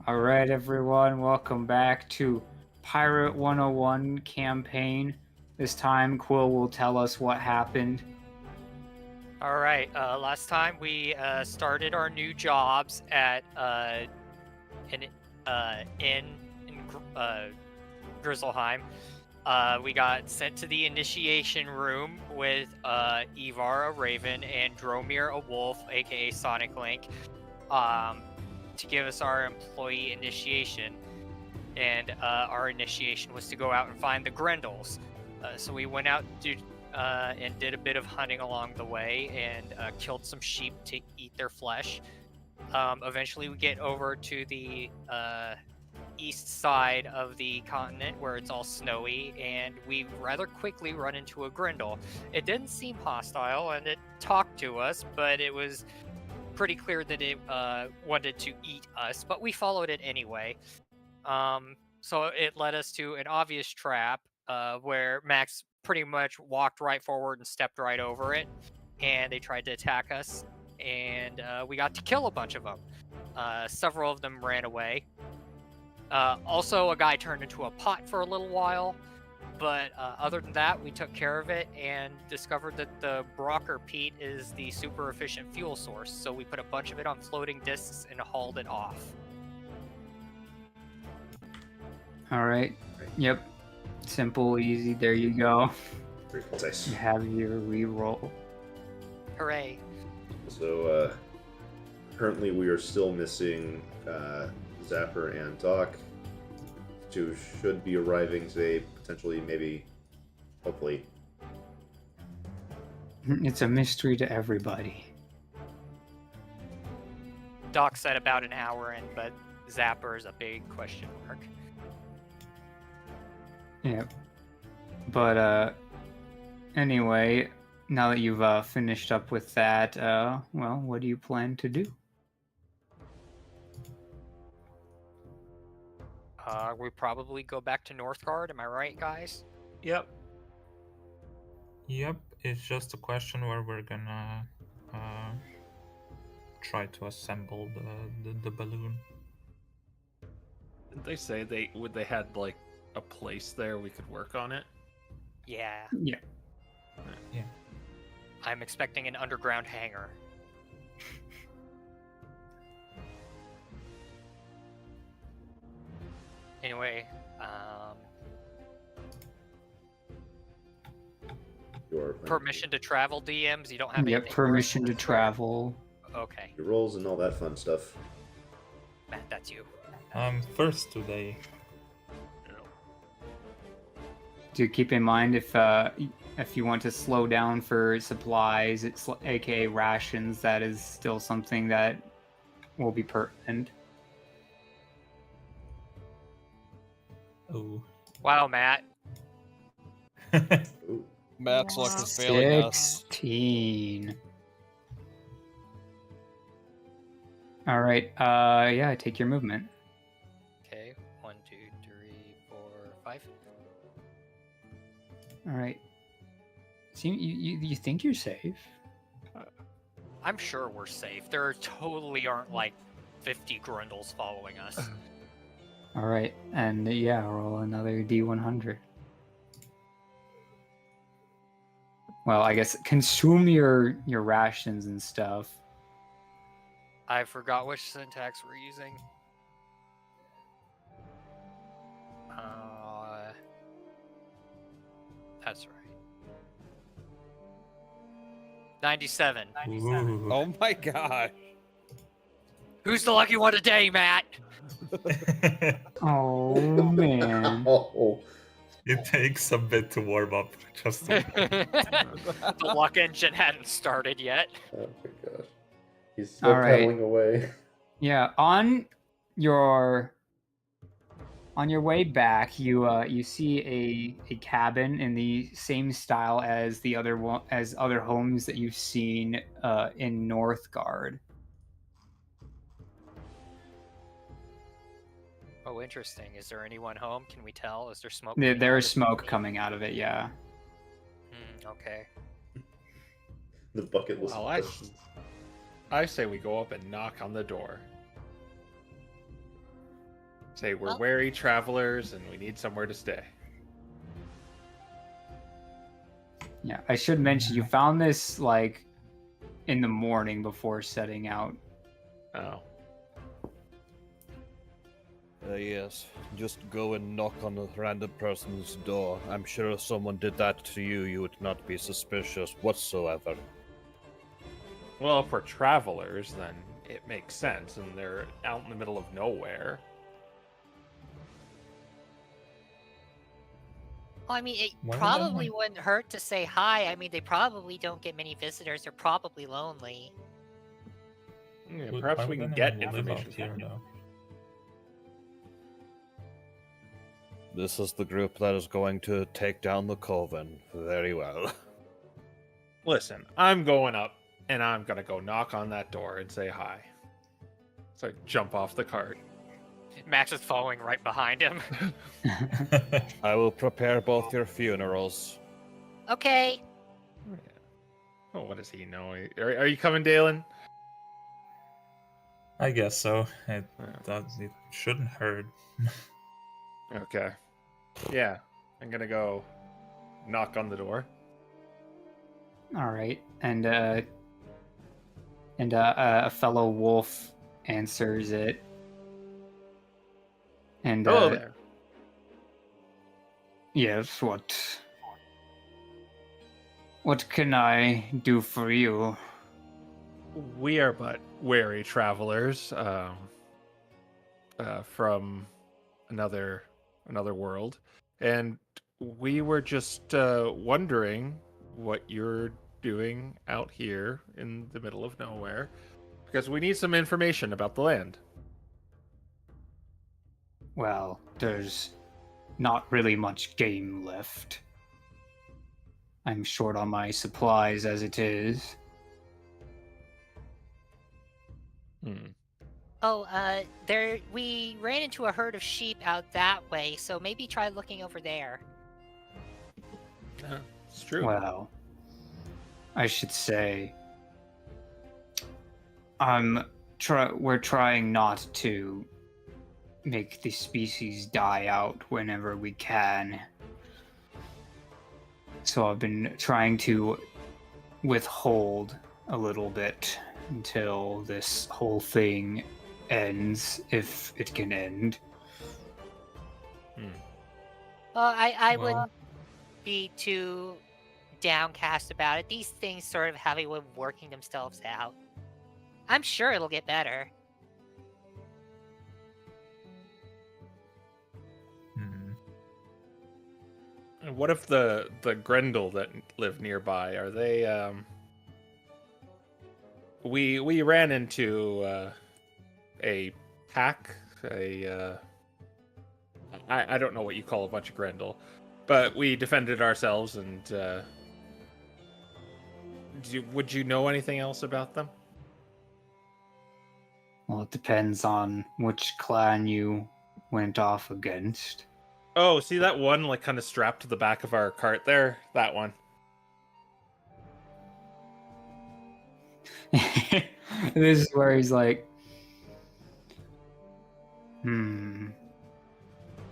All right, everyone, welcome back to Pirate101 campaign. This time, Quill will tell us what happened. All right. Last time we started our new jobs at an inn in Grizzleheim. We got sent to the initiation room with Ivar, a raven, and Dromir, a wolf, aka Sonic Link, to give us our employee initiation. And our initiation was to go out and find the Grendels. So we went out and did a bit of hunting along the way and killed some sheep to eat their flesh. Eventually, we get over to the east side of the continent where it's all snowy, and we rather quickly run into a Grendel. It didn't seem hostile, and it talked to us, but it was pretty clear that it wanted to eat us, but we followed it anyway. So it led us to an obvious trap where Max pretty much walked right forward and stepped right over it, and they tried to attack us, and we got to kill a bunch of them. Several of them ran away. Also, a guy turned into a pot for a little while, but other than that, we took care of it and discovered that the Brocker peat is the super efficient fuel source, so we put a bunch of it on floating discs and hauled it off. All right. Yep. Simple, easy. There you go. Very concise. You have your reroll. Hooray. So, currently we are still missing Zapper and Doc, who should be arriving today, potentially, maybe, hopefully. It's a mystery to everybody. Doc said about an hour in, but Zapper is a big question mark. Yep. But, anyway, now that you've finished up with that, well, what do you plan to do? We probably go back to Northgard, am I right, guys? Yep. Yep, it's just a question where we're gonna try to assemble the balloon. Didn't they say they had like a place there we could work on it? Yeah. Yeah. Yeah. I'm expecting an underground hangar. Anyway, Your permission to travel, DMs? You don't have Yep, anything? permission to travel. Okay, your rolls and all that fun stuff. Matt, that's you. I'm first today. Do keep in mind if you want to slow down for supplies, it's aka rations, that is still something that will be pertinent. Oh. Wow, Matt. Ooh. Matt's luck is failing us. 16. All right. Yeah, take your movement. Okay, 1, 2, 3, 4, 5. All right. So you think you're safe? I'm sure we're safe. There totally aren't like 50 Grundles following us. All right, and yeah, roll another D100. Well, I guess consume your rations and stuff. I forgot which syntax we're using. That's right. 97. Ooh. Oh my god. Who's the lucky one today, Matt? Oh man. Oh, It takes a bit to warm up. Just to... The luck engine hadn't started yet. oh my gosh. He's still All right. pedaling away. Yeah, on your way back, you see a cabin in the same style as the other homes that you've seen in Northgard. Oh, interesting. Is there anyone home? Can we tell? Is there smoke? There is smoke coming out of it. Yeah. Okay. The bucket list. Well, I say we go up and knock on the door. Say we're Well- wary travelers and we need somewhere to stay. Yeah, I should mention you found this like in the morning before setting out. Oh. Yes, just go and knock on a random person's door. I'm sure if someone did that to you, you would not be suspicious whatsoever. Well, if we're travelers, then it makes sense, and they're out in the middle of nowhere. Well, I mean, it Why would probably anyone- wouldn't hurt to say hi. I mean, they probably don't get many visitors. They're probably lonely. Yeah, Why perhaps would we can anyone get live out information here, from them. though? This is the group that is going to take down the Coven. Very well. Listen, I'm going up, and I'm gonna go knock on that door and say hi. So I jump off the cart. Max is following right behind him. I will prepare both your funerals. Okay. Oh, what does he know? Are you coming, Dalen? I guess so. It Yeah. it shouldn't hurt. Okay. Yeah, I'm gonna go knock on the door. All right, and a fellow wolf answers it, and Hello there. yes, what can I do for you? We are but wary travelers from another world, and we were just wondering what you're doing out here in the middle of nowhere, because we need some information about the land. Well, there's not really much game left. I'm short on my supplies as it is. Oh, we ran into a herd of sheep out that way, so maybe try looking over there. Yeah, it's true. Well, I should say, we're trying not to make the species die out whenever we can. So I've been trying to withhold a little bit until this whole thing ends, if it can end. Well, I Well- wouldn't be too downcast about it. These things sort of have a way of working themselves out. I'm sure it'll get better. Hmm. And what if the Grendel that live nearby, are they we ran into a pack, I don't know what you call a bunch of Grendel, but we defended ourselves, and would you know anything else about them? Well, it depends on which clan you went off against. Oh, see that one like kind of strapped to the back of our cart there? That one. This is where he's like,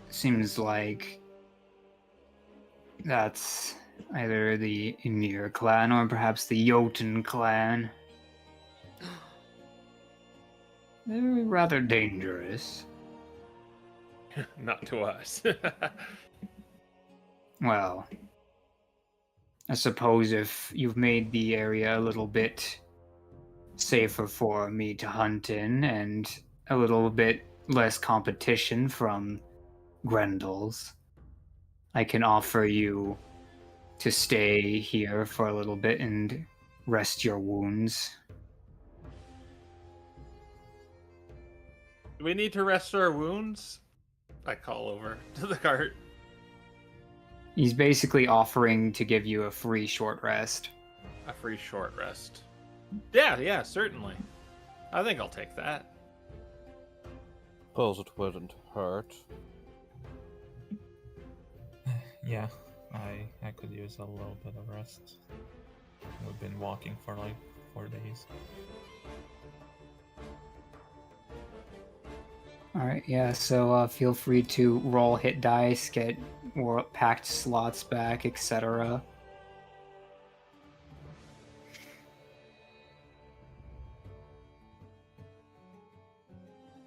seems like that's either the Emir clan or perhaps the Jotun clan. They're rather dangerous. Not to us. Well, I suppose if you've made the area a little bit safer for me to hunt in and a little bit less competition from Grendels, I can offer you to stay here for a little bit and rest your wounds. Do we need to rest our wounds? I call over to the cart. He's basically offering to give you a free short rest. A free short rest. Yeah, certainly. I think I'll take that. Suppose it wouldn't hurt. Yeah, I could use a little bit of rest. We've been walking for like 4 days. All right, yeah. So feel free to roll hit dice, get packed slots back, etc.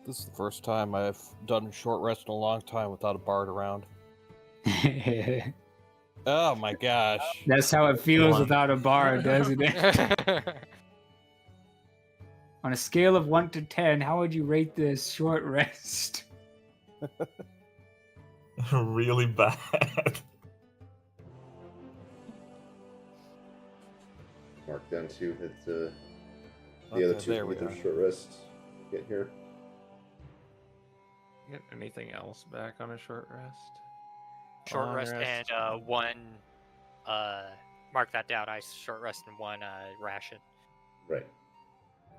This is the first time I've done short rest in a long time without a bard around. Oh my gosh. That's how it feels One. without a bar, doesn't it? On a scale of 1 to 10, how would you rate this short rest? Really bad. Mark down 2 hit the Okay, other 2 there can we get their are. short rest. Get here. Get anything else back on a short rest? Short Long rest and one. Mark that down. Short rest and one ration. Right.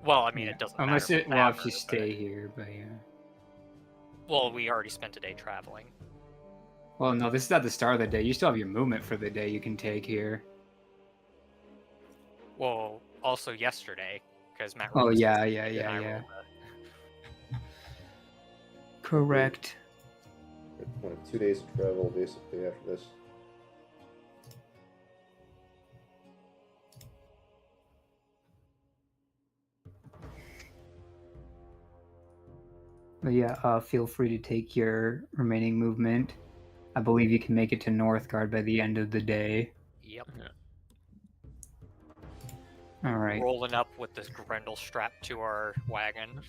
Well, I mean, Yeah. it doesn't Unless matter. it, well, if for you that, stay here, but yeah. Well, we already spent a day traveling. Well, no, this is not the start of the day. You still have your movement for the day you can take here. Well, also yesterday, because Matt. Oh, rolled a yeah, 16 yeah, and yeah, I yeah. rolled Correct. 22 days of travel basically after this. But yeah, feel free to take your remaining movement. I believe you can make it to Northgard by the end of the day. Yep. All right. Rolling up with this Grendel strapped to our wagon.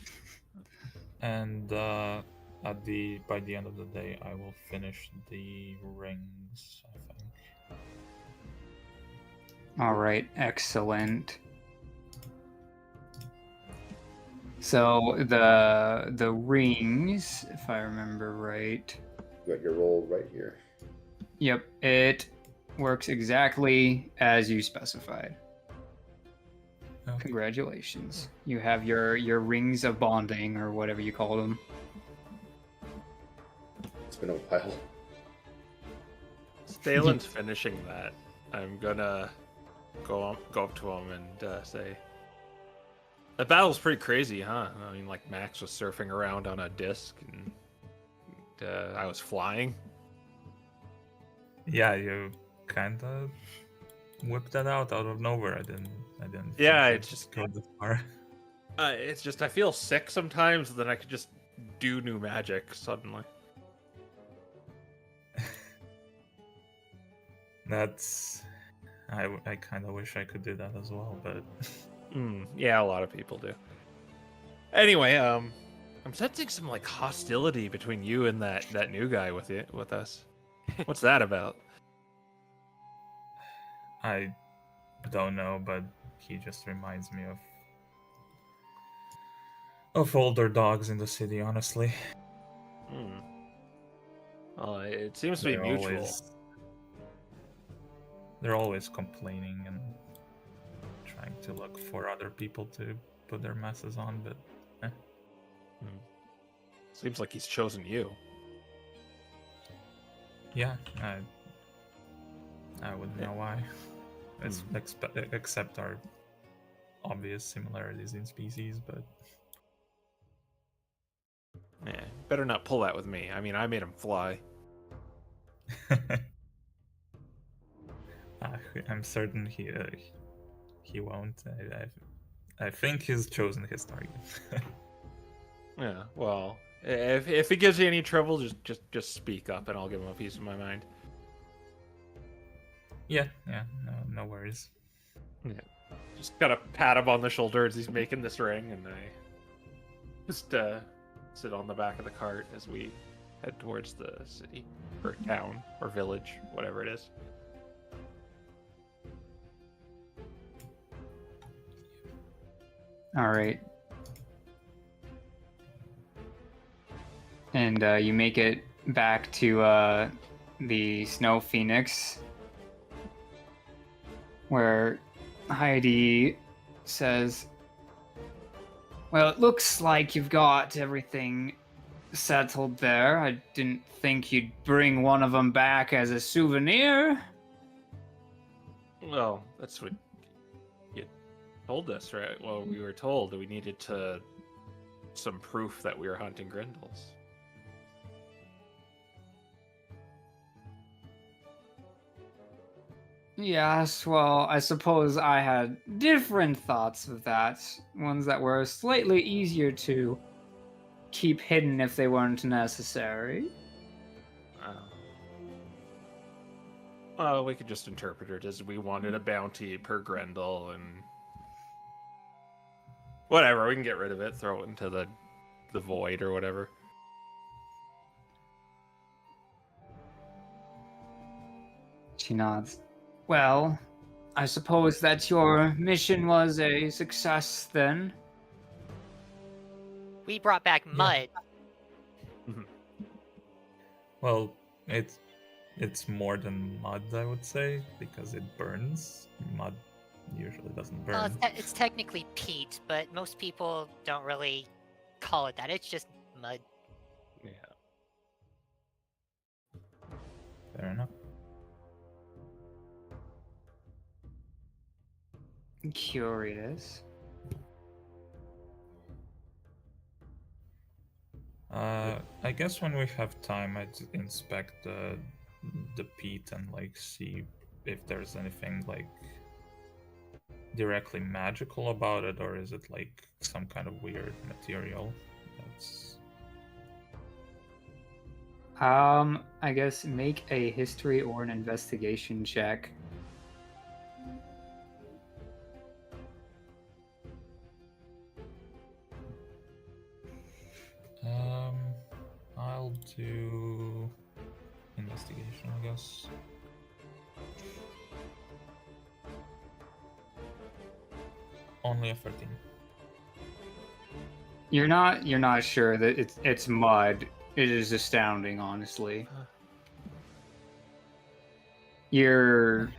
And by the end of the day, I will finish the rings, I think. All right, excellent. So the rings, if I remember right. You got your roll right here. Yep, it works exactly as you specified. Okay. Congratulations. You have your rings of bonding, or whatever you call them. It's been a while. Stalen's finishing that. I'm gonna go up to him and say, "The battle's pretty crazy, huh? I mean, like Max was surfing around on a disc, and I was flying." Yeah, you kind of whipped that out of nowhere. I didn't. Yeah, think it's you'd just- go this far. It's just I feel sick sometimes, then I could just do new magic suddenly. That's. I kind of wish I could do that as well, but Yeah, a lot of people do. Anyway, I'm sensing some like hostility between you and that new guy with us. What's that about? I don't know. But he just reminds me of older dogs in the city. Honestly, Well, it seems to be mutual. They're always complaining and trying to look for other people to put their messes on, but Seems like he's chosen you. yeah, I wouldn't know why. It's except our obvious similarities in species, but Yeah, better not pull that with me. I mean, I made him fly. I'm certain he won't. I think he's chosen his target. Yeah, well, if he gives you any trouble, just speak up, and I'll give him a piece of my mind. Yeah, no worries. Yeah, just gotta pat him on the shoulder as he's making this ring, and I just sit on the back of the cart as we head towards the city or town or village, whatever it is. All right. And you make it back to the Snow Phoenix, where Heidi says, "Well, it looks like you've got everything settled there. I didn't think you'd bring one of them back as a souvenir." Well, that's what you told us, right? Well, we were told that we needed to some proof that we were hunting Grindles. Yes, well, I suppose I had different thoughts of that. Ones that were slightly easier to keep hidden if they weren't necessary. Well, we could just interpret it as we wanted a bounty per Grendel and whatever. We can get rid of it, throw it into the void or whatever. She nods. Well, I suppose that your mission was a success then. We brought back mud. Well, it's more than mud, I would say, because it burns. Mud usually doesn't burn. Well, it's technically peat, but most people don't really call it that. It's just mud. Yeah. Fair enough. Curious. I guess when we have time, I'd inspect the peat and like see if there's anything like directly magical about it, or is it like some kind of weird material that's... I guess make a history or an investigation check. I'll do investigation, I guess. Only a 13. You're not sure that it's mud. It is astounding, honestly. You're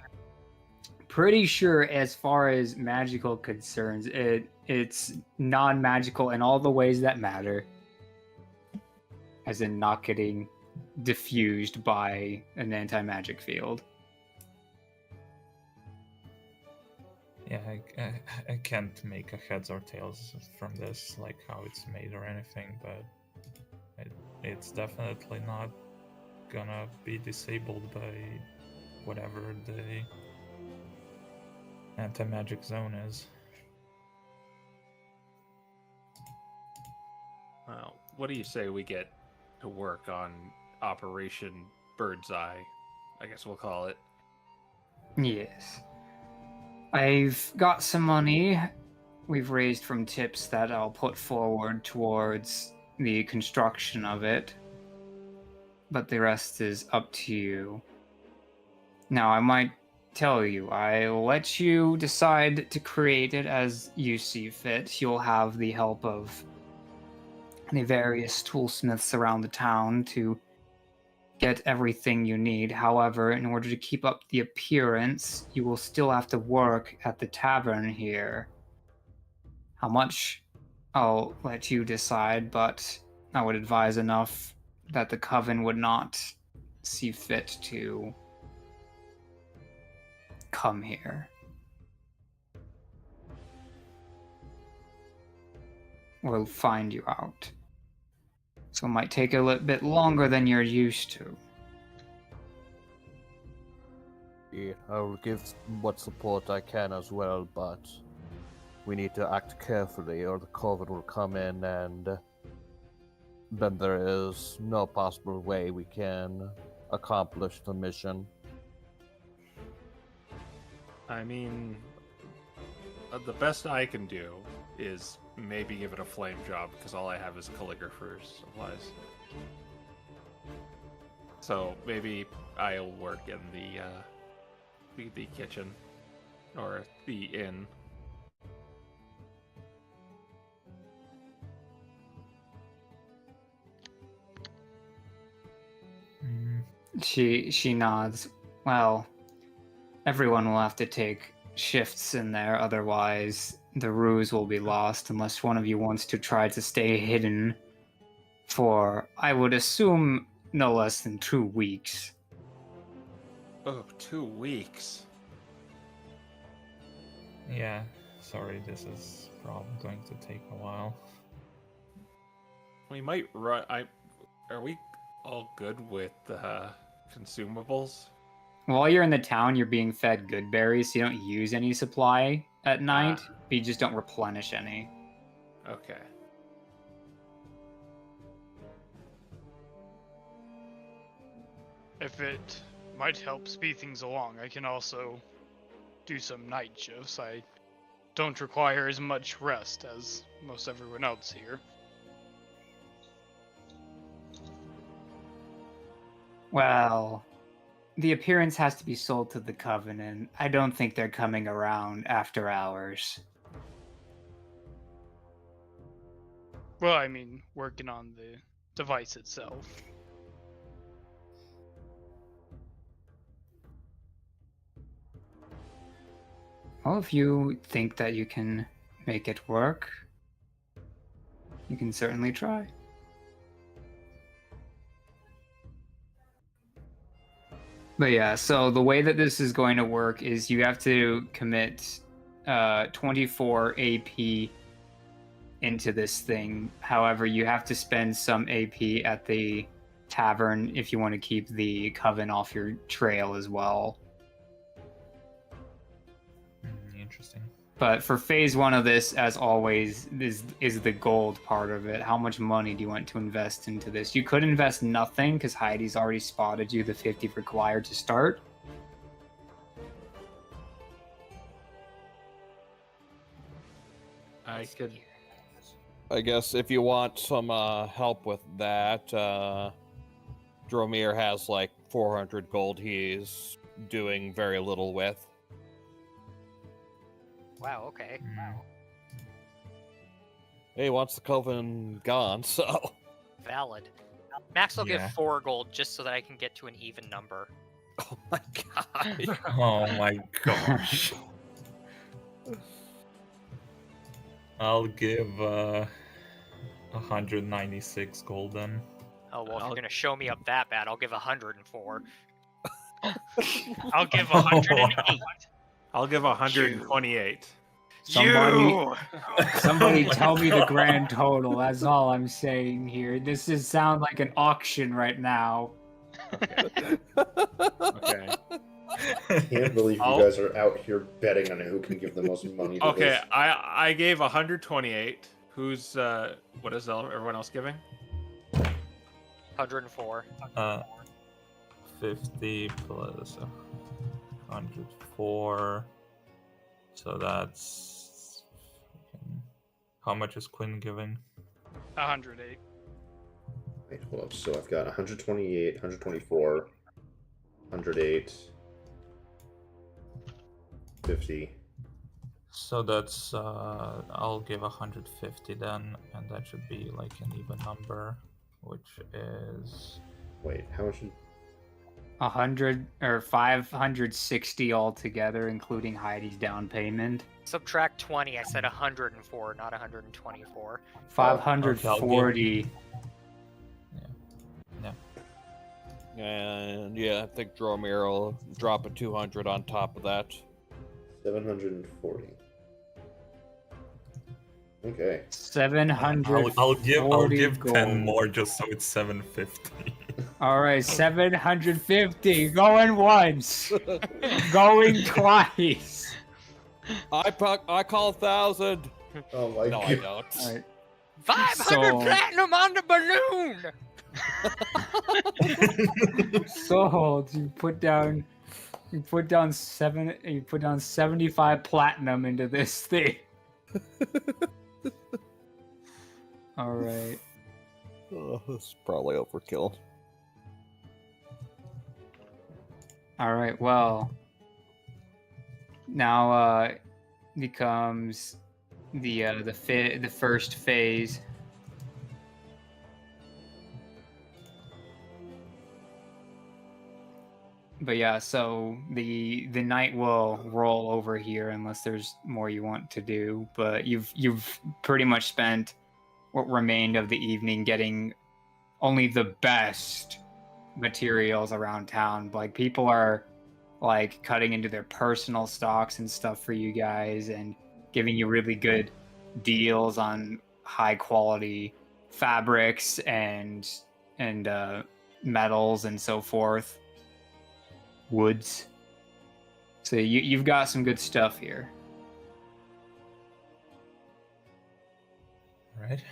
pretty sure, as far as magical concerns, it's non-magical in all the ways that matter. As in not getting diffused by an anti-magic field. Yeah, I can't make a heads or tails from this, like how it's made or anything, but it's definitely not gonna be disabled by whatever the anti-magic zone is. Well, what do you say we get to work on Operation Bird's Eye? I guess we'll call it. Yes. I've got some money we've raised from tips that I'll put forward towards the construction of it. But the rest is up to you. Now, I might tell you, I'll let you decide to create it as you see fit. You'll have the help of the various toolsmiths around the town to get everything you need. However, in order to keep up the appearance, you will still have to work at the tavern here. How much, I'll let you decide, but I would advise enough that the Coven would not see fit to come here. We'll find you out. So it might take a little bit longer than you're used to. Yeah, I'll give what support I can as well, but we need to act carefully or the Coven will come in and then there is no possible way we can accomplish the mission. I mean, the best I can do is maybe give it a flame job, because all I have is calligrapher's supplies. So maybe I'll work in the kitchen or the inn. She nods. Well, everyone will have to take shifts in there, otherwise the ruse will be lost unless one of you wants to try to stay hidden for, I would assume, no less than 2 weeks. Oh, 2 weeks. Yeah, sorry, this is probably going to take a while. We might run. Are we all good with consumables? While you're in the town, you're being fed good berries, so you don't use any supply at night, Ah. but you just don't replenish any. Okay. If it might help speed things along, I can also do some night shifts. I don't require as much rest as most everyone else here. Well, the appearance has to be sold to the Coven, and I don't think they're coming around after hours. Well, I mean, working on the device itself. Well, if you think that you can make it work, you can certainly try. But yeah, so the way that this is going to work is you have to commit 24 AP into this thing. However, you have to spend some AP at the tavern if you want to keep the Coven off your trail as well. Interesting. But for phase 1 of this, as always, is the gold part of it. How much money do you want to invest into this? You could invest nothing, because Heidi's already spotted you the 50 required to start. I guess if you want some help with that, Dromir has like 400 gold he's doing very little with. Wow, okay. Wow. He wants the Coven gone, so... Valid. Max will Yeah. give 4 gold just so that I can get to an even number. Oh my god. Oh my gosh. I'll give 196 gold then. Oh, well, if you're going to show me up that bad, I'll give 104. I'll give 108. I'll give 128. Somebody tell me the grand total. That's all I'm saying here. This is sound like an auction right now. Okay. I can't believe you guys are out here betting on who can give the most money to Okay, this. I gave 128. Who's what is everyone else giving? 104. 50 plus 104. So that's... How much is Quinn giving? 108. Wait, hold up. So I've got 128, 124, 108, 50. So that's... I'll give 150 then, and that should be like an even number, which is... Wait, how much? 100 or 560 altogether, including Heidi's down payment. Subtract 20. I said 104, not 124. 540. And yeah, I think Dromir will drop a 200 on top of that. 740. Okay. 740 I'll give gold. 10 more just so it's 750. All right, 750. Going once. Going twice. I call 1,000. Oh my No, I god. don't. All right. 500 So- platinum on the balloon! Sold. You put down 75 platinum into this thing. All right. Oh, this is probably overkill. All right. Well, now becomes the first phase. But yeah, so the night will roll over here unless there's more you want to do. But you've pretty much spent what remained of the evening getting only the best materials around town. Like, people are like cutting into their personal stocks and stuff for you guys and giving you really good deals on high quality fabrics and metals and so forth, woods. So you've got some good stuff here. All right.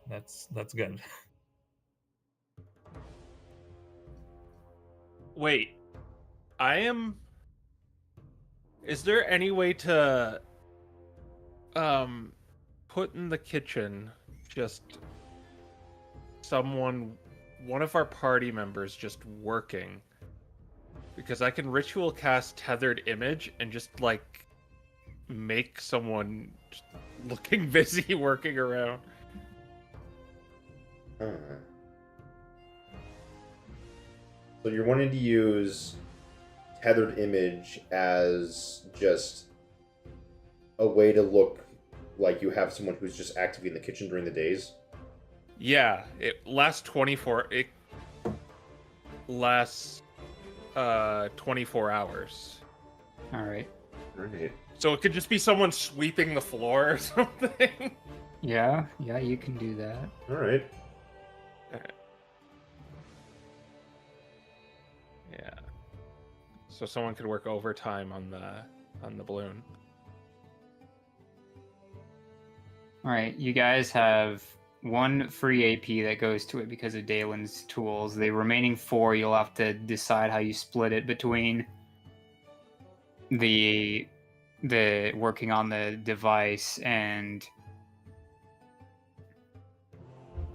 That's good. Wait, is there any way to put in the kitchen just one of our party members just working? Because I can ritual cast Tethered Image and just like make someone just looking busy working around. So you're wanting to use Tethered Image as just a way to look like you have someone who's just actively in the kitchen during the days? Yeah, it lasts 24 hours. All right. Right. So it could just be someone sweeping the floor or something. Yeah, you can do that. All right. Yeah. So someone could work overtime on the balloon. All right, you guys have 1 free AP that goes to it because of Dalen's tools. The remaining 4, you'll have to decide how you split it between the working on the device and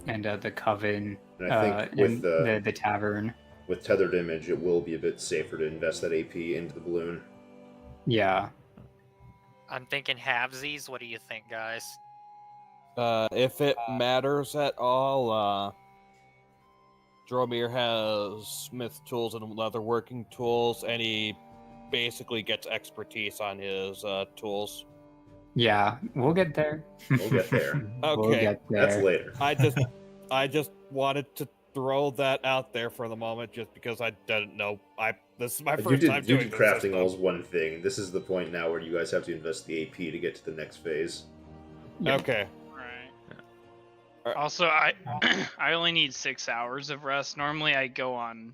the Coven And I think with the tavern. with Tethered Image, it will be a bit safer to invest that AP into the balloon. Yeah. I'm thinking halvesies. What do you think, guys? If it matters at all, Dromir has smith tools and other working tools, and he basically gets expertise on his tools. Yeah, we'll get there. We'll get there. Okay, We'll get there. That's later. I just wanted to throw that out there for the moment, just because I didn't know. This is my first time you doing did this crafting system. all is one thing. This is the point now where you guys have to invest the AP to get to the next phase. Okay. Right. Also, I I only need 6 hours of rest. Normally, I go on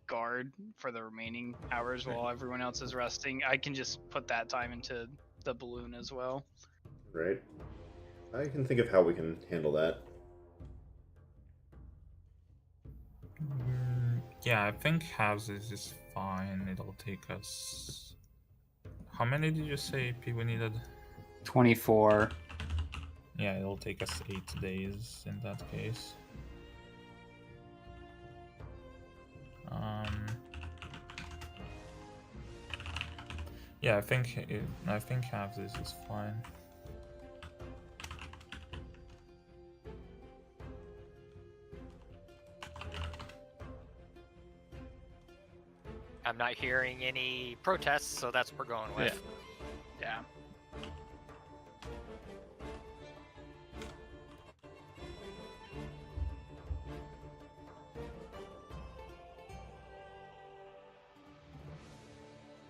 guard for the remaining hours while everyone else is resting. I can just put that time into the balloon as well. Right. I can think of how we can handle that. Yeah, I think houses is fine. It'll take us. How many did you say AP we needed? 24. Yeah, it'll take us 8 days in that case. Yeah, I think houses is fine. I'm not hearing any protests, so that's what we're going with. Yeah.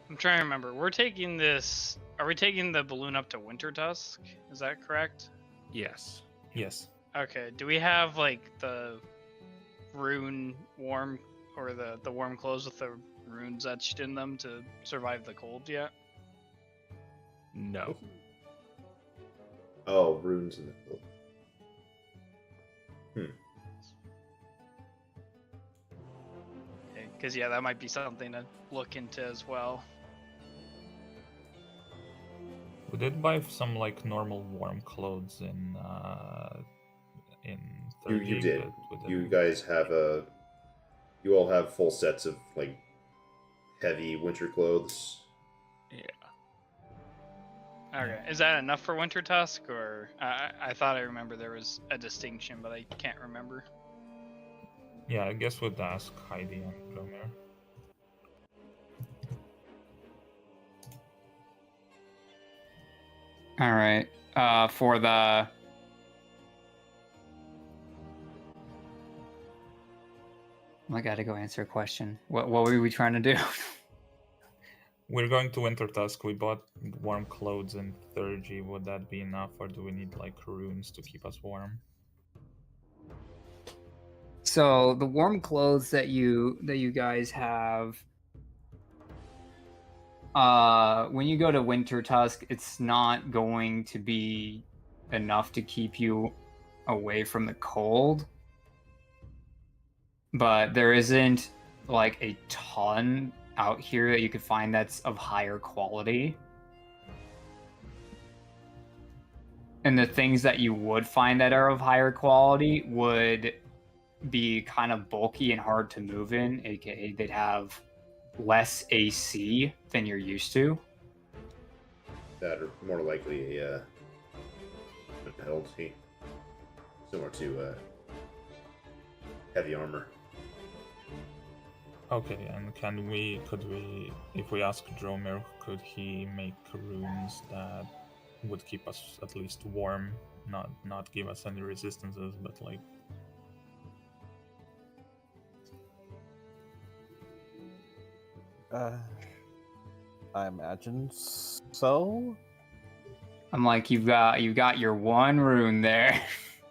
I'm trying to remember. We're taking this. Are we taking the balloon up to Winter Tusk? Is that correct? Yes. Yes. Okay. Do we have like the rune warm or the warm clothes with the runes etched in them to survive the cold yet? No. Oh, runes in the book. Because yeah, that might be something to look into as well. We did buy some like normal warm clothes in third You League, did. but we You didn't- guys have you all have full sets of like heavy winter clothes. Yeah. Okay, is that enough for Winter Tusk, or I thought I remember there was a distinction, but I can't remember. Yeah, I guess we'd ask Heidi and Dromir. All right. For the I gotta go answer a question. What were we trying to do? We're going to Winter Tusk. We bought warm clothes in 3G. Would that be enough, or do we need like runes to keep us warm? So the warm clothes that you guys have, when you go to Winter Tusk, it's not going to be enough to keep you away from the cold. But there isn't like a ton out here that you could find that's of higher quality. And the things that you would find that are of higher quality would be kind of bulky and hard to move in, aka they'd have less AC than you're used to. That are more likely a penalty, similar to heavy armor. Okay, and could we, if we ask Dromir, could he make runes that would keep us at least warm, not give us any resistances, but like... I imagine so. I'm like, you've got your one rune there.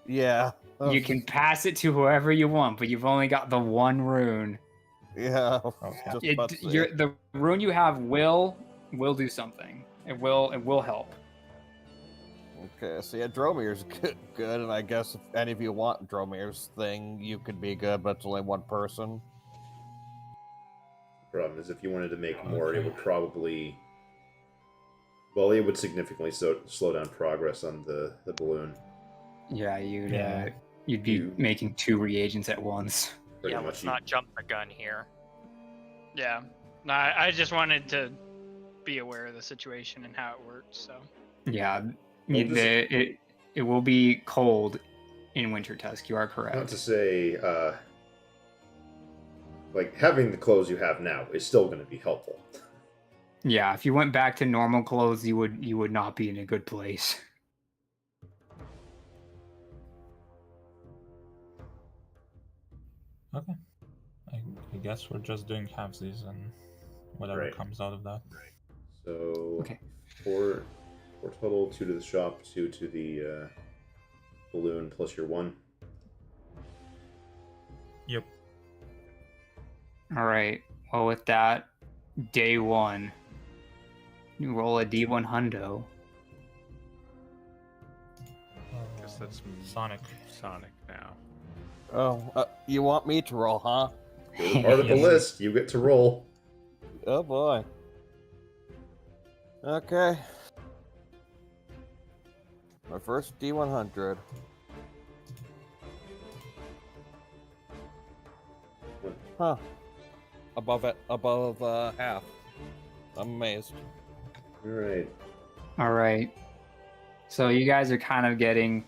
Yeah. You can pass it to whoever you want, but you've only got the one rune. Yeah. Okay. The rune you have will do something. It will help. Okay, so yeah, Dromir's good, and I guess if any of you want Dromir's thing, you could be good, but it's only one person. Problem is, if you wanted to make more, Okay. it would probably... Well, it would significantly slow down progress on the balloon. Yeah, Yeah. you'd be making 2 reagents at once. Pretty Yeah, much let's you- not jump the gun here. Yeah. No, I just wanted to be aware of the situation and how it worked. So. Yeah, Well, this- it will be cold in Winter Tusk. You are Not correct. to say, like, having the clothes you have now is still going to be helpful. Yeah, if you went back to normal clothes, you would not be in a good place. Okay. I guess we're just doing halvesies and whatever Right. comes out of that. So, Okay. 4 total, 2 to the shop, 2 to the balloon, plus your 1. Yep. All right. Well, with that, day 1, you roll a D1 hundo. Guess that's Sonic. Sonic now. Oh, you want me to roll, huh? You're part of the Yes. list. You get to roll. Oh boy. Okay. My first D100. Huh. Above half. I'm amazed. All right. All right. So you guys are kind of getting.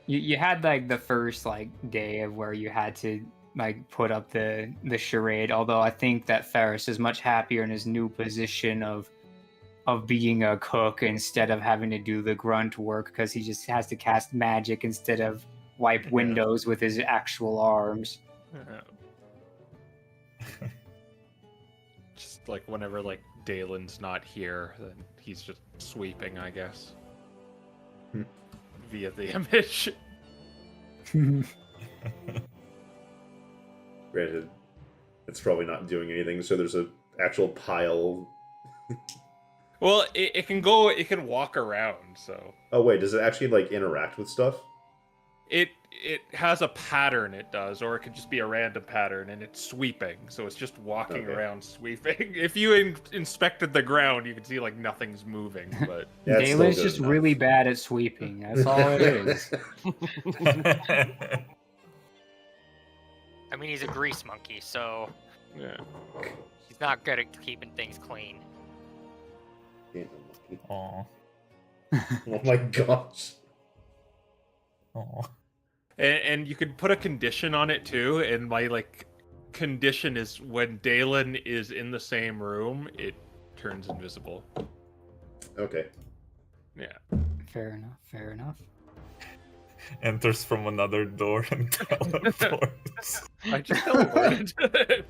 You had like the first like day of where you had to like put up the charade. Although I think that Ferris is much happier in his new position of being a cook instead of having to do the grunt work because he just has to cast magic instead of wipe windows with his actual arms. Just like whenever like Dalen's not here, then he's just sweeping, I guess. Hmm. Via the image. Granted, it's probably not doing anything, so there's a actual pile. Well, it can walk around, so Oh wait, does it actually like interact with stuff? it has a pattern it does, or it could just be a random pattern, and it's sweeping, so it's just walking Okay. around sweeping. If you inspected the ground, you could see like nothing's moving, but Yeah, it's still Dalen's good just enough. really bad at sweeping. That's all it is. I mean, he's a grease monkey, so yeah. he's not good at keeping things clean. Aw. Oh my gosh. Aw. And you could put a condition on it too, and my like condition is when Dalen is in the same room, it turns invisible. Okay. Yeah. Fair enough. Fair enough. Enters from another door and teleports. I just teleported.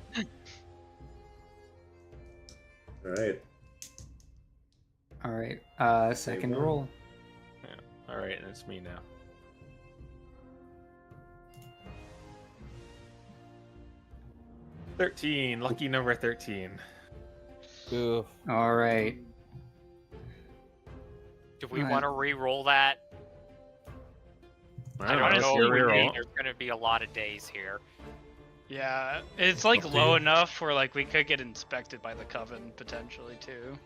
All right. All right. Second one. roll. All right, and it's me now. 13, lucky number 13. Oof. All right. Do we Right. want to re-roll that? I don't don't know. know. It's your reroll. There's going to be a lot of days here. Yeah, it's like Up to low you. enough where like we could get inspected by the Coven potentially too.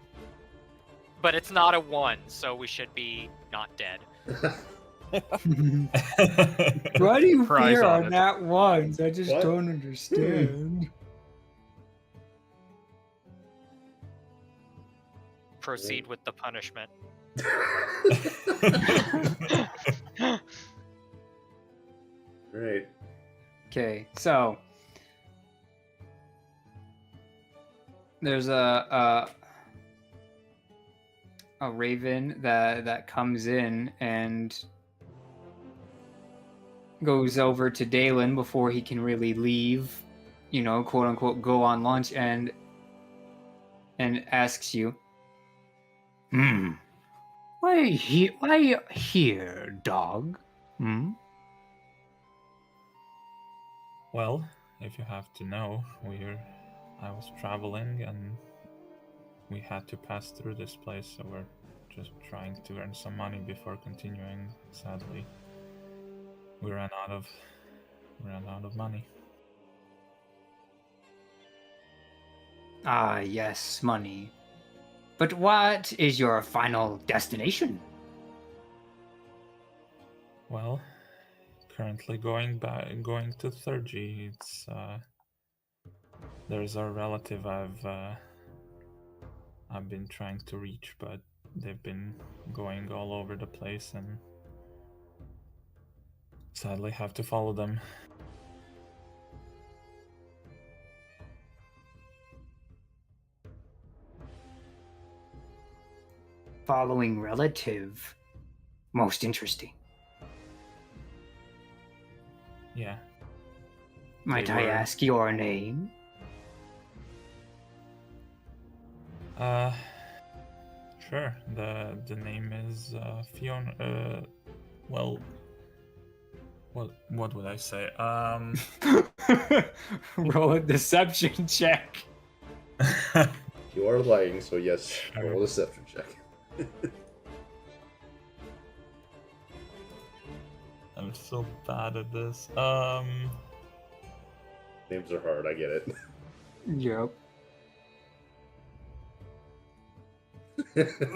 But it's not a 1, so we should be not dead. Why do you Prize fear on on it. that ones? I just What? don't understand. Proceed with the punishment. Right. Okay, so there's a raven that comes in and goes over to Dalen before he can really leave, you know, quote unquote, go on lunch, and asks you, why here, dog? Well, if you have to know, I was traveling and we had to pass through this place, so we're just trying to earn some money before continuing. Sadly, we ran out of money. Ah, yes, money. But what is your final destination? Well, currently going to Thurgy. It's there's a relative I've been trying to reach, but they've been going all over the place, and sadly have to follow them. Following relative. Most interesting. Yeah. Might They I were- ask your name? Sure. The name is Fiona. Well, what would I say? Roll a deception check. You are lying, so yes, Sure. roll a deception check. I'm so bad at this. Names are hard, I get it. Yep.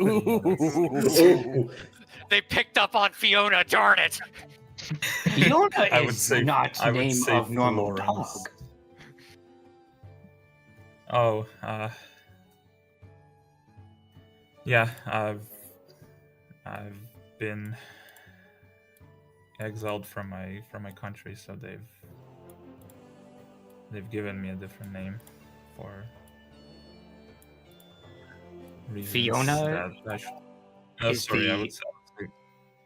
Ooh. They picked up on Fiona, darn it! Fiona I would is say- not I would name say of normal Florence. dog. Oh, yeah, I've been exiled from my country, so they've given me a different name for reasons Fiona that I should... is sorry, the-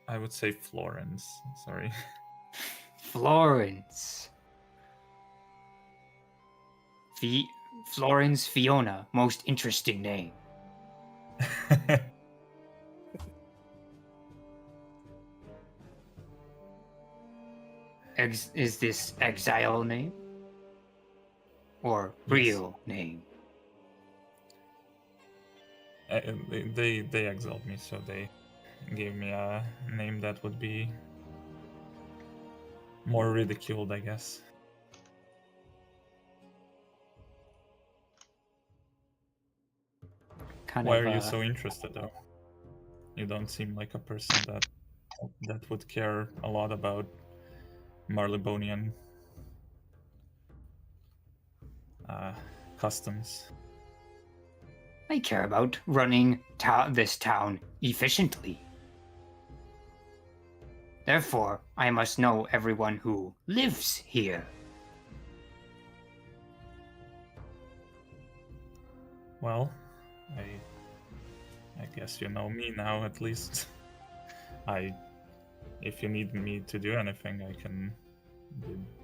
I would say Florence. Sorry. Florence. Florence Fiona. Most interesting name. Is this exile name? Or real name? They exiled me, so they gave me a name that would be more ridiculed, I guess. Why are you so interested, though? You don't seem like a person that would care a lot about Marlebonian customs. I care about running this town efficiently. Therefore, I must know everyone who lives here. Well, I guess you know me now, at least. If you need me to do anything, I can.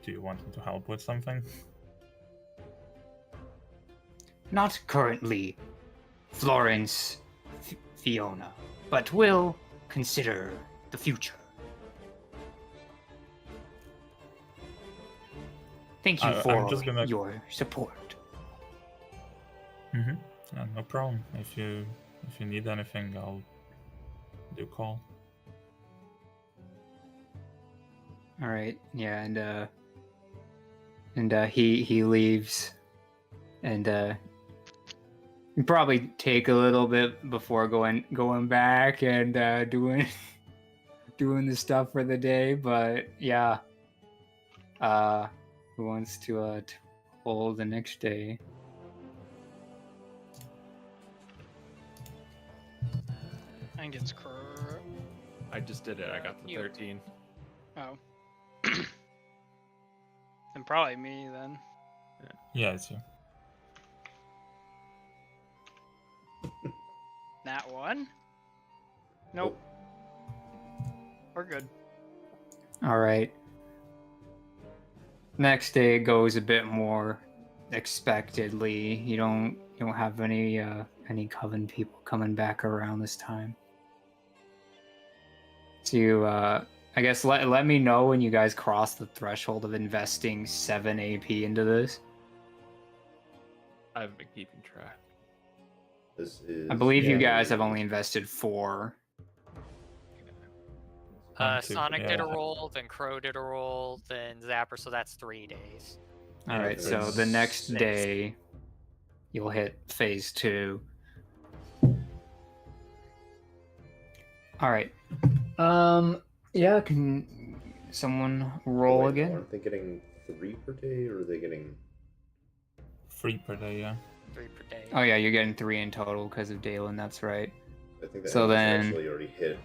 Do you want me to help with something? Not currently, Florence Fiona, but will consider the future. Thank you I'm for just gonna- your support. Mm-hmm. Yeah, no problem. If you need anything, I'll do call. All right. Yeah, and he leaves, and you probably take a little bit before going back and doing doing the stuff for the day. But yeah, who wants to hold the next day? I think it's I just did it. I got the You. 13. Oh. And probably me then. Yeah, it's you. That one? Nope. We're good. All right. Next day goes a bit more expectedly. You don't have any Coven people coming back around this time. So you, I guess let me know when you guys cross the threshold of investing 7 AP into this. I haven't been keeping track. This is. I believe you Yeah. guys have only invested 4. One, two, Sonic did a yeah. roll, then Crow did a roll, then Zapper, so that's 3 days. All right, Yeah, so the next 6. day you'll hit phase 2. All right. Yeah, can someone roll Wait, again? Aren't they getting 3 per day, or are they getting? 3 per day, yeah. 3 per day. Oh yeah, you're getting 3 in total because of Dalen. That's right. I think that So then- actually already hit.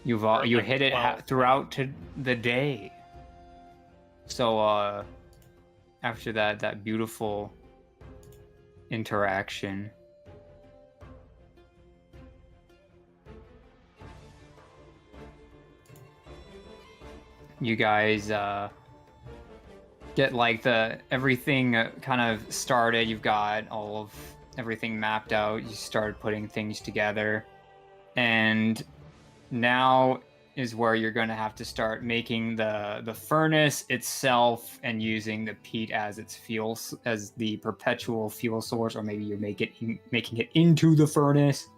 You Or like hit it 12. throughout the day. So after that beautiful interaction, you guys get like everything kind of started. You've got all of everything mapped out. You started putting things together, and now is where you're going to have to start making the furnace itself and using the peat as its fuel, as the perpetual fuel source, or maybe you're making it into the furnace.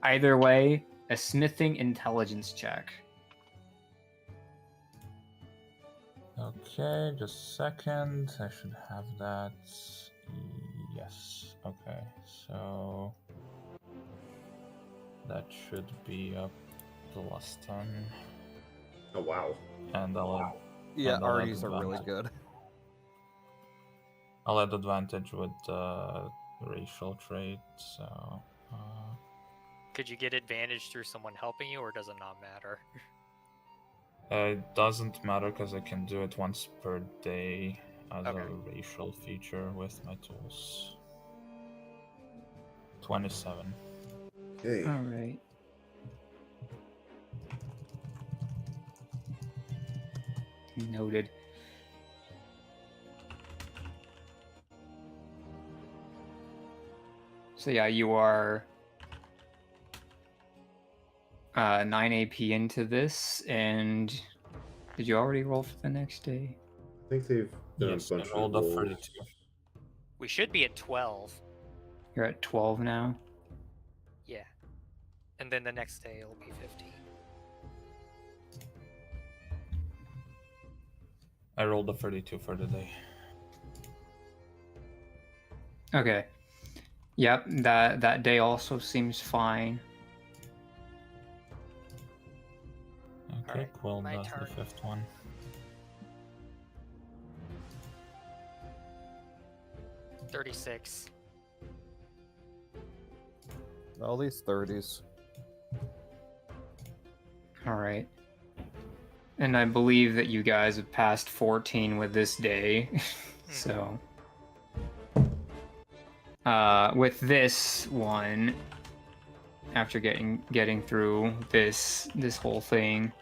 Either way, a smithing intelligence check. Okay, just a second. I should have that. Yes. Okay, so that should be up +10. Oh wow! And I'll Yeah, And I'll add RDs are really advantage. good. I'll add advantage with racial trait. So Could you get advantage through someone helping you, or does it not matter? it doesn't matter because I can do it once per day as Okay. a racial feature with my tools. 27. Okay. All right. Noted. So yeah, you are 9 AP into this, and did you already roll for the next day? I think they've done Yes, a I bunch rolled of a rolls. 32. We should be at 12. You're at 12 now. Yeah. And then the next day it'll be 15. I rolled a 32 for the day. Okay. Yep, that day also seems fine. Okay, Alright, Quill my does turn. the 5th one. 36. All these 30s. All right. And I believe that you guys have passed 14 with this day. So with this one, after getting through this whole thing,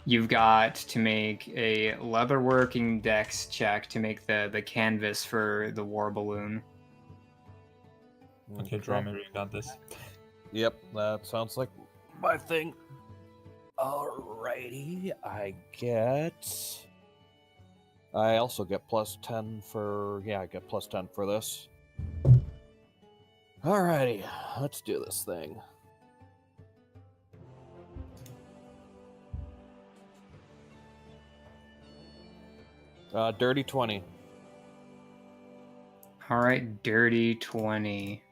you've got to make a leatherworking dex check to make the canvas for the war balloon. Okay, Dromir, you got this. Yep, that sounds like my thing. Alrighty, I get I also get +10 for... Yeah, I get +10 for this. Alrighty, let's do this thing. Dirty 20. All right, dirty 20.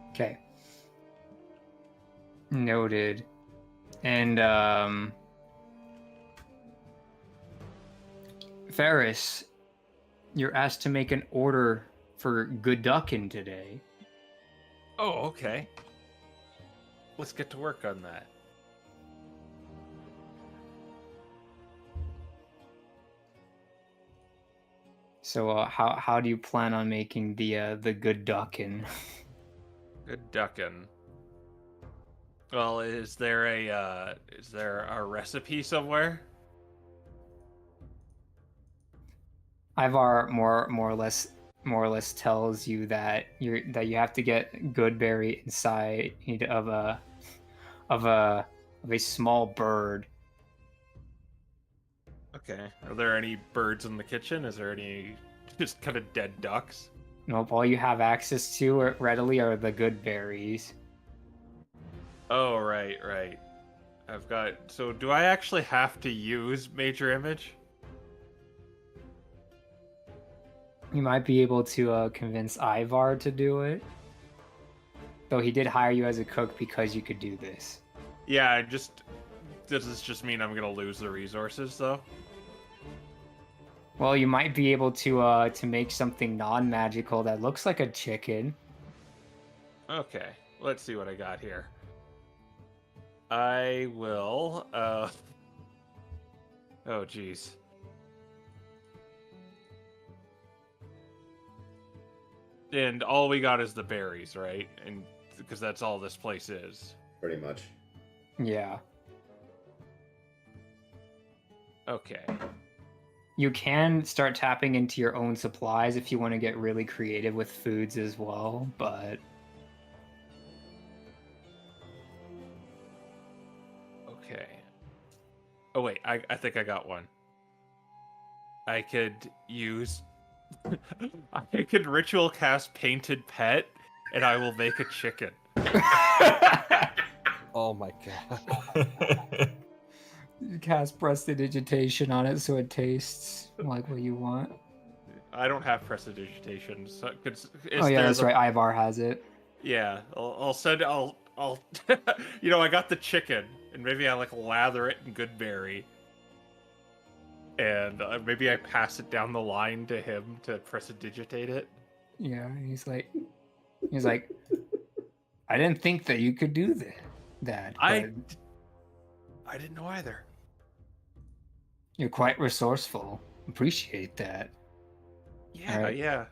Okay. Noted. And Ferris, you're asked to make an order for good duckin' today. Oh, okay. Let's get to work on that. So how do you plan on making the good duckin'? Good duckin'. Well, is there a recipe somewhere? Ivar more or less tells you that you have to get Goodberry inside of a small bird. Okay. Are there any birds in the kitchen? Is there any just kind of dead ducks? Nope, all you have access to readily are the good berries. Oh, right. I've got... So do I actually have to use Major Image? You might be able to convince Ivar to do it. Though he did hire you as a cook because you could do this. Yeah, does this just mean I'm gonna lose the resources, though? Well, you might be able to make something non-magical that looks like a chicken. Okay, let's see what I got here. I will, oh, jeez. And all we got is the berries, right? And because that's all this place is. Pretty much. Yeah. Okay. You can start tapping into your own supplies if you want to get really creative with foods as well, but... Okay. Oh wait, I think I got one. I could use... I could ritual cast Painted Pet, and I will make a chicken. Oh my god. Cast prestidigitation on it so it tastes like what you want. I don't have prestidigitation. So, Oh yeah, that's right. Ivar has it. Yeah, I'll send. I'll. You know, I got the chicken, and maybe I like lather it in Goodberry, and maybe I pass it down the line to him to prestidigitate it. Yeah, he's like, I didn't think that you could do that. I didn't know either. You're quite resourceful. Appreciate that. Yeah, Alright. yeah.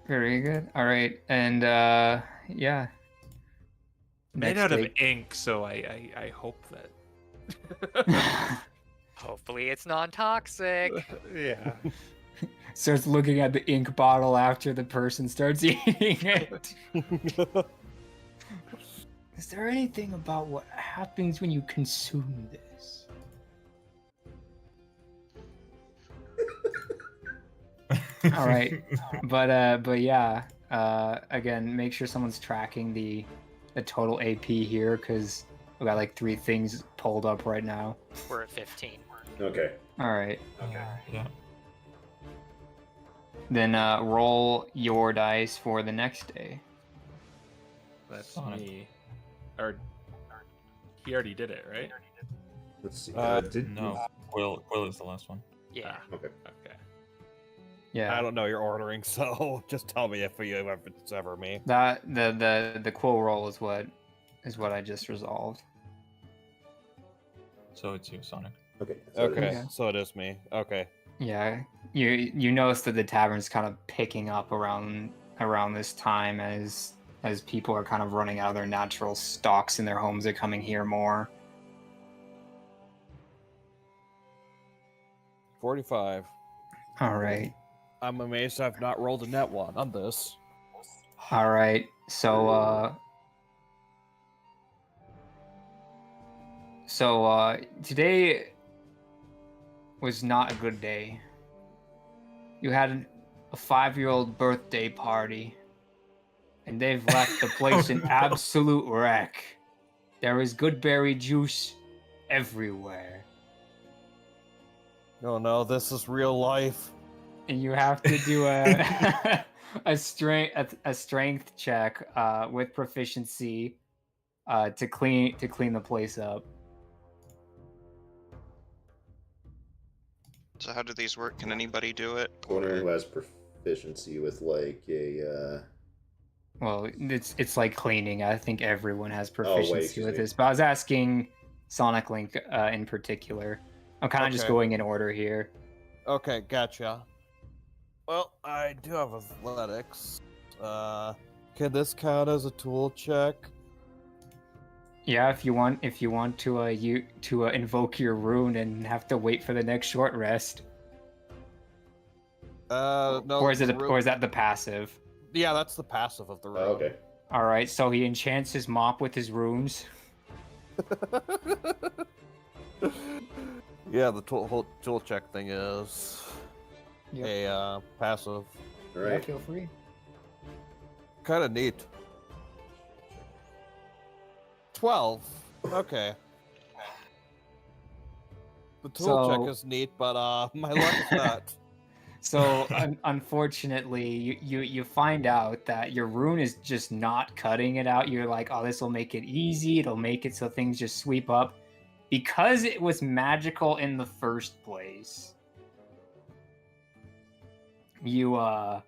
Very good. All right, and yeah. Made Next out of day- ink, so I hope that. Hopefully it's non-toxic. Yeah. Starts looking at the ink bottle after the person starts eating it. Is there anything about what happens when you consume this? All right, but yeah. Again, make sure someone's tracking the total AP here because we got like 3 things pulled up right now. We're at 15. Okay. All right. Yeah. Then roll your dice for the next day. That's Sonic. me. Or he already did it, right? Let's see. No, Will is the last one. Yeah. Okay. Okay. Yeah. I don't know your ordering, so just tell me if it's ever me. That the quill roll is what I just resolved. So it's you, Sonic. Okay. Okay, Yeah. so it is me. Okay. Yeah, you notice that the tavern's kind of picking up around this time as people are kind of running out of their natural stocks in their homes. They're coming here more. 45. All right. I'm amazed I've not rolled a net one on this. All right. So today was not a good day. You had a 5-year-old birthday party, and they've left the place in absolute wreck. There is good berry juice everywhere. No, this is real life. And you have to do a a strength check with proficiency to clean the place up. So how do these work? Can anybody do it? I wonder who has proficiency with like a. Well, it's like cleaning. I think everyone has wait, proficiency excuse with me. this, but I was asking Sonic Link in particular. I'm kind of just Okay. going in order here. Okay, gotcha. Well, I do have athletics. Can this count as a tool check? Yeah, if you want to invoke your rune and have to wait for the next short rest, No. or is that the passive? Yeah, that's the passive of the room. Oh, okay. All right, so he enchants his mop with his runes. Yeah, the whole tool check thing is Yep. a passive. All Yeah, right. feel free. Kind of neat. 12. Okay. The tool check is neat, but my luck is not. So unfortunately, you find out that your rune is just not cutting it out. You're like, oh, this will make it easy. It'll make it so things just sweep up. Because it was magical in the first place, you're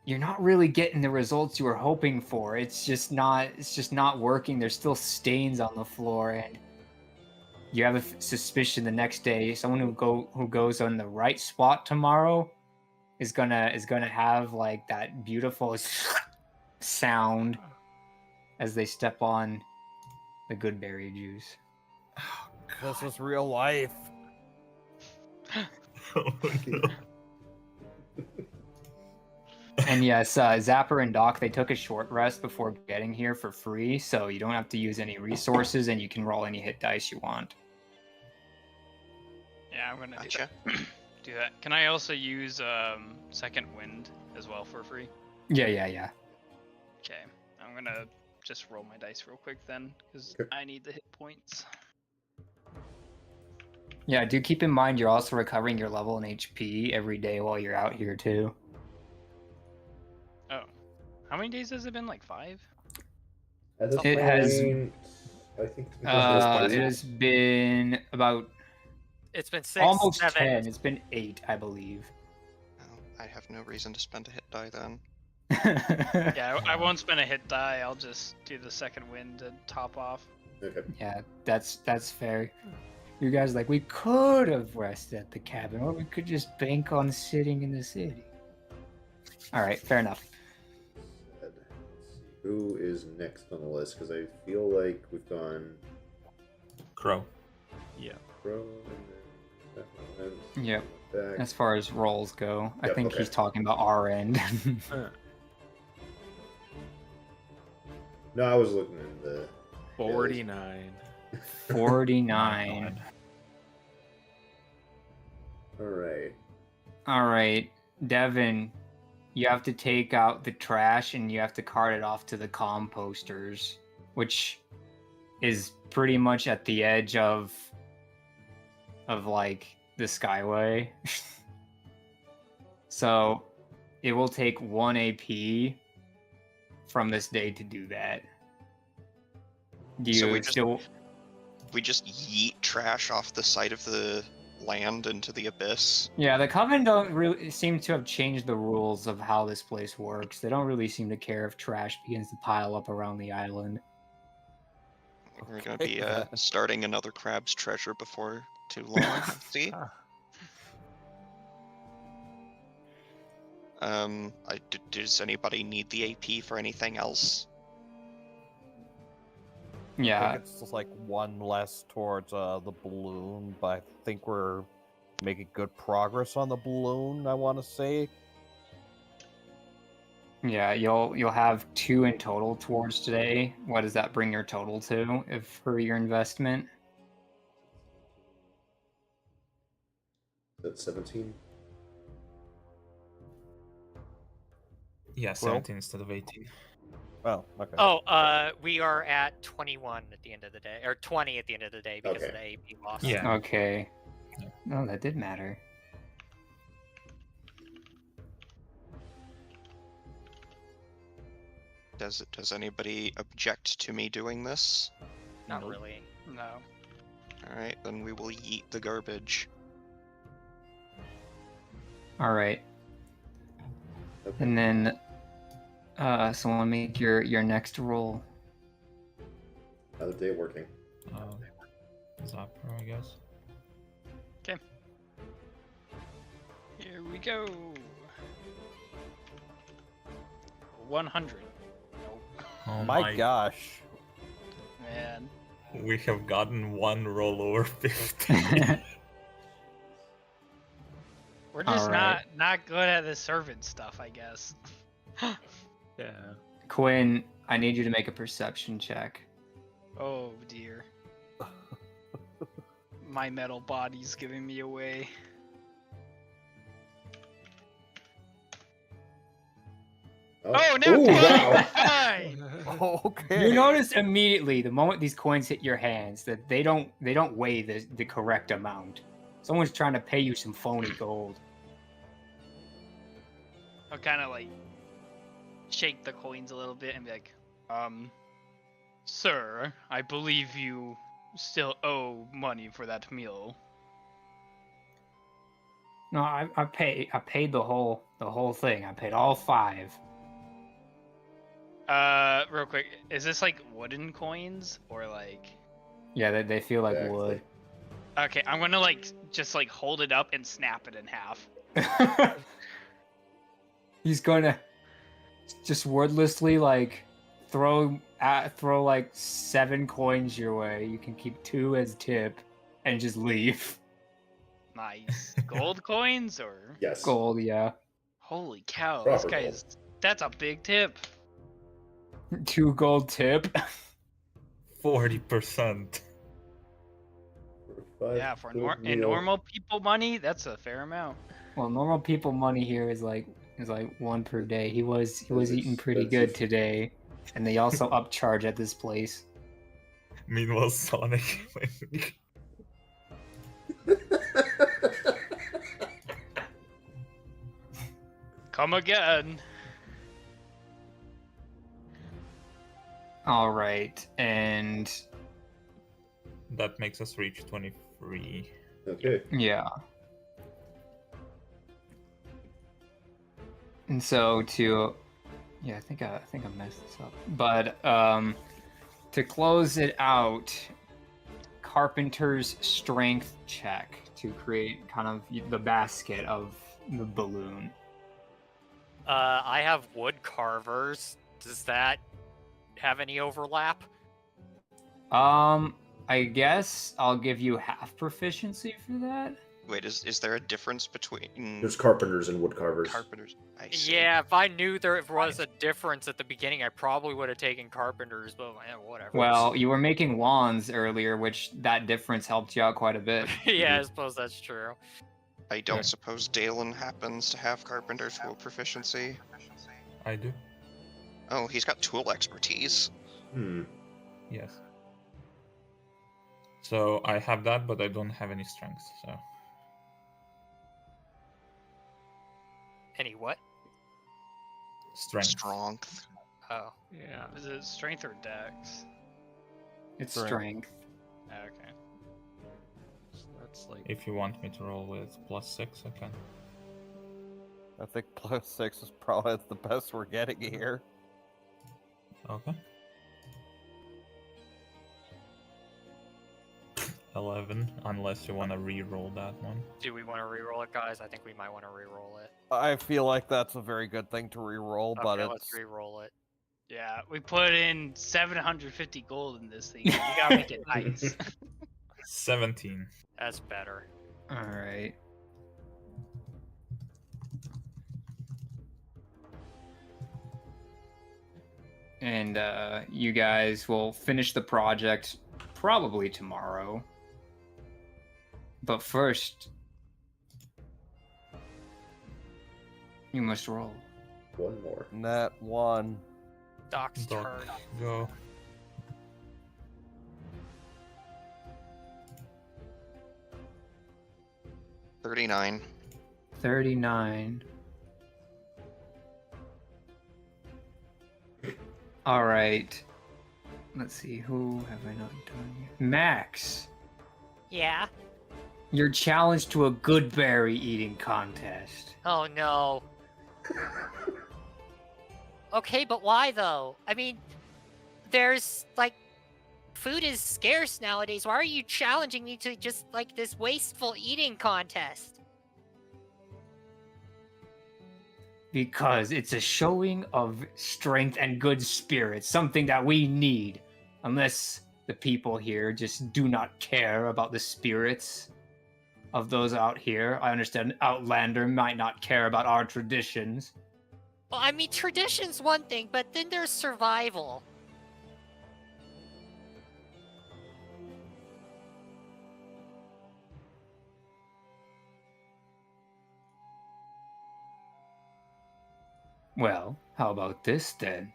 not really getting the results you were hoping for. It's just not working. There's still stains on the floor, and you have a suspicion the next day someone who goes on the right spot tomorrow is gonna have like that beautiful sound as they step on the good berry juice. Oh, This is real life. oh, no. And yes, Zapper and Doc, they took a short rest before getting here for free, so you don't have to use any resources, and you can roll any hit dice you want. Yeah, I'm gonna Gotcha. do that. Can I also use Second Wind as well for free? Yeah. Okay, I'm gonna just roll my dice real quick then, because Okay. I need the hit points. Yeah, do keep in mind you're also recovering your level in HP every day while you're out here, too. Oh, how many days has it been? Like 5? At this It has- point, I think It has been about It's been 6, almost 7. 10. It's been 8, I believe. Oh, I have no reason to spend a hit die then. Yeah, I won't spend a hit die. I'll just do the Second Wind to top off. Okay. Yeah, that's fair. You guys like, we could have rested at the cabin, or we could just bank on sitting in the city. All right, fair enough. Let's see. Who is next on the list? Because I feel like we've gone Crow. Yeah. Crow and then Yep. back. As far as rolls go, I Yep, think okay. he's talking about our end. No, I was looking in the 49. 49. All right. All right, Devin, you have to take out the trash and you have to cart it off to the composters, which is pretty much at the edge of like the Skyway. So it will take 1 AP from this day to do that. Do So you we just- still? We just yeet trash off the side of the land into the abyss. Yeah, the Coven don't really seem to have changed the rules of how this place works. They don't really seem to care if trash begins to pile up around the island. We're gonna be starting another crab's treasure before too long. See? Does anybody need the AP for anything else? Yeah, I think it's just like one less towards the balloon, but I think we're making good progress on the balloon, I want to say. Yeah, you'll have 2 in total towards today. What does that bring your total to if for your investment? That's 17. Yeah, Well- 17 instead of 18. Oh, okay. Oh, we are at 21 at the end of the day, or 20 at the end of the day because of the Okay. AP loss. Yeah. Okay. Yeah. No, that did matter. Does anybody object to me doing this? Not Nope. really. No. All right, then we will yeet the garbage. All right. Okay. And then someone make your next roll. Another day working. Zapper, I guess. Here we go. 100. Nope. Oh my gosh. Man. We have gotten one roll over 50. We're just Alright. not good at the servant stuff, I guess. Yeah. Quinn, I need you to make a perception check. Oh dear. My metal body's giving me away. Oh no! Ooh, wow. Fine. Okay. You notice immediately the moment these coins hit your hands that they don't weigh the correct amount. Someone's trying to pay you some phony gold. I'll kind of like shake the coins a little bit and be like, sir, I believe you still owe money for that meal. No, I paid the whole thing. I paid all 5. Real quick, is this like wooden coins or like? Yeah, they feel like Exactly. wood. Okay, I'm gonna like just like hold it up and snap it in half. He's gonna just wordlessly like throw like 7 coins your way. You can keep 2 as tip and just leave. Nice. Gold coins or? Yes. Gold, yeah. Holy cow, Proper this guy gold. is. That's a big tip. 2 gold tip. 40%. Yeah, for normal people money, that's a fair amount. Well, normal people money here is like 1 per day. He was eating pretty good expensive. today, and they also upcharge at this place. Meanwhile, Sonic. Come again. All right, and That makes us reach 23. Okay. yeah. And so I think I messed this up. But to close it out, Carpenter's strength check to create kind of the basket of the balloon. I have wood carvers. Does that have any overlap? I guess I'll give you half proficiency for that. Wait, is there a difference between There's carpenters and wood carvers. carpenters? I see. Yeah, if I knew there was a difference at the beginning, I probably would have taken carpenters, but whatever. Well, you were making wands earlier, which that difference helped you out quite a bit. yeah, I suppose that's true. I don't Yeah. suppose Dalen happens to have carpenter tool proficiency. I do. Oh, he's got tool expertise. Yes. So I have that, but I don't have any strength. So Any what? strength. Strength. Oh. Yeah. Is it strength or dex? It's Strength. strength. Okay. So that's like If you want me to roll with +6, I can. I think +6 is probably the best we're getting here. Okay. 11, unless you want to re-roll that one. Do we want to reroll it, guys? I think we might want to reroll it. I feel like that's a very good thing to re-roll, but Okay, let's it's reroll it. Yeah, we put in 750 gold in this thing. You gotta make it nice. 17. That's better. All right. and you guys will finish the project probably tomorrow. But first, you must roll. One more. Nat 1. Doc's Doc, turn. go. $39. 39. All right. Let's see. Who have I not done yet? Max, Yeah. you're challenged to a good berry eating contest. Oh no. Okay, but why though? I mean, there's like, food is scarce nowadays. Why are you challenging me to just like this wasteful eating contest? Because it's a showing of strength and good spirits, something that we need. Unless the people here just do not care about the spirits of those out here. I understand Outlander might not care about our traditions. Well, I mean, tradition's one thing, but then there's survival. Well, how about this then?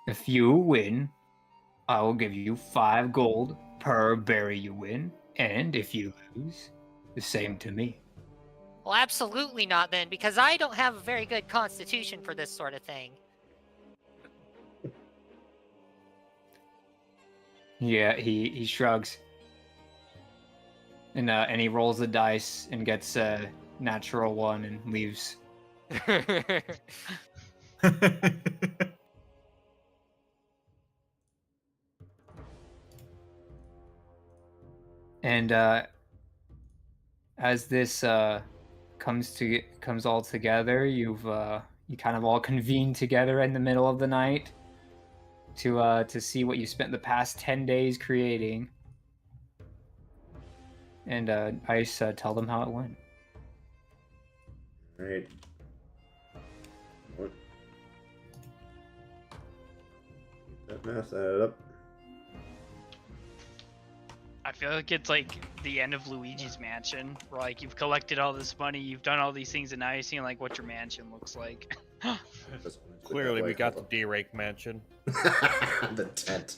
If you win, I will give you 5 gold per berry you win, and if you lose, the same to me. Well, absolutely not then, because I don't have a very good constitution for this sort of thing. Yeah, he shrugs. And he rolls the dice and gets a natural 1 and leaves. And as this comes all together, you kind of all convene together in the middle of the night to see what you spent the past 10 days creating. And Ice, tell them how it went. All right. What? That math added up. I feel like it's like the end of Luigi's Mansion, where like you've collected all this money, you've done all these things, and now you're seeing like what your mansion looks like. Clearly, we got the D-Rake mansion. The tent.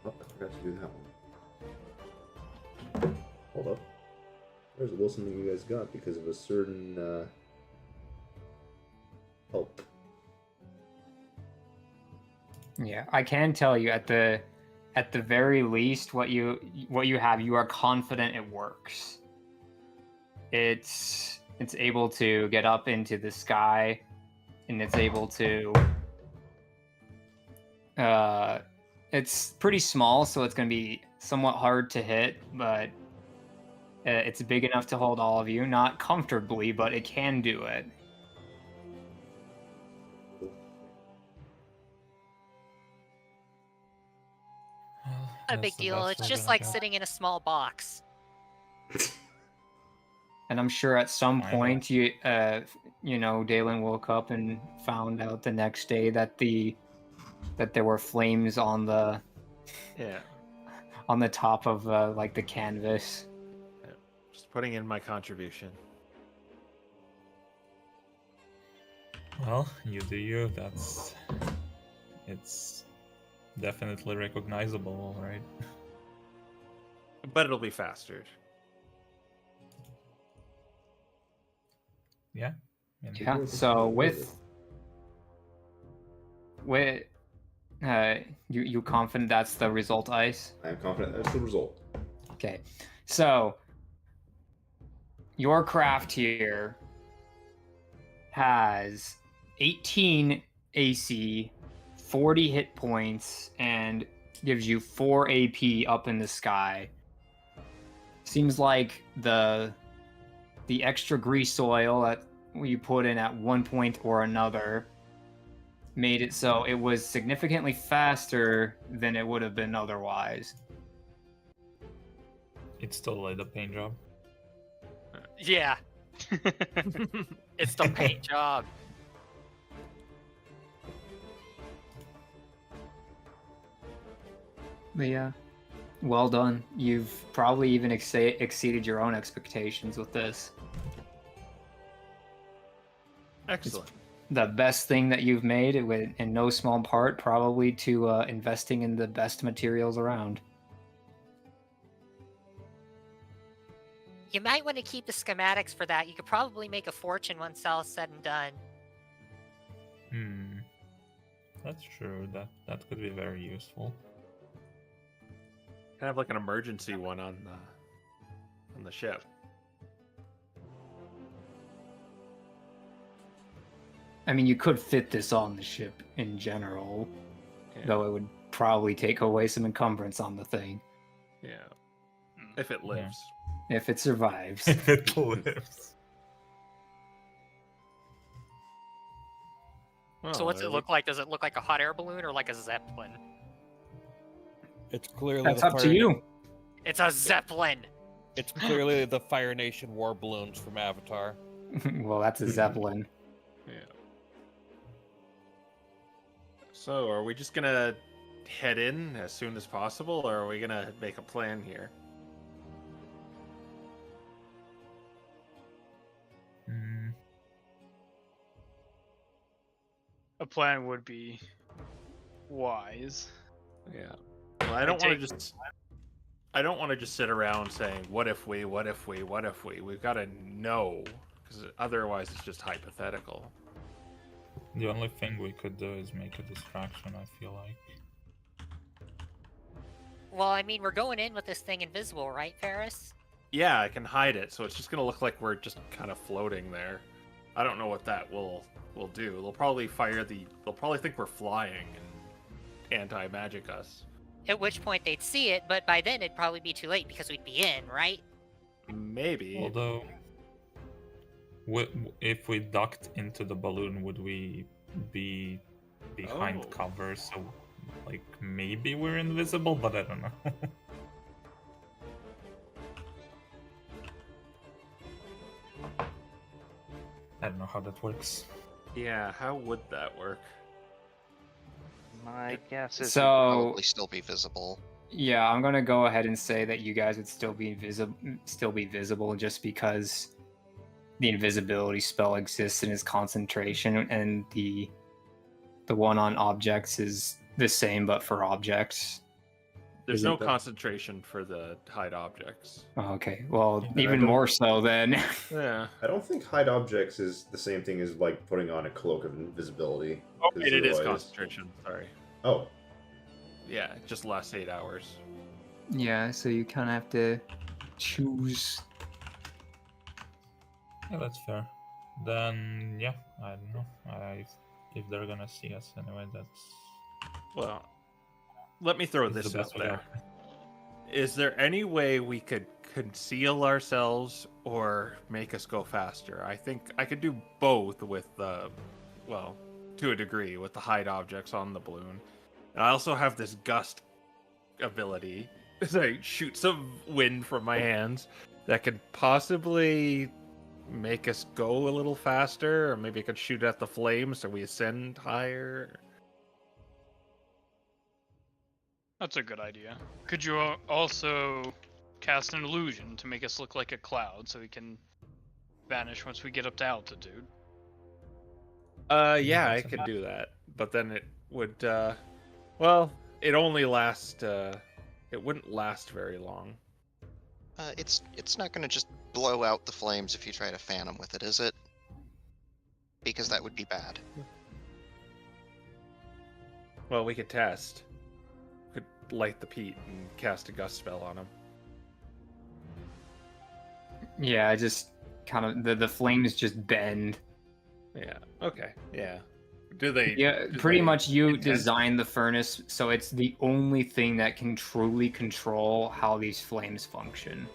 Oh, I forgot to do that one. Hold up. There's a little something you guys got because of a certain help. Yeah, I can tell you at the very least what you have, you are confident it works. It's able to get up into the sky, and it's able to it's pretty small, so it's going to be somewhat hard to hit, but it's big enough to hold all of you, not comfortably, but it can do it. Not a big deal. It's just like sitting in a small box. And I'm sure at some I know. point Dalen woke up and found out the next day that there were flames on the top of like the canvas. Just putting in my contribution. Well, you do you. It's definitely recognizable, right? But it'll be faster. Yeah. Yeah. So you confident that's the result, Ice? I am confident that's the result. Okay. So your craft here has 18 AC, 40 hit points, and gives you 4 AP up in the sky. Seems like the extra grease oil that you put in at one point or another made it so it was significantly faster than it would have been otherwise. It's still like the paint job. Yeah, it's the paint job. But yeah, well done. You've probably even exceeded your own expectations with this. Excellent. The best thing that you've made, in no small part, probably to investing in the best materials around. You might want to keep the schematics for that. You could probably make a fortune once all is said and done. That's true. That could be very useful. Kind of like an emergency one on the ship. I mean, you could fit this on the ship in general, Yeah. though it would probably take away some encumbrance on the thing. Yeah. If it lives. If it survives. If it lives. Well, So what's it look like? Does it look like a hot air balloon or like a zeppelin? It's clearly That's the up to you. It's a zeppelin. It's clearly the Fire Nation war balloons from Avatar. Well, that's a zeppelin. Yeah. So, are we just gonna head in as soon as possible, or are we gonna make a plan here? A plan would be wise. Yeah. Well, I don't want to just. I don't want to just sit around saying, "What if we? What if we? What if we?" We've got to know, because otherwise it's just hypothetical. The only thing we could do is make a distraction, I feel like. Well, I mean, we're going in with this thing invisible, right, Ferris? Yeah, I can hide it, so it's just gonna look like we're just kind of floating there. I don't know what that will do. They'll probably They'll probably think we're flying and anti-magic us. At which point they'd see it, but by then it'd probably be too late because we'd be in, right? Maybe. Although, if we ducked into the balloon, would we be behind cover? So, like, maybe we're invisible, but I don't know. I don't know how that works. Yeah, how would that work? My guess is So- it would probably still be visible. Yeah, I'm gonna go ahead and say that you guys would still be visible just because the invisibility spell exists in its concentration, and the one on objects is the same but for objects. There's Isn't no the- concentration for the hide objects. Oh, okay, well, Yeah, even I don't- more so then. Yeah. I don't think hide objects is the same thing as like putting on a cloak of invisibility. Oh, 'cause it is otherwise- concentration. Sorry. Oh, Yeah, it just lasts 8 hours. Yeah, so you kind of have to choose. Yeah, that's fair. Then, yeah, I don't know. If they're gonna see us anyway, that's Well, let me throw it's this the out best we there. got. Is there any way we could conceal ourselves or make us go faster? I think I could do both with the, well, to a degree, with the hide objects on the balloon. And I also have this gust ability as I shoot some wind from my hands that could possibly make us go a little faster, or maybe I could shoot at the flames so we ascend higher. That's a good idea. Could you also cast an illusion to make us look like a cloud so we can vanish once we get up to altitude? Yeah, I could do that, but then it would, well, it only last, it wouldn't last very long. It's not going to just blow out the flames if you try to fan them with it, is it? Because that would be bad. Well, we could test. Could light the peat and cast a gust spell on him. Yeah, just kind of the flames just bend. Yeah. Okay. Yeah. Do they? Yeah, do pretty they much you intend- design the furnace, so it's the only thing that can truly control how these flames function.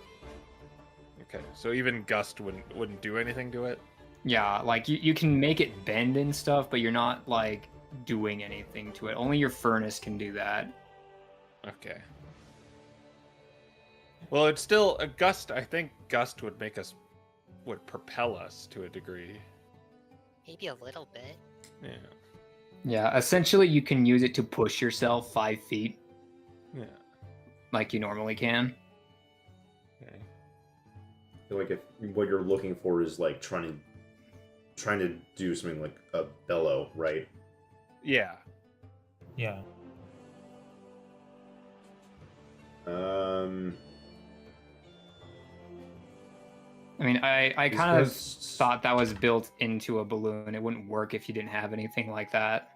Okay. So even gust wouldn't do anything to it. Yeah, like you can make it bend and stuff, but you're not like doing anything to it. Only your furnace can do that. Okay. Well, it's still a gust. I think gust would propel us to a degree. Maybe a little bit. Yeah. Yeah, essentially you can use it to push yourself 5 feet Yeah. like you normally can. Okay. I feel like if what you're looking for is like trying to do something like a bellow, right? Yeah. Yeah. I mean, I These kind of gusts- thought that was built into a balloon. It wouldn't work if you didn't have anything like that.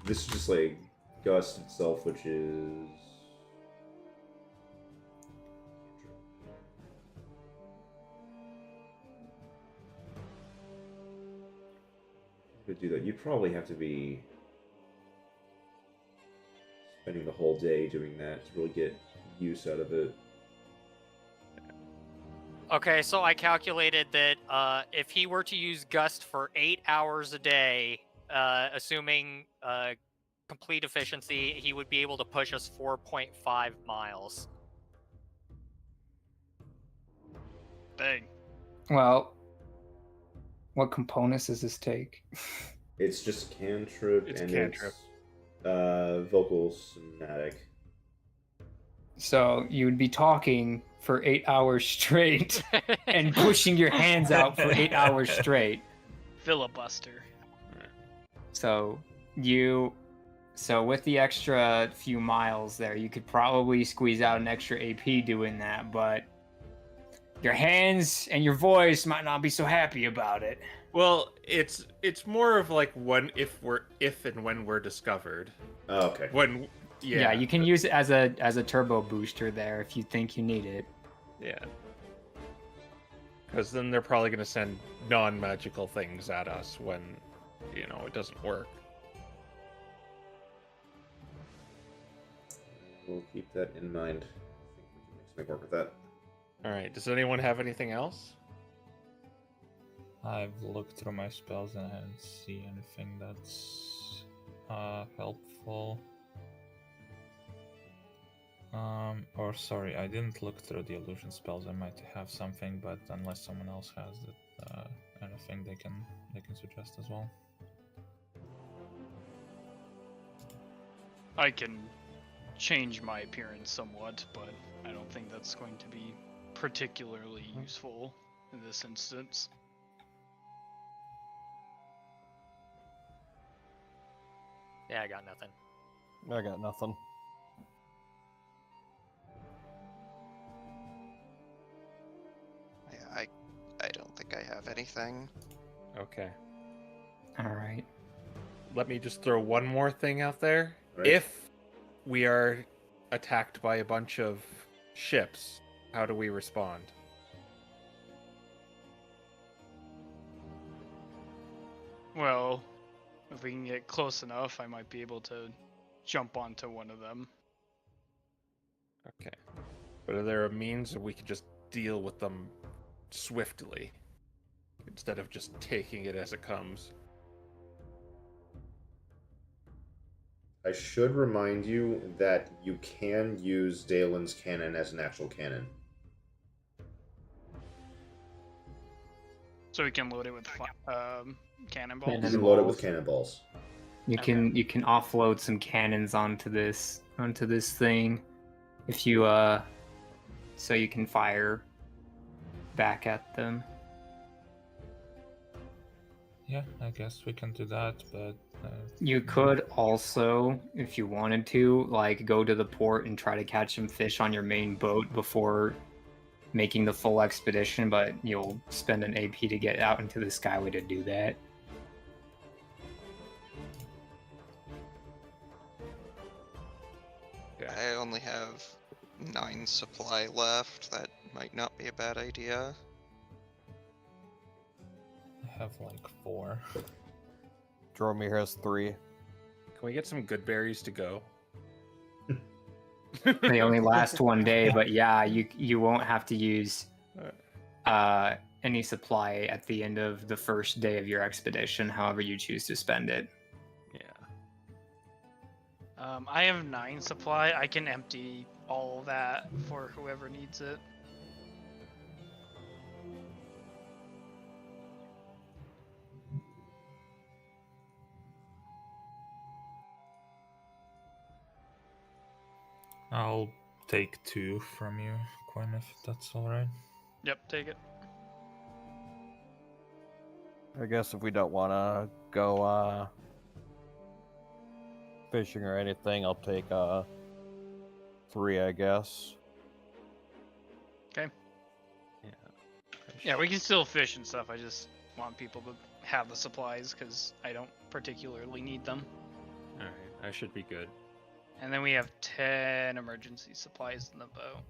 This is just like gust itself, which is. To do that, you'd probably have to be spending the whole day doing that to really get use out of it. Okay, so I calculated that if he were to use Gust for 8 hours a day, assuming complete efficiency, he would be able to push us 4.5 miles. Dang. Well, what components does this take? It's just cantrip It's and cantrip. it's vocal somatic. So you would be talking for 8 hours straight and pushing your hands out for 8 hours straight. Filibuster. So with the extra few miles there, you could probably squeeze out an extra AP doing that, but your hands and your voice might not be so happy about it. Well, it's more of like if and when we're discovered. Oh, okay. Yeah, you can use it as a turbo booster there if you think you need it. Yeah. Because then they're probably going to send non-magical things at us when, it doesn't work. We'll keep that in mind. I think we can make something work with that. All right. Does anyone have anything else? I've looked through my spells and I didn't see anything that's helpful. Or sorry, I didn't look through the illusion spells. I might have something, but unless someone else has it, anything they can suggest as well. I can change my appearance somewhat, but I don't think that's going to be particularly useful in this instance. Yeah, I got nothing. I got nothing. Yeah, I don't think I have anything. Okay. All right. Let me just throw one more thing out there. Right. If we are attacked by a bunch of ships, how do we respond? Well, if we can get close enough, I might be able to jump onto one of them. Okay. But are there a means that we can just deal with them swiftly instead of just taking it as it comes? I should remind you that you can use Dalen's cannon as an actual cannon. So we can load it with cannonballs. You can load it with cannonballs. You can offload some cannons onto this thing if you so you can fire back at them. Yeah, I guess we can do that, but You could also, if you wanted to, like go to the port and try to catch some fish on your main boat before making the full expedition, but you'll spend an AP to get out into the skyway to do that. I only have 9 supply left. That might not be a bad idea. I have like 4. Dromir has 3. Can we get some good berries to go? They only last one day, but yeah, you won't have to use any supply at the end of the first day of your expedition, however you choose to spend it. Yeah. I have 9 supply. I can empty all that for whoever needs it. I'll take 2 from you, Quinn, if that's alright. Yep, take it. I guess if we don't want to go fishing or anything, I'll take 3, I guess. Okay. Yeah. Yeah, we can still fish and stuff. I just want people to have the supplies because I don't particularly need them. All right, I should be good. And then we have 10 emergency supplies in the boat.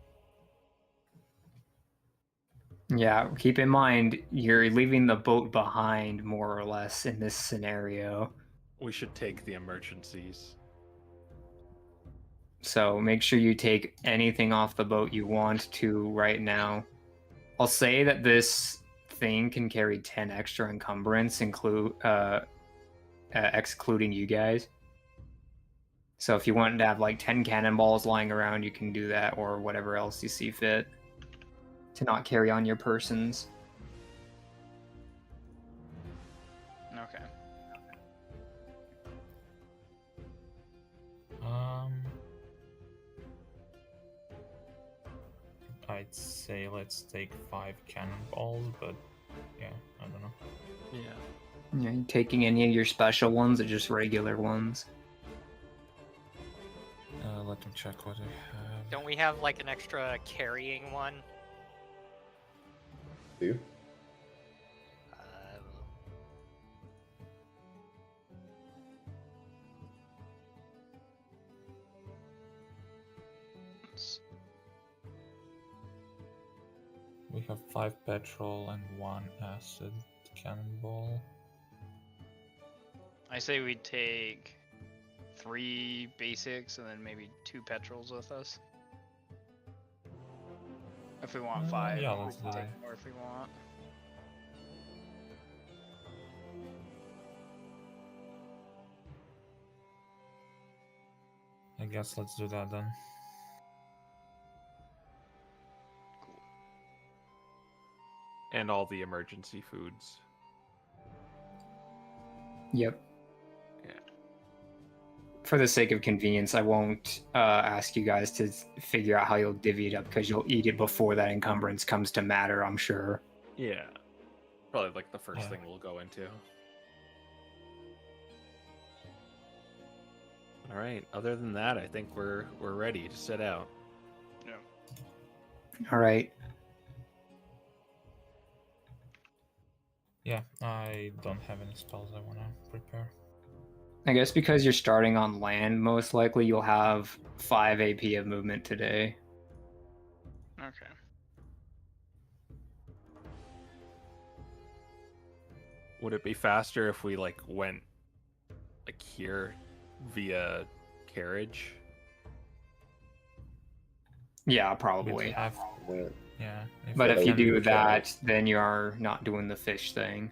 Yeah, keep in mind you're leaving the boat behind more or less in this scenario. We should take the emergencies. So make sure you take anything off the boat you want to right now. I'll say that this thing can carry 10 extra encumbrance, excluding you guys. So if you want to have like 10 cannonballs lying around, you can do that, or whatever else you see fit to not carry on your persons. Okay. I'd say let's take 5 cannonballs, but yeah, I don't know. Yeah. Yeah, you taking any of your special ones or just regular ones? Let me check what I have. Don't we have like an extra carrying one? Do you? We have 5 petrol and 1 acid cannonball. I say we take 3 basics and then maybe 2 petrols with us. If we want 5, yeah, we let's can do take that. more if we want. I guess let's do that then. And all the emergency foods. Yep. Yeah. For the sake of convenience, I won't ask you guys to figure out how you'll divvy it up because you'll eat it before that encumbrance comes to matter, I'm sure. Yeah. Probably like the first Yeah. thing we'll go into. All right. Other than that, I think we're ready to set out. All right. Yeah, I don't have any spells I want to prepare. I guess because you're starting on land, most likely you'll have 5 AP of movement today. Okay. Would it be faster if we like went like here via carriage? Yeah, We probably. have, Yeah. yeah. But if that you would be do the plan. that, then you are not doing the fish thing.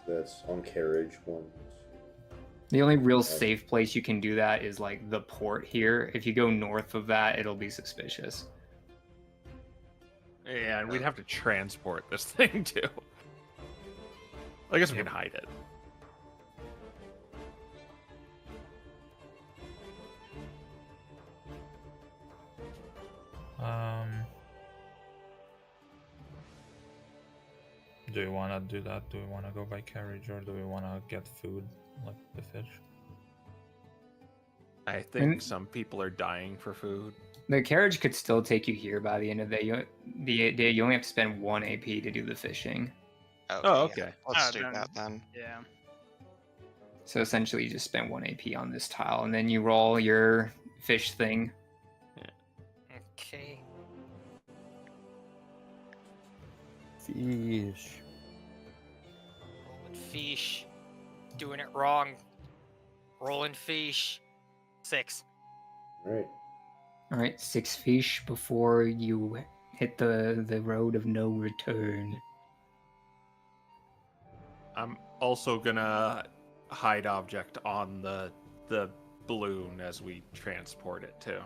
That's on carriage 1. The only real safe place you can do that is like the port here. If you go north of that, it'll be suspicious. Yeah, and we'd have to transport this thing too. I guess we can hide it. Do you want to do that? Do we want to go by carriage or do we want to get food, like the fish? I think some people are dying for food. The carriage could still take you here by the end of the day. You only have to spend 1 AP to do the fishing. Oh, yeah. okay. Let's Ah, do then- that then. Yeah. So essentially you just spend 1 AP on this tile, and then you roll your fish thing. Okay. Fish. Rolling fish. Doing it wrong. Rolling fish. 6. Alright. All right, 6 fish before you hit the road of no return. I'm also gonna hide object on the balloon as we transport it too.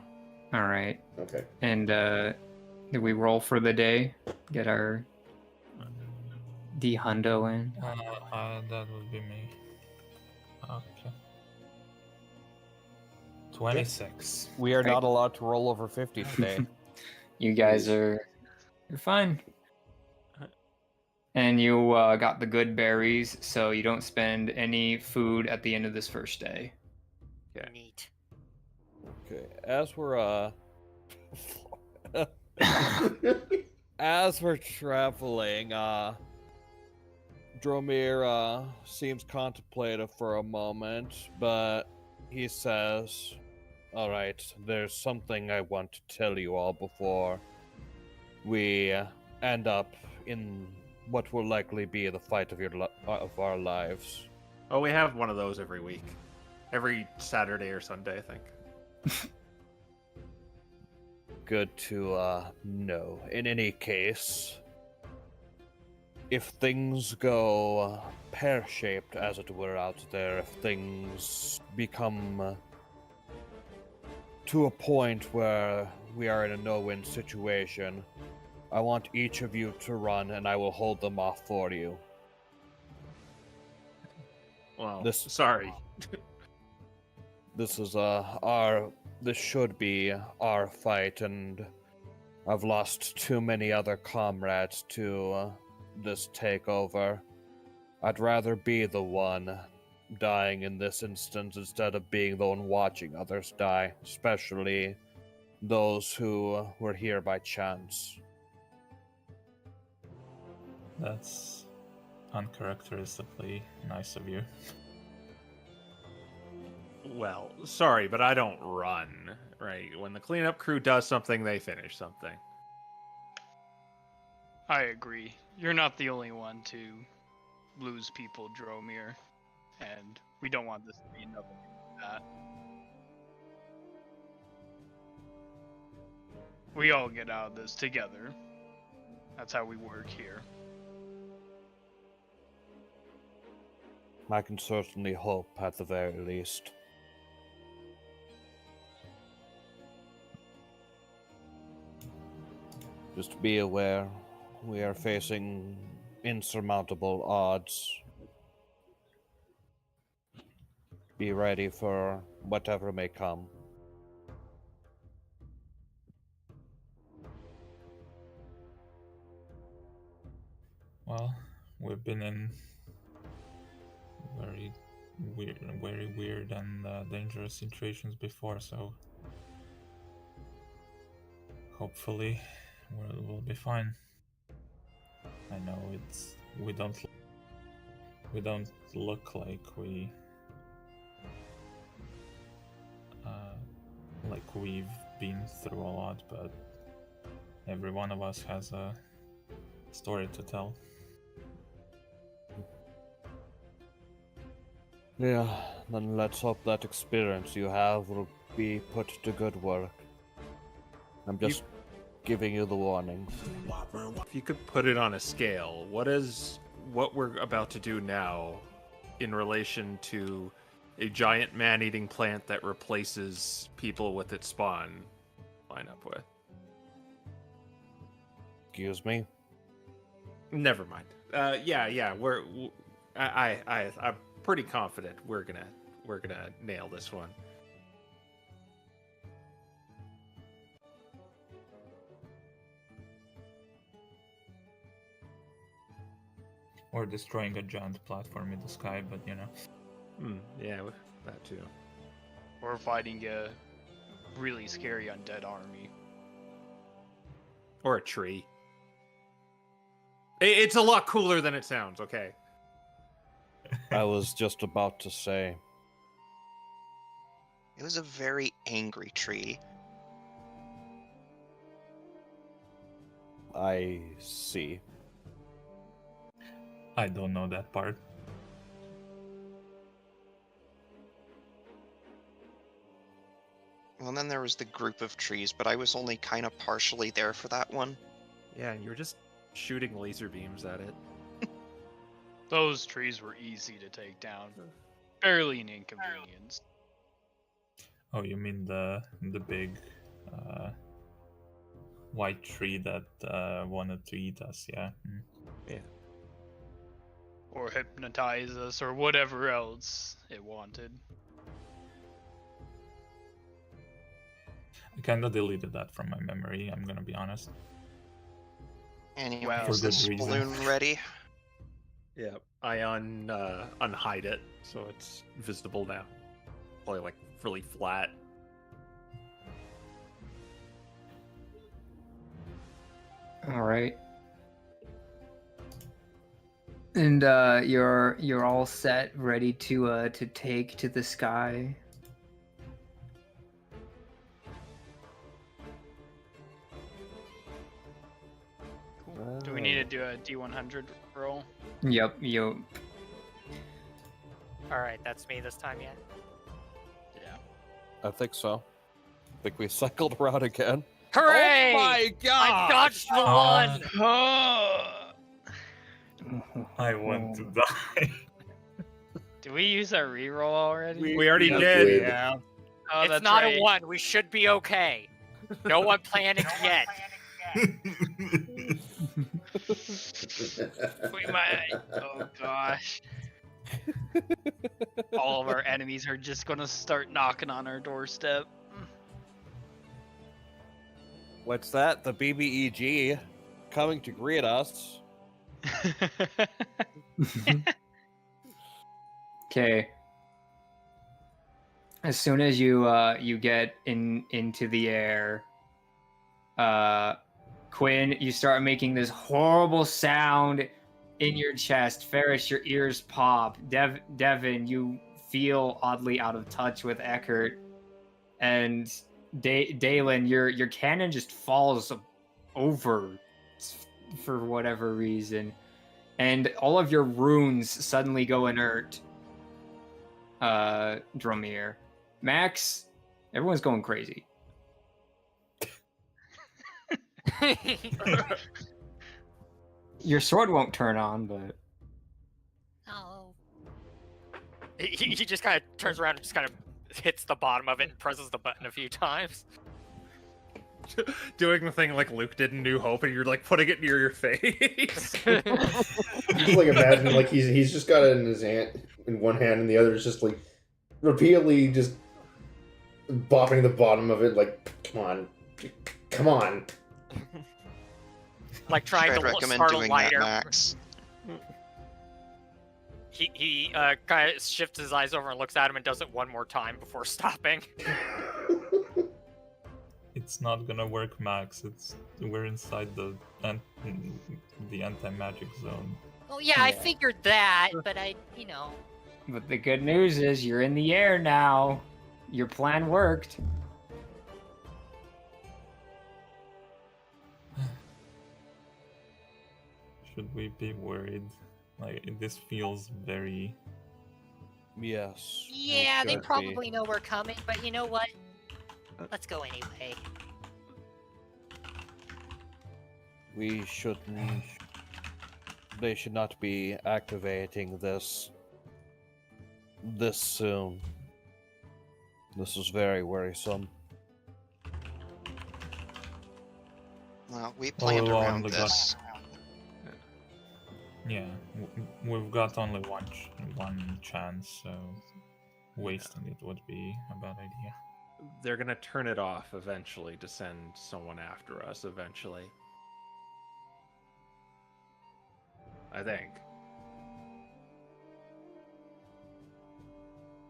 All right. Okay. And did we roll for the day? Get our D hundo in. That would be me. Okay. 26. We are Right. not allowed to roll over 50 today. You guys Please. you're fine. And you got the good berries, so you don't spend any food at the end of this first day. Okay. Neat. Okay, as we're as we're traveling, Dromir seems contemplative for a moment, but he says, "All right, there's something I want to tell you all before we end up in what will likely be the fight of our lives." Oh, we have one of those every week. Every Saturday or Sunday, I think. Good to know. In any case, if things go pear-shaped, as it were, out there, if things become to a point where we are in a no-win situation, I want each of you to run, and I will hold them off for you. Well, sorry. This is this should be our fight, and I've lost too many other comrades to this takeover. I'd rather be the one dying in this instance instead of being the one watching others die, especially those who were here by chance. That's uncharacteristically nice of you. Well, sorry, but I don't run, right? When the cleanup crew does something, they finish something. I agree. You're not the only one to lose people, Dromir, and we don't want this to be another like that. We all get out of this together. That's how we work here. I can certainly hope, at the very least. Just be aware, we are facing insurmountable odds. Be ready for whatever may come. Well, we've been in very weird and dangerous situations before, so hopefully we'll be fine. I know we don't look like we've been through a lot, but every one of us has a story to tell. Yeah, then let's hope that experience you have will be put to good work. I'm just giving you the warning. If you could put it on a scale, what we're about to do now in relation to a giant man-eating plant that replaces people with its spawn line up with? Excuse me? Never mind. I'm pretty confident we're gonna nail this one. Or destroying a giant platform in the sky, but you know. Yeah, that too. Or fighting a really scary undead army. Or a tree. It's a lot cooler than it sounds, okay? I was just about to say. It was a very angry tree. I see. I don't know that part. Well, and then there was the group of trees, but I was only kind of partially there for that one. Yeah, and you were just shooting laser beams at it. Those trees were easy to take down. Barely an inconvenience. Oh, you mean the big white tree that wanted to eat us? Yeah. Or hypnotize us, or whatever else it wanted. I kind of deleted that from my memory. I'm gonna be honest. Anyway, Well, is this for good reason. balloon ready? Yeah, I unhide it so it's visible now. Probably like really flat. All right. And you're all set, ready to take to the sky. Do we need to do a D100 roll? Yep. You. All right, that's me this time, yeah. Yeah. I think so. I think we cycled around again. Hooray! Oh my I god! dodged the one. I want to die. Did we use our reroll already? We already Yeah. did. Did. Yeah. Oh, It's that's not right. a one. We should be okay. No one panicked yet. We might. Oh gosh. All of our enemies are just gonna start knocking on our doorstep. What's that? The BBEG coming to greet us. Okay. As soon as you get into the air, Quinn, you start making this horrible sound in your chest. Ferris, your ears pop. Devin, you feel oddly out of touch with Eckert, and Dalen, your cannon just falls over for whatever reason, and all of your runes suddenly go inert. Dromir, Max, everyone's going crazy. Your sword won't turn on, but Oh. He just kind of turns around and just kind of hits the bottom of it and presses the button a few times. Doing the thing like Luke did in New Hope, and you're like putting it near your face. Just like imagine like he's just got it in his hand in one hand and the other is just like repeatedly just bopping the bottom of it like come on. Like trying I'd to recommend start a doing that, lighter. Max. He kind of shifts his eyes over and looks at him and does it one more time before stopping. It's not gonna work, Max. We're inside the anti-magic zone. Oh yeah, I figured that, but but the good news is you're in the air now. Your plan worked. Should we be worried? Like, this feels very... Yes. Yeah, it they should be. probably know we're coming, but you know what? Let's go anyway. We shouldn't. They should not be activating this soon. This is very worrisome. Well, we planned along around the this. Yeah, we've got only one chance, so wasting it would be a bad idea. They're gonna turn it off eventually to send someone after us eventually. I think.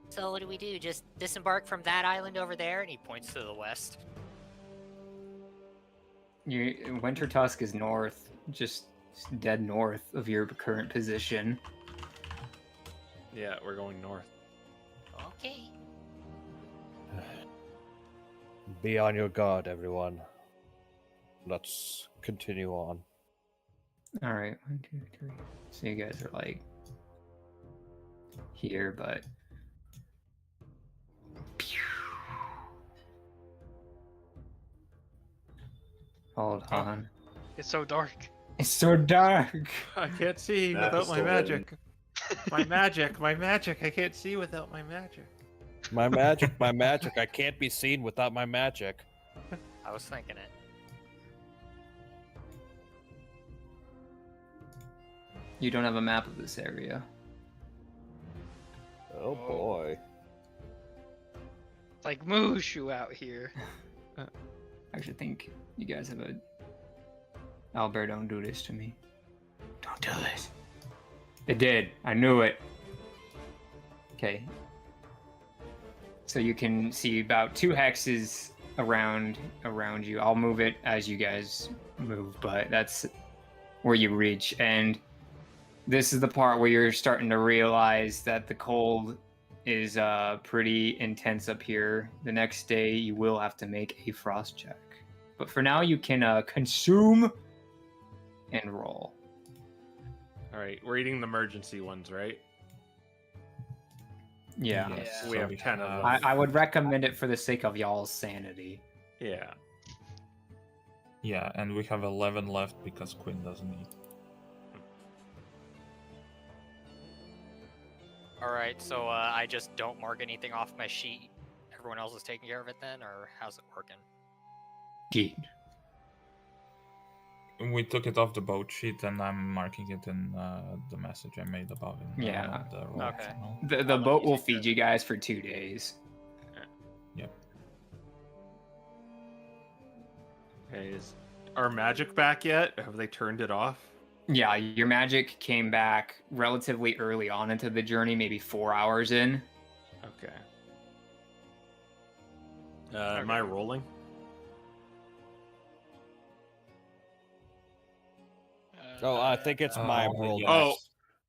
So what do we do? Just disembark from that island over there? And he points to the west. Winter Tusk is north, just dead north of your current position. Yeah, we're going north. Okay. Be on your guard, everyone. Let's continue on. All right, 1, 2, 3. So you guys are like here, but hold on. It's so dark. It's so dark. I can't see Map is without my still magic. My magic, my magic. I can't see without my magic. My magic, my magic. I can't be seen without my magic. I was thinking it. You don't have a map of this area. Oh boy. It's like Mushu out here. I actually think you guys have a... Albert, don't do this to me. Don't do this. It did. I knew it. Okay. So you can see about 2 hexes around you. I'll move it as you guys move, but that's where you reach. And this is the part where you're starting to realize that the cold is pretty intense up here. The next day you will have to make a frost check. But for now you can consume and roll. All right, we're eating the emergency ones, right? Yeah. Yes, We so have 10 of them. I would recommend it for the sake of y'all's sanity. Yeah. Yeah, and we have 11 left because Quinn doesn't eat. All right, so I just don't mark anything off my sheet. Everyone else is taking care of it then, or how's it working? Geet. We took it off the boat sheet, and I'm marking it in the message I made about it. Yeah. The roll Okay. channel. The boat will feed you guys for 2 days. Yep. Okay, is our magic back yet? Have they turned it off? Yeah, your magic came back relatively early on into the journey, maybe 4 hours in. Okay. Am I rolling? Oh, I think it's my roll. yes. Oh,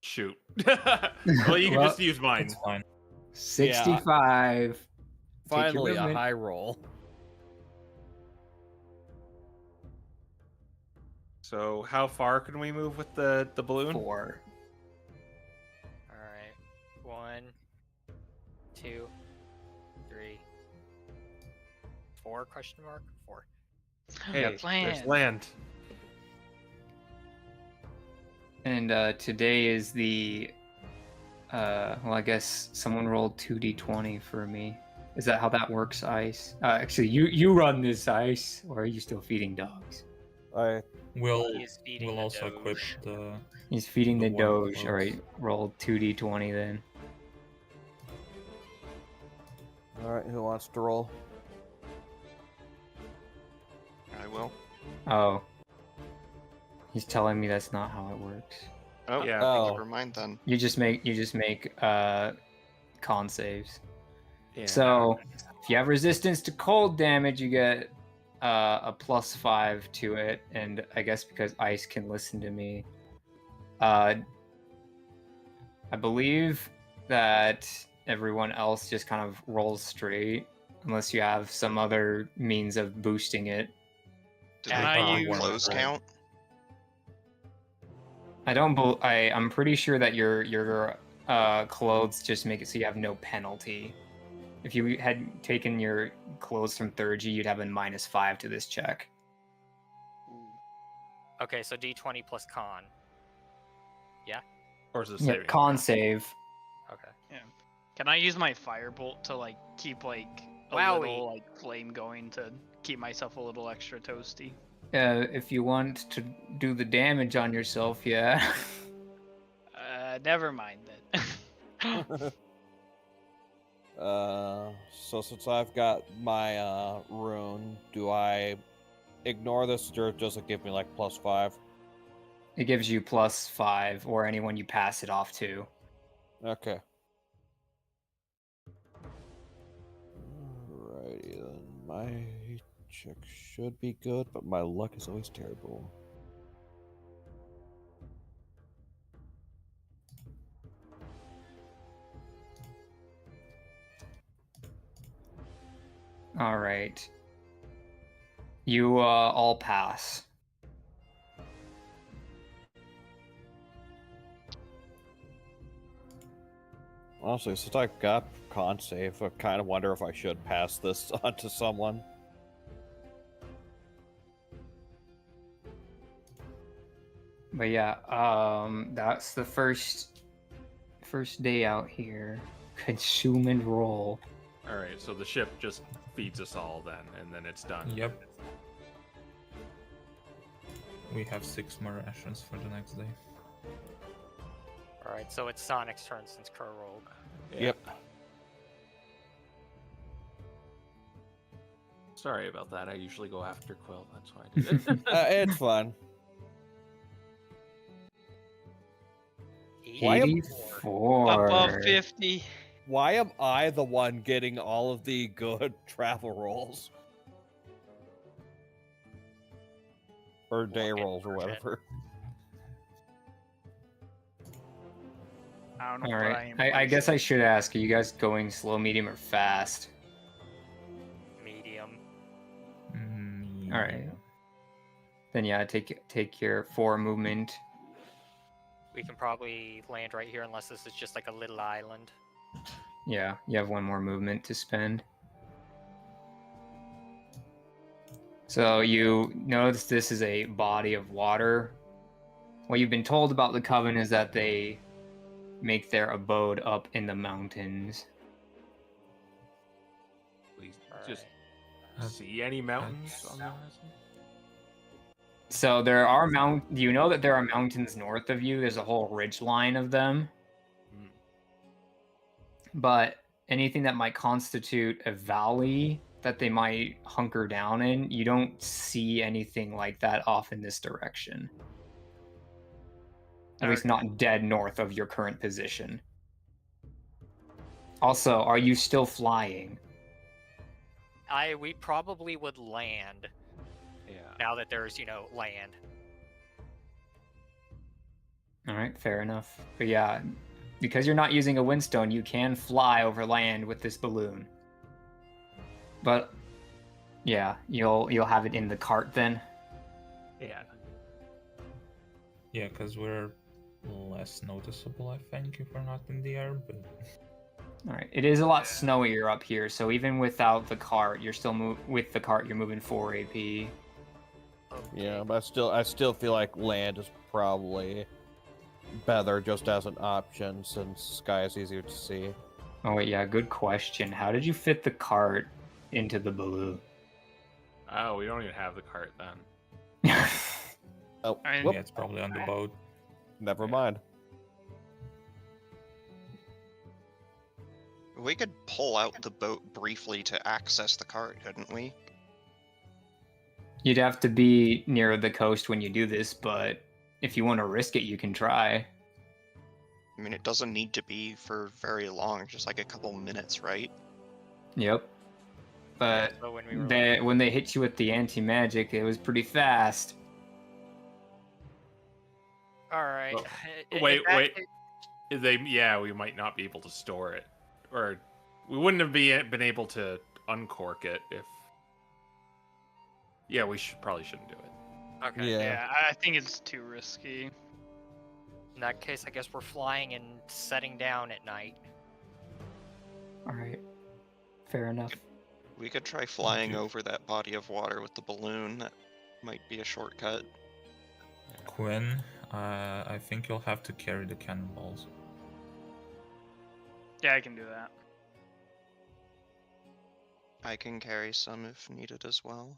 shoot. Well, you can Well, just use mine. It's fine. 65. Take your Finally, a movement. high roll. So how far can we move with the balloon? 4. All right, 1, 2, 3, 4? Question mark 4. Hey, That's there's land. land. And today is the... well, I guess someone rolled 2d20 for me. Is that how that works, Ice? Actually, you run this, Ice. Or are you still feeding dogs? We'll He's feeding we'll the also equip Doge. the. He's feeding the The one Doge. close. Alright, roll 2d20 then. All right, who wants to roll? I will. Oh. He's telling me that's not how it works. Oh, Yeah. Oh. never mind then. You just make con saves. Yeah. So if you have resistance to cold damage, you get a +5 to it, and I guess because Ice can listen to me, I believe that everyone else just kind of rolls straight, unless you have some other means of boosting it. Did Can they I put use- close count? I'm pretty sure that your clothes just make it so you have no penalty. If you had taken your clothes from 3rd, you'd have a -5 to this check. Okay, so D20 plus con. Or is it Yeah, saving? con save. Okay. Can I use my firebolt to like keep like a Wowie. little like flame going to keep myself a little extra toasty? If you want to do the damage on yourself, yeah. Never mind then. So since I've got my rune, do I ignore this or does it give me like +5? It gives you +5, or anyone you pass it off to. Okay. Alrighty then. My check should be good, but my luck is always terrible. All right. You all pass. Honestly, since I've got con save, I kind of wonder if I should pass this on to someone. But yeah, that's the first First day out here. Consume and roll. All right, so the ship just feeds us all then, and then it's done. Yep. We have 6 more rations for the next day. Alright, so it's Sonic's turn since Kerr rolled. Yeah. Yep. Sorry about that. I usually go after Quill. That's why I did it. It's fun. Why am- 84. Above 50. Why am I the one getting all of the good travel rolls? Or day Well, rolls or whatever. I don't know All what right. I am. I guess I should ask, are you guys going slow, medium, or fast? Medium. All right. Then yeah, take your 4 movement. We can probably land right here unless this is just like a little island. Yeah, you have 1 more movement to spend. So you notice this is a body of water. What you've been told about the Coven is that they make their abode up in the mountains. Please All just right. see any mountains on the horizon? So there are you know that there are mountains north of you. There's a whole ridge line of them. Mm. But anything that might constitute a valley that they might hunker down in, you don't see anything like that off in this direction. At least not dead north of your current position. Also, are you still flying? We probably would land Yeah. now that there's, land. All right, fair enough. But yeah, because you're not using a windstone, you can fly over land with this balloon. But yeah, you'll have it in the cart then. Yeah. Yeah, because we're less noticeable, I think, if we're not in the air, but... All right, it is a lot snowier up here, so even without the cart, you're still with the cart. You're moving 4 AP. Yeah, but I still feel like land is probably better just as an option since sky is easier to see. Oh wait, yeah, good question. How did you fit the cart into the balloon? Oh, we don't even have the cart then. Oh, I mean, whoop, Yeah, it's probably on the boat. never mind. We could pull out the boat briefly to access the cart, couldn't we? You'd have to be near the coast when you do this, but if you want to risk it, you can try. I mean, it doesn't need to be for very long, just like a couple minutes, right? Yep. But So when we were when they hit you with the anti-magic, it was pretty fast. all right. Well, wait. We might not be able to store it, or we wouldn't have been able to uncork it if. Yeah, we probably shouldn't do it. Okay. Yeah. Yeah, I think it's too risky. In that case, I guess we're flying and setting down at night. All right. Fair enough. We could try flying Okay. over that body of water with the balloon. That might be a shortcut. Quinn, I think you'll have to carry the cannonballs. Yeah, I can do that. I can carry some if needed as well.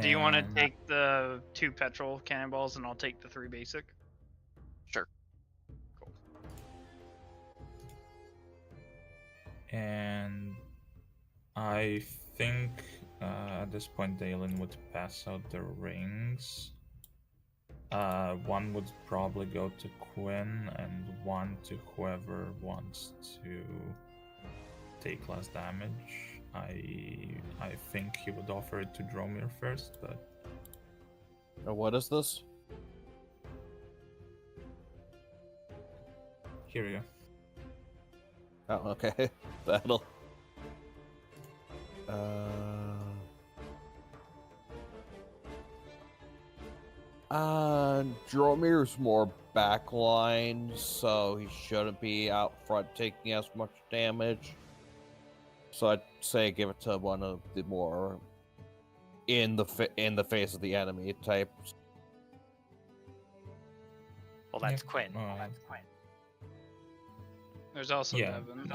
Do you want to And- take the 2 petrol cannonballs and I'll take the 3 basic? Sure. And I think at this point Dalen would pass out the rings. One would probably go to Quinn and one to whoever wants to take less damage. I think he would offer it to Dromir first, but What is this? here you go. Oh, okay. That'll. Dromir's more backline, so he shouldn't be out front taking as much damage. So I'd say give it to one of the more in the face of the enemy type. Well, that's Yeah. Quinn. There's also Yeah. Devin.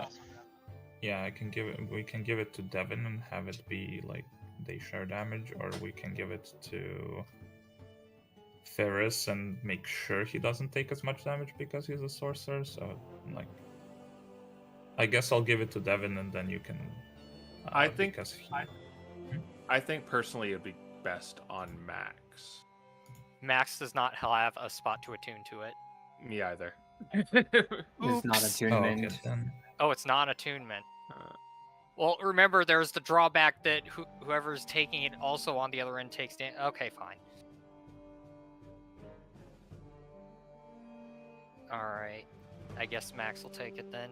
Yeah, I can give it. We can give it to Devin and have it be like they share damage, or we can give it to Ferris and make sure he doesn't take as much damage because he's a sorcerer. So, like, I guess I'll give it to Devin, and then you can. I think because he... I think personally it'd be best on Max. Max does not have a spot to attune to it. Me either. It's not Oops. attunement. okay, then. Oh, it's not attunement. Uh, Well, remember, there's the drawback that whoever's taking it also on the other end takes damage. Okay, fine. Alright. I guess Max will take it then.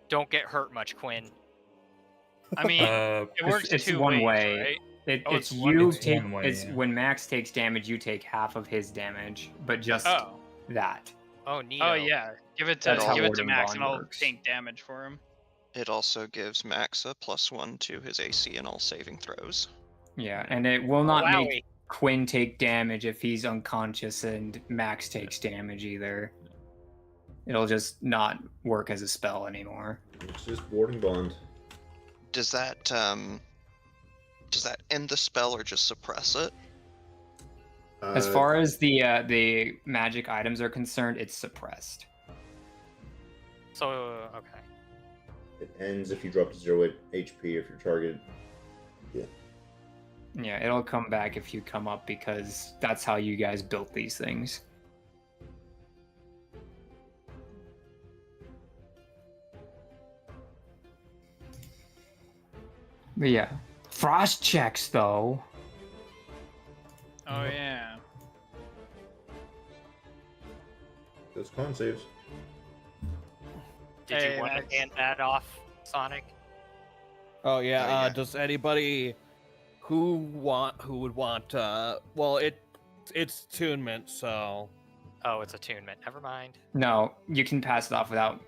Don't get hurt much, Quinn. I mean, it works it's two one ways, way. right? Oh, It's it's one you way. take. One way, It's yeah. when Max takes damage, you take half of his damage, but just Oh. that. Oh, neato. Oh yeah. Give it to That's how Max, Warding and I'll Bond works. tank damage for him. It also gives Max a +1 to his AC and all saving throws. Yeah, and it will not Wowie. make Quinn take damage if he's unconscious and Max takes damage either. It'll just not work as a spell anymore. It's just warding bond. Does that end the spell or just suppress it? As far as the magic items are concerned, it's suppressed. So, okay. It ends if you drop to 0 HP if your target. Yeah, it'll come back if you come up because that's how you guys built these things. But yeah, frost checks though. Oh yeah. Those con saves. Did Hey, you want Max. to hand that off, Sonic? Oh yeah. Oh, yeah. Does anybody who would want? Well, it's attunement, so Oh, it's attunement. Never mind. No, you can pass it off without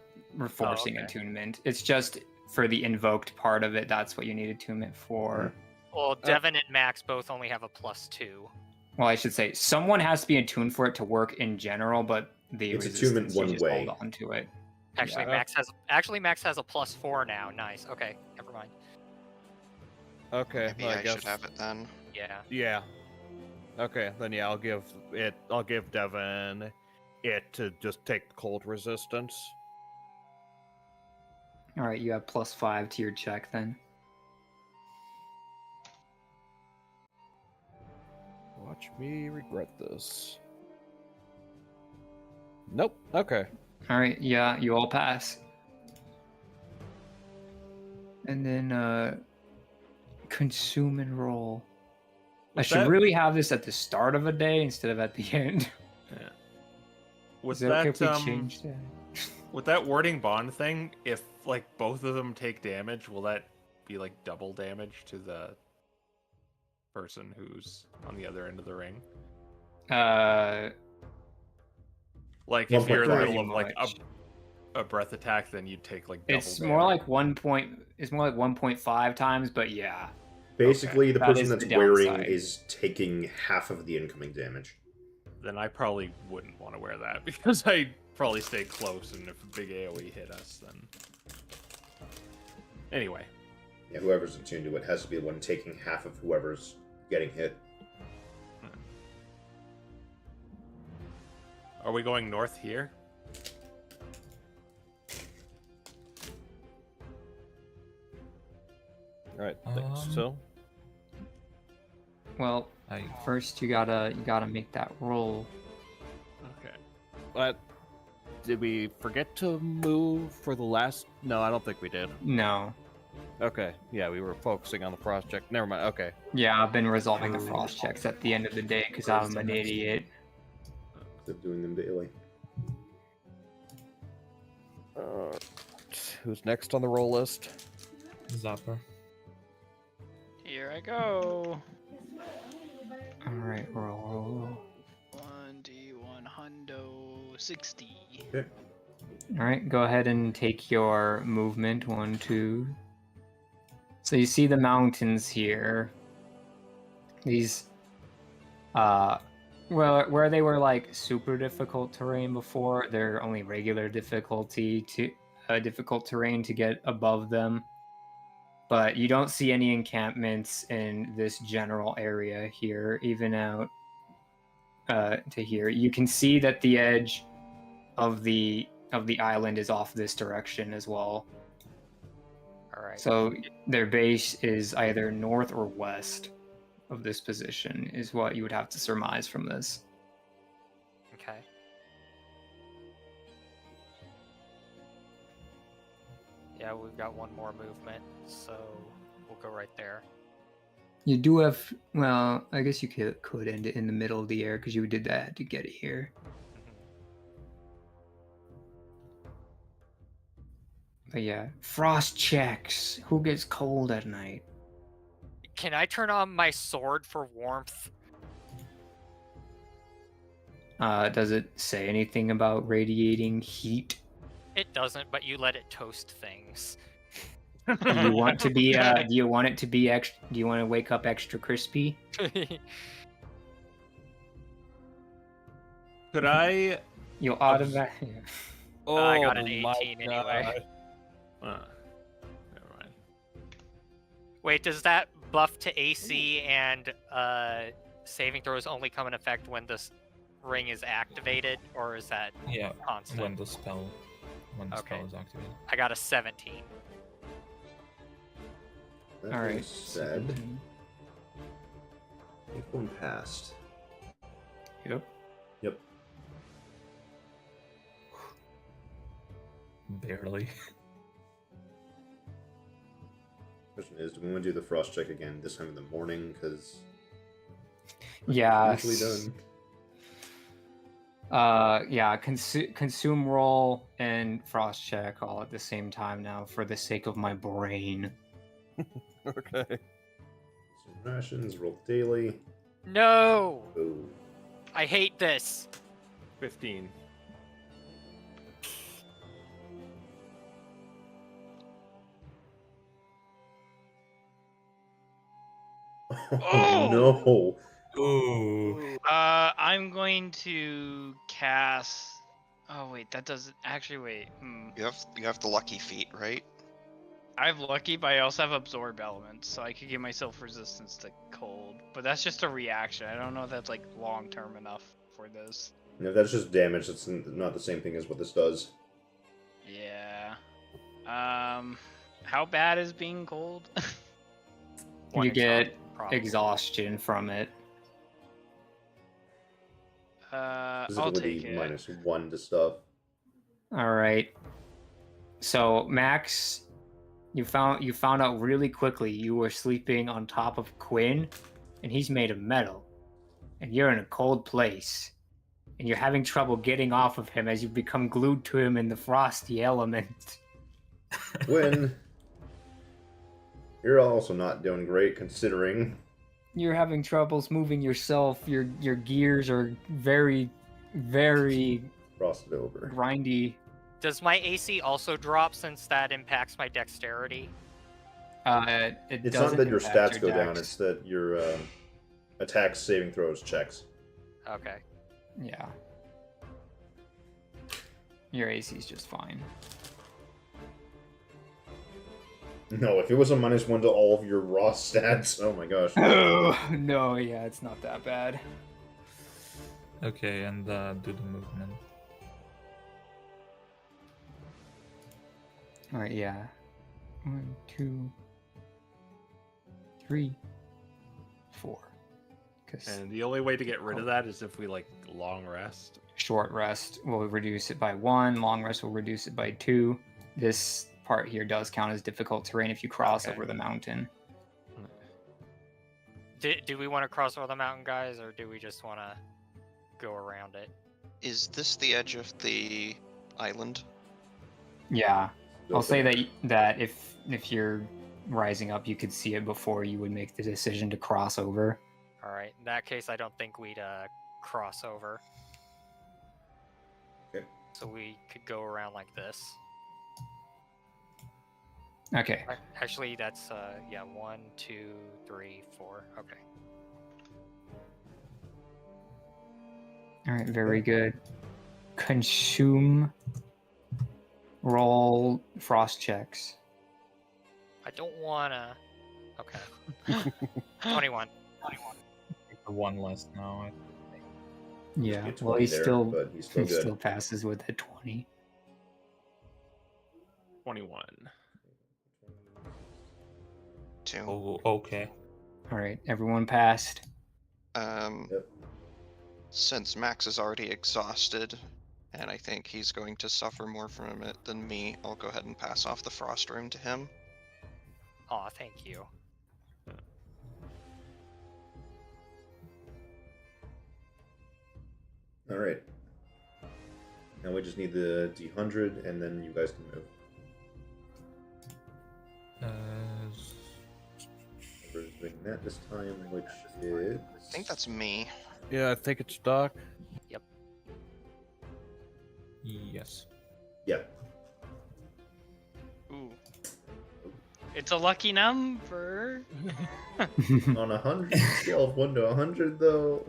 forcing okay. attunement. It's just for the invoked part of it. That's what you need attunement for. Well, Devin and Max both only have a +2. Well, I should say someone has to be attuned for it to work in general, but the It's resistance, attunement you one just way. hold on to it. Actually, Yeah. Max has a +4 now. Nice. Okay, never mind. okay. Maybe well, I guess should have it then. Yeah. Yeah. Okay, then yeah, I'll give Devin it to just take the cold resistance. All right, you have +5 to your check then. Watch me regret this. Nope. Okay. All right, yeah, you all pass. And then consume and roll. I Was should that- really have this at the start of a day instead of at the end. Was Is it okay if we that change that? with that warding bond thing? If like both of them take damage, will that be like double damage to the person who's on the other end of the ring? Like if you're in the 1.5. middle of like Much. a breath attack, then you'd take like double It's damage. more like 1.5 times, but yeah. Basically, the That person is that's the wearing downside. is taking half of the incoming damage. Then I probably wouldn't want to wear that because I'd probably stay close, and if a big AoE hit us, then anyway. Yeah, whoever's attuned to it has to be the one taking half of whoever's getting hit. Are we going north here? All right. Thanks. So Well, first you gotta make that roll. Okay. But did we forget to move for the last? No, I don't think we did. No. Okay. Yeah, we were focusing on the project. Never mind. Okay. Yeah, I've been resolving the frost checks at the end of the day because I'm an idiot. Instead of doing them daily. Who's next on the roll list? Zapper. Here I go. All right, roll. 1d1 hundo 60. Okay. All right, go ahead and take your movement. 1, 2. So you see the mountains here. These, well, where they were like super difficult terrain before, they're only regular difficulty to difficult terrain to get above them. But you don't see any encampments in this general area here, even out to here. You can see that the edge of the island is off this direction as well. All right. So their base is either north or west of this position, is what you would have to surmise from this. Okay. Yeah, we've got one more movement, so we'll go right there. You do have, well, I guess you could end it in the middle of the air because you did that to get it here. But yeah, frost checks. Who gets cold at night? Can I turn on my sword for warmth? Does it say anything about radiating heat? It doesn't, but you let it toast things. Do you want to be? Do you want it to be extra? Do you want to wake up extra crispy? Could I? You'll automatically. Oh, I got an my 18 anyway. God. Never mind. Wait, does that buff to AC and saving throws only come in effect when this ring is activated, or is that Yeah, constant? when the spell Okay. is activated. I got a 17. That All being right. said, take one past. Yep. Yep. Barely. Question is, do we want to do the frost check again this time in the morning? Because Yeah. usually done. Yeah. Consume roll and frost check all at the same time now, for the sake of my brain. Okay. Some rations, roll daily. No! Oh. I hate this. 15. Oh no! Ooh. I'm going to cast. Oh wait, that doesn't actually wait. You have the lucky feat, right? I have lucky, but I also have absorb elements, so I could give myself resistance to cold. But that's just a reaction. I don't know if that's like long term enough for this. No, that's just damage. That's not the same thing as what this does. Yeah. How bad is being cold? One You get exhaust, probably. exhaustion from it. I'll Specifically, take it. -1 to stuff. All right. So Max, you found out really quickly you were sleeping on top of Quinn, and he's made of metal, and you're in a cold place, and you're having trouble getting off of him as you become glued to him in the frosty element. When you're also not doing great, considering. You're having troubles moving yourself. Your gears are very, very Frosted over. grindy. Does my AC also drop since that impacts my dexterity? It It's not doesn't that your impact stats go down; dex. it's that your attack, saving throws, checks. Okay. Yeah. Your AC is just fine. No, if it was a -1 to all of your raw stats, oh my gosh. Oh, no, yeah, it's not that bad. Okay, and do the movement. Alright, yeah. 1, 2, 3, 4. Because And the only way to get rid of that is if we like long rest. short rest will reduce it by 1, long rest will reduce it by 2. This part here does count as difficult terrain if you cross Okay. over the mountain. Do we want to cross over the mountain, guys, or do we just want to go around it? Is this the edge of the island? Yeah. I'll say Okay. that if you're rising up, you could see it before you would make the decision to cross over. All right. In that case, I don't think we'd cross over. Okay. So we could go around like this. Okay. Actually, that's yeah, 1, 2, 3, 4. Okay. All right, very good. Consume. Roll frost checks. I don't wanna. Okay. 21. One less now. Yeah, Get well, 20 he's there, still but he's still he good. still passes with a 20. 21. 2. Oh, okay. All right, everyone passed. Yep. Since Max is already exhausted, and I think he's going to suffer more from it than me, I'll go ahead and pass off the frost room to him. Aw, thank you. All right. Now we just need the D100, and then you guys can move. We're doing that this time, which is... I think that's me. Yeah, I think it's Doc. Yes. Yeah. Ooh. It's a lucky number. On 100 scale of 1 to 100, though.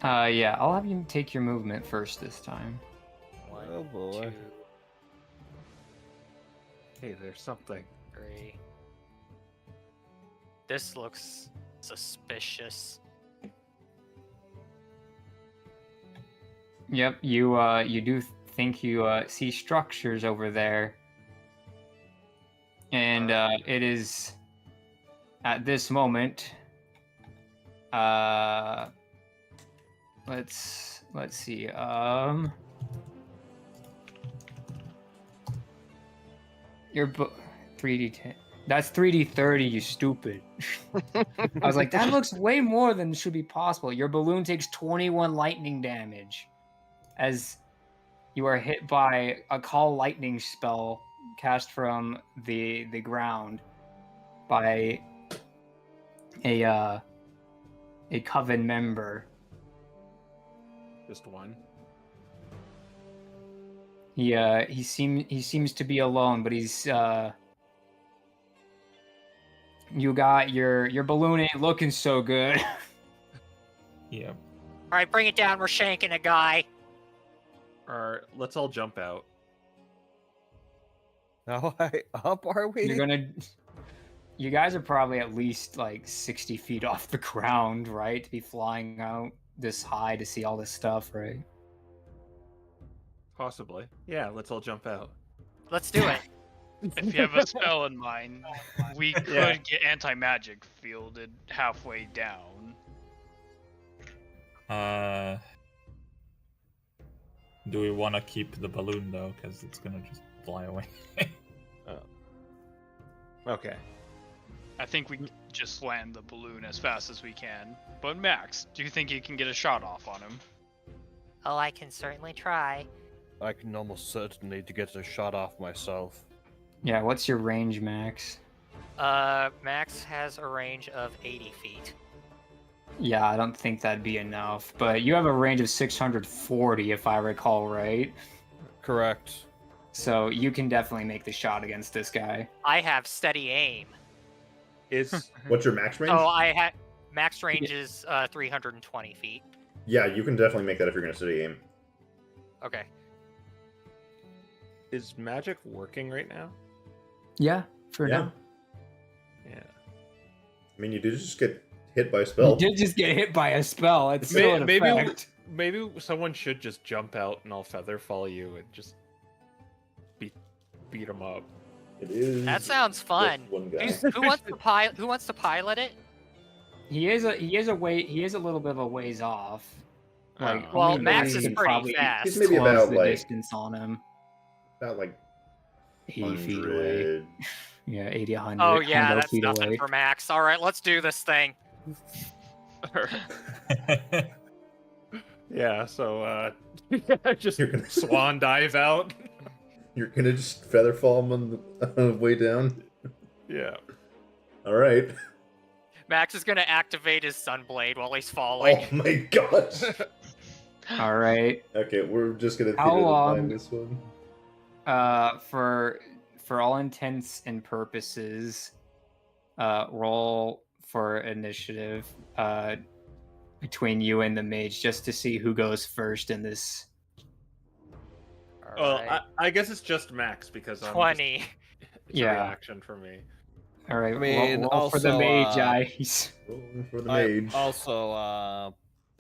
Yeah, I'll have you take your movement first this time. One, Oh, boy. 2, Hey, there's something. 3. This looks suspicious. Yep, you do think you see structures over there, and it is at this moment. Let's see. Your 3D10. That's 3D30. You stupid. I was like, that looks way more than should be possible. Your balloon takes 21 lightning damage as you are hit by a call lightning spell cast from the ground by a Coven member. Just one. He seems to be alone, but he's you got your balloon ain't looking so good. Yep. All right, bring it down. We're shanking a guy. Alright, let's all jump out. How high up are we? You guys are probably at least like 60 feet off the ground, right? To be flying out this high to see all this stuff, right? Possibly. Yeah, let's all jump out. Let's do it. If you have a spell in mind, we could Yeah. get anti-magic fielded halfway down. Do we want to keep the balloon though? Because it's gonna just fly away. Okay. I think we can just land the balloon as fast as we can. But Max, do you think you can get a shot off on him? Oh, I can certainly try. I can almost certainly to get a shot off myself. Yeah, what's your range, Max? Max has a range of 80 feet. Yeah, I don't think that'd be enough, but you have a range of 640 if I recall right. Correct. So you can definitely make the shot against this guy. I have steady aim. Is What's your max range? Oh, I had max range is 320 feet. Yeah, you can definitely make that if you're going to steady aim. Okay. is magic working right now? Yeah, for Yeah. now. Yeah. I mean, you did just get hit by a spell. You did just get hit by a spell. It's still an effect. Maybe someone should just jump out and I'll feather fall you and just beat them up. It is. That sounds just fun. One guy. Who wants to pilot it? He is a little bit of a ways off. Like, Oh. Well, only Max Max is can pretty probably fast. He's maybe close about the like distance on him. about like 80 feet away. 100. Yeah, 80, 100. Oh yeah, 100 that's feet nothing away. for Max. All right, let's do this thing. Yeah, so just You're gonna- swan dive out. You're gonna just feather fall him on the way down. Yeah. All right. Max is gonna activate his Sunblade while he's falling. Oh my gosh. All right. Okay, we're just gonna How theater long- define this one. For all intents and purposes, roll for initiative. between you and the mage just to see who goes first in this. Well, Alright. I guess it's just Max because I'm 20. Just, it's Yeah. a reaction for me. All right, I mean, roll for the also, mage eyes. Rolling for the I mage. also,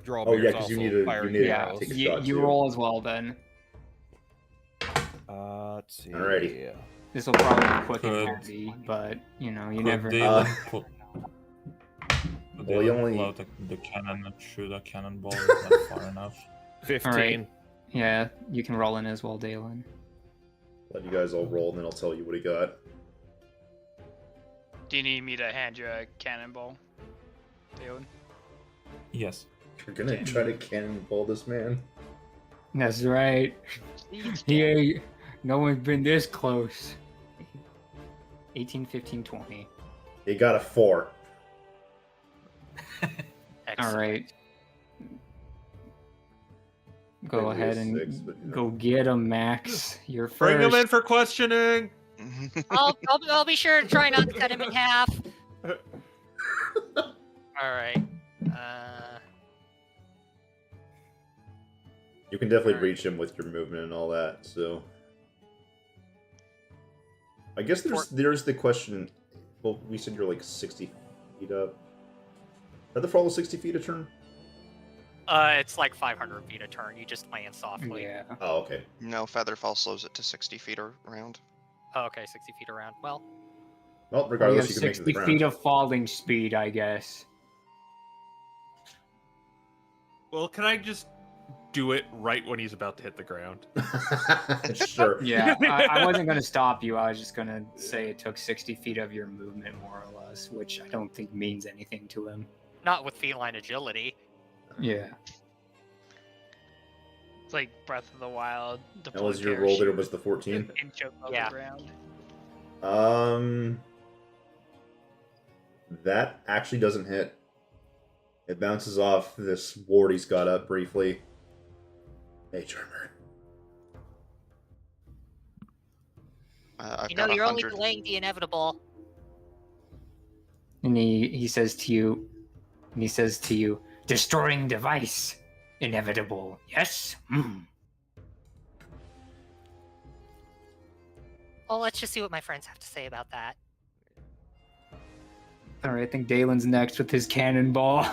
draw Oh, yeah, 'cause you need to- Yeah, take a you, shot, you too. roll as well then. Let's see. Alrighty. This will probably be quick and Could- heavy, but you know, you Could never know. Dalen pull, could well, you Dalen only- pull out the cannon and shoot a cannonball not far enough? 15. Alright. Yeah, you can roll in as well, Dalen. Let you guys all roll, and then I'll tell you what he got. Do you need me to hand you a cannonball, Dalen? Yes. You're gonna try to cannonball this man? That's right. He ain't. No one's been this close. 18, 15, 20. He got a 4. All Excellent. right. Go Maybe ahead a and 6, but, you know. go get him, Max. You're first. Bring him in for questioning. I'll be sure to try not to cut him in half. Alright. You can definitely Alright. reach him with your movement and all that, so... I guess there's the question... Well, we said you're like 60 feet up. Are the fall 60 feet a turn? It's like 500 feet a turn. You just land softly. Yeah. Oh, okay. No, Featherfall slows it to 60 feet around. Oh, okay, 60 feet around. Well, Well, You have regardless, you can make it to 60 the feet ground. of falling speed, I guess. Well, can I just do it right when he's about to hit the ground? Sure. Yeah, I wasn't going to stop you. I was just going to say it took 60 feet of your movement, more or less, which I don't think means anything to him. not with feline agility. Yeah. It's like Breath of the Wild. That was your roll there, was the 14? And choke on Yeah. the ground. That actually doesn't hit. It bounces off this ward he's got up briefly. Mage armor. I've You know, got you're only 100. delaying the inevitable. And he says to you, destroying device, inevitable. Yes? Well, let's just see what my friends have to say about that. All right, I think Dalen's next with his cannonball.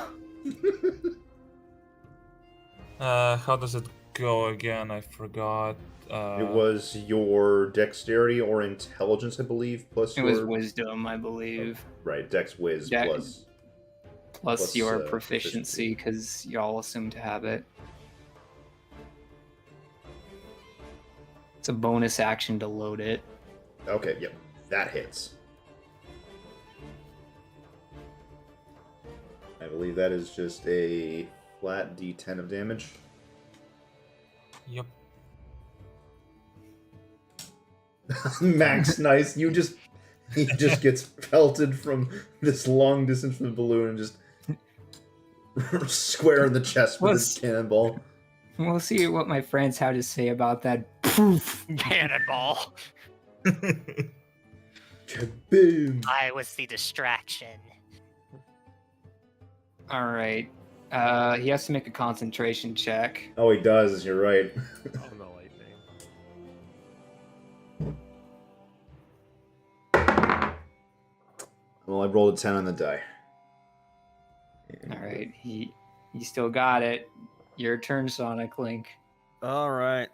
How does it go again? I forgot. It was your dexterity or intelligence, I believe, plus It your... was wisdom, I believe. Right, dex whiz Dex- plus... Plus your proficiency. proficiency, because y'all assume to have it. It's a bonus action to load it. Okay, yep, that hits. I believe that is just a flat D10 of damage. Yep. Max, nice. He just gets pelted from this long distance from the balloon and just square in the chest with his cannonball. We'll see what my friends have to say about that. Poof! Cannonball. Kaboom! I was the distraction. All right. He has to make a concentration check. Oh, he does. You're right. Oh, the lightning. Well, I rolled a 10 on the die. All right. He still got it. Your turn, Sonic Link. All right.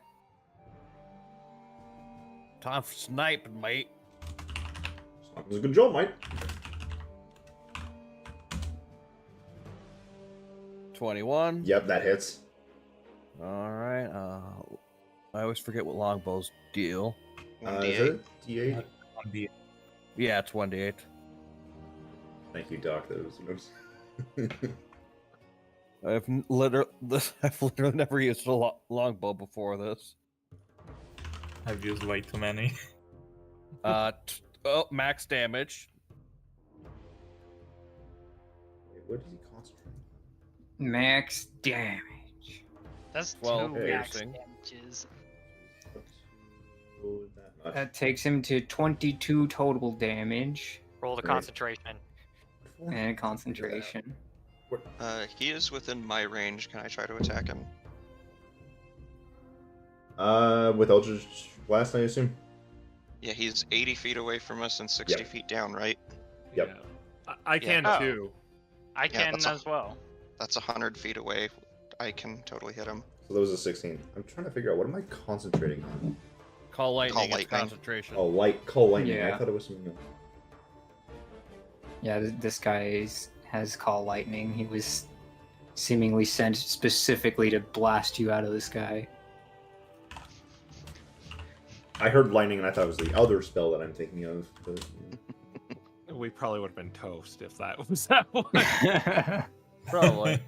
Time for sniping, mate. That was a good job, mate. 21. Yep, that hits. All right. I always forget what longbows deal. Is it D8? On the Yeah, it's 1d8. Thank you, Doc. That was... I've literally never used a longbow before this. I've used way too many. Max damage. Wait, what did he concentrate? Max damage. That's 12 two max piercing. damages. Oh, that much. That takes him to 22 total damage Roll the Right. concentration. and concentration. He is within my range. Can I try to attack him? With Eldritch Blast, I assume? Yeah, he's 80 feet away from us and 60 Yep. feet down, right? Yep. Yeah. I can Oh. too. I Yeah, can that's as well. That's 100 feet away. I can totally hit him. So that was a 16. I'm trying to figure out, what am I concentrating on? Call lightning. Call It's lightning. concentration. Oh, call lightning. I Yeah. thought it was something else. Yeah, this guy has call lightning. He was seemingly sent specifically to blast you out of the sky. I heard lightning and I thought it was the other spell that I'm thinking of. But... We probably would have been toast if that was that one. Probably.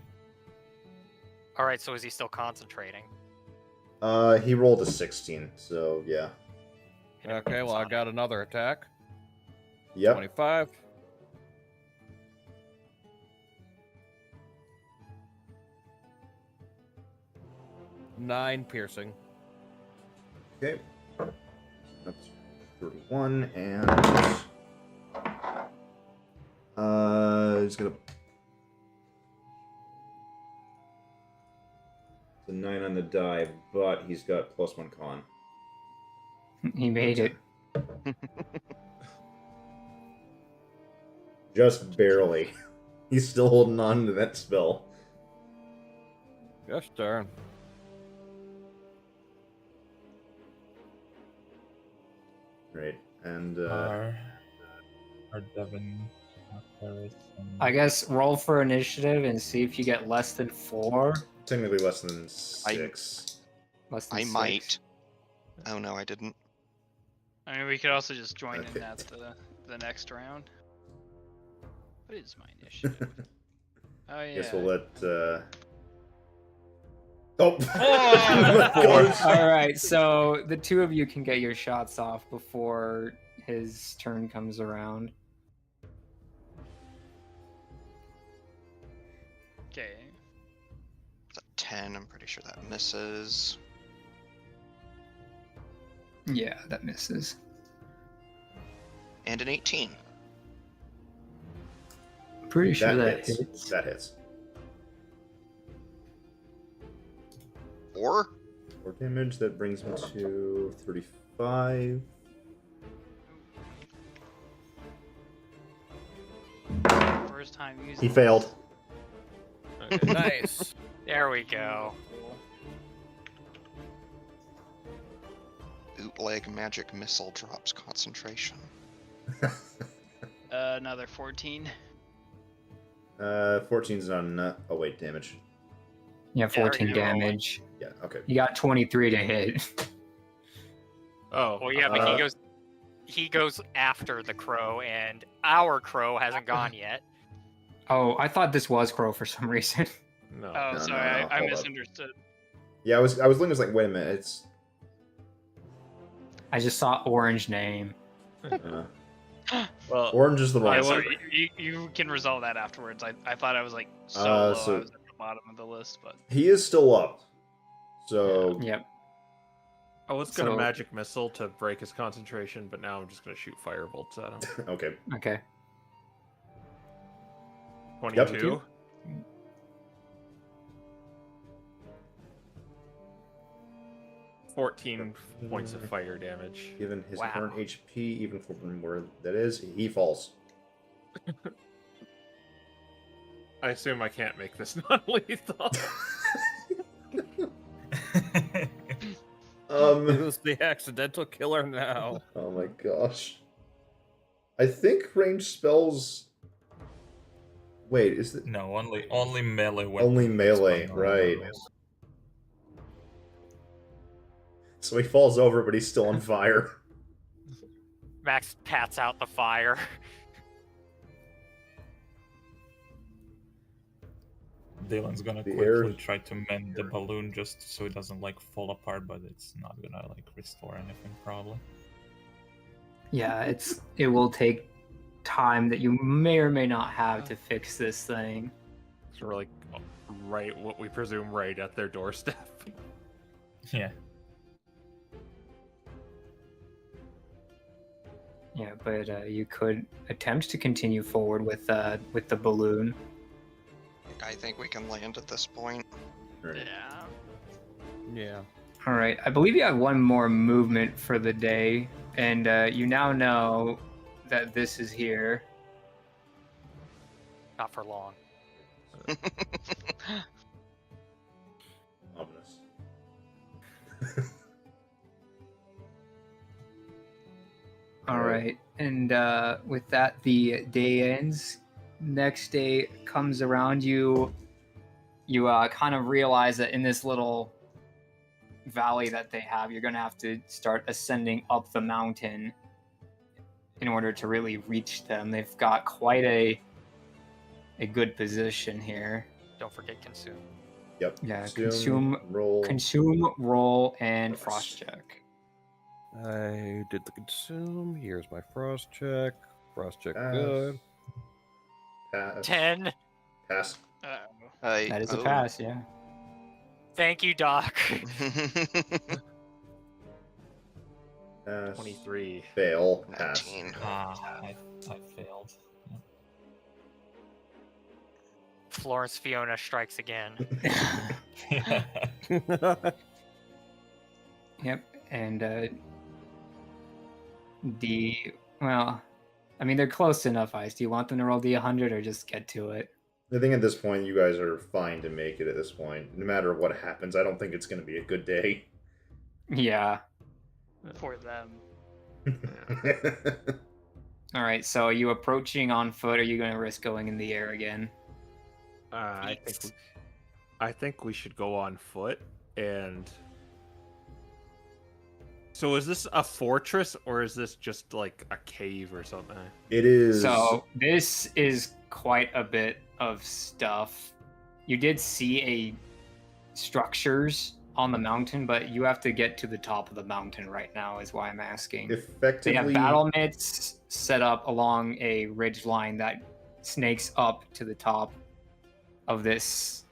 All right, so is he still concentrating? He rolled a 16, so yeah. Hit him with Okay, well, I Sonic. got another attack. Yep. 25. Nine piercing. Okay. That's 31, and he's gonna. It's a 9 on the die, but he's got +1 con. He made it. Just barely. He's still holding on to that spell. Gosh darn. Right, and Are Devin, Paris, and I guess roll for initiative and see if you get less than 4. technically less than 6. Less than I 6. might. Oh no, I didn't. I mean, we could also just join Okay. in at the next round. What is my initiative? Oh yeah. Guess we'll let. Oh! Oh! Gosh. All right, so the two of you can get your shots off before his turn comes around. Okay. It's a 10. I'm pretty sure that misses. Yeah, that misses. And an 18. Pretty sure that hits. hits. That hits. 4? 4 damage. That brings me to 35. First time using. He failed. Okay. Nice. There we go. Bootleg magic missile drops concentration. Another 14. 14's not enough. Oh wait, damage. Yeah, 14 you go. damage. Yeah. Okay. You got 23 to hit. Oh, Well, yeah, but he goes after the crow, and our crow hasn't gone yet. Oh, I thought this was Crow for some reason. no. Oh, no, sorry, no, I hold up. misunderstood. Yeah, I was looking. I was like, wait a minute. It's. I just saw orange name. Well, Orange is the Yeah, wrong. was- sorry, you can resolve that afterwards. I thought I was like so low. so- I was at the bottom of the list, but He is still up. So Yep. I was gonna So- magic missile to break his concentration, but now I'm just gonna shoot fire bolts at him. okay. Okay. 22. $14 points of fire damage. Given his Wow. current HP, even from where that is, he falls. I assume I can't make this non-lethal. Who's the accidental killer now? Oh my gosh. I think ranged spells. Wait, is it no, only melee weapons. only melee? That's Right. So he falls over, but he's still on fire. Max pats out the fire. Dylan's gonna The quickly air- try to mend the balloon just so it doesn't like fall apart, but it's not gonna like restore anything probably. Yeah, it will take time that you may or may not have to fix this thing. So we're like right, what we presume, right at their doorstep. Yeah. Yeah, but you could attempt to continue forward with the balloon. I think we can land at this point. Right. Yeah. Yeah. All right. I believe you have one more movement for the day, and you now know that this is here. Not for long. Ominous. All right. And with that, the day ends. Next day comes around. You kind of realize that in this little valley that they have, you're going to have to start ascending up the mountain in order to really reach them. They've got quite a good position here. Don't forget consume. Yep. Yeah, Consume, roll. consume, roll, and frost check. I did the consume. Here's my frost check. Frost check Pass. good. Pass. 10. Pass. I, That is a oh. pass, yeah. Thank you, Doc. Pass. 23. Fail. Pass. 19. I failed. Florence Fiona strikes again. Yep, and well, I mean, they're close enough, Ice. Do you want them to roll D100 or just get to it? I think at this point you guys are fine to make it at this point. No matter what happens, I don't think it's going to be a good day. Yeah. For them. All right, so are you approaching on foot, or are you going to risk going in the air again? I think we should go on foot. And so, is this a fortress or is this just like a cave or something? It is. So this is quite a bit of stuff. You did see structures on the mountain, but you have to get to the top of the mountain right now, is why I'm asking. Effectively, They have battle mitts set up along a ridge line that snakes up to the top of this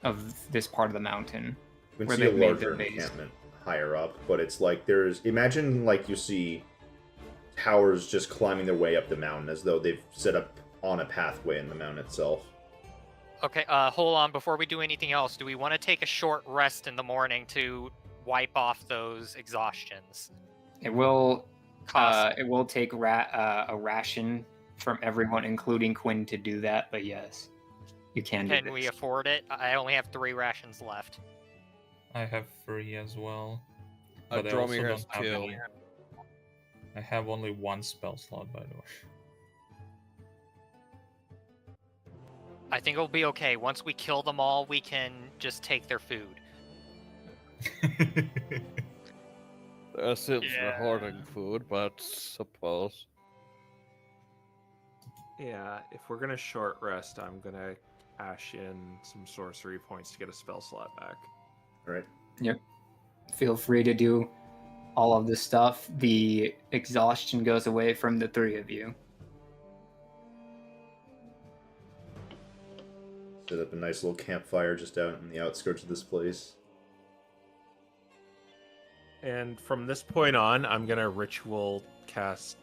part of the mountain. you can where see a they've made larger their base. encampment higher up, but it's like imagine like you see towers just climbing their way up the mountain as though they've set up on a pathway in the mountain itself. Okay, hold on. Before we do anything else, do we want to take a short rest in the morning to wipe off those exhaustions? It will Cost. it will take a ration from everyone, including Quinn, to do that. But yes, you can do Can this. we afford it? I only have 3 rations left. I have 3 as well. But I Dromir also has don't have 2. any. I have only 1 spell slot, by the way. I think it'll be okay. Once we kill them all, we can just take their food. There seems Yeah. hoarding food, but suppose. Yeah, if we're gonna short rest, I'm gonna cash in some sorcery points to get a spell slot back. All right. Feel free to do all of this stuff. The exhaustion goes away from the 3 of you. Set up a nice little campfire just out in the outskirts of this place. And from this point on, I'm gonna ritual cast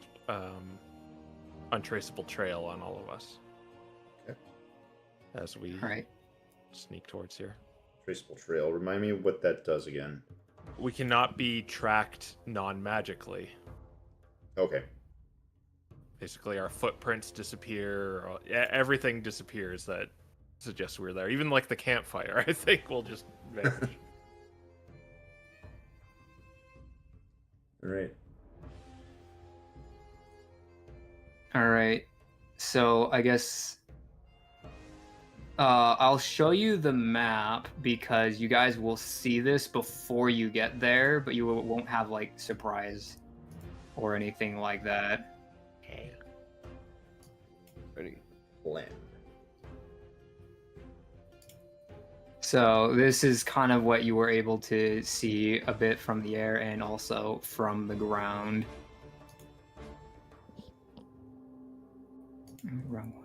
Untraceable Trail on all of us. Okay. As we All right. sneak towards here. Traceable trail. Remind me what that does again. We cannot be tracked non-magically. Okay. Basically, our footprints disappear. Everything disappears that suggests we're there. Even like the campfire, I think, will just vanish. All right. All right. So I guess I'll show you the map because you guys will see this before you get there, but you won't have like surprise or anything like that. Okay. Ready. Land. So this is kind of what you were able to see a bit from the air and also from the ground. Wrong one.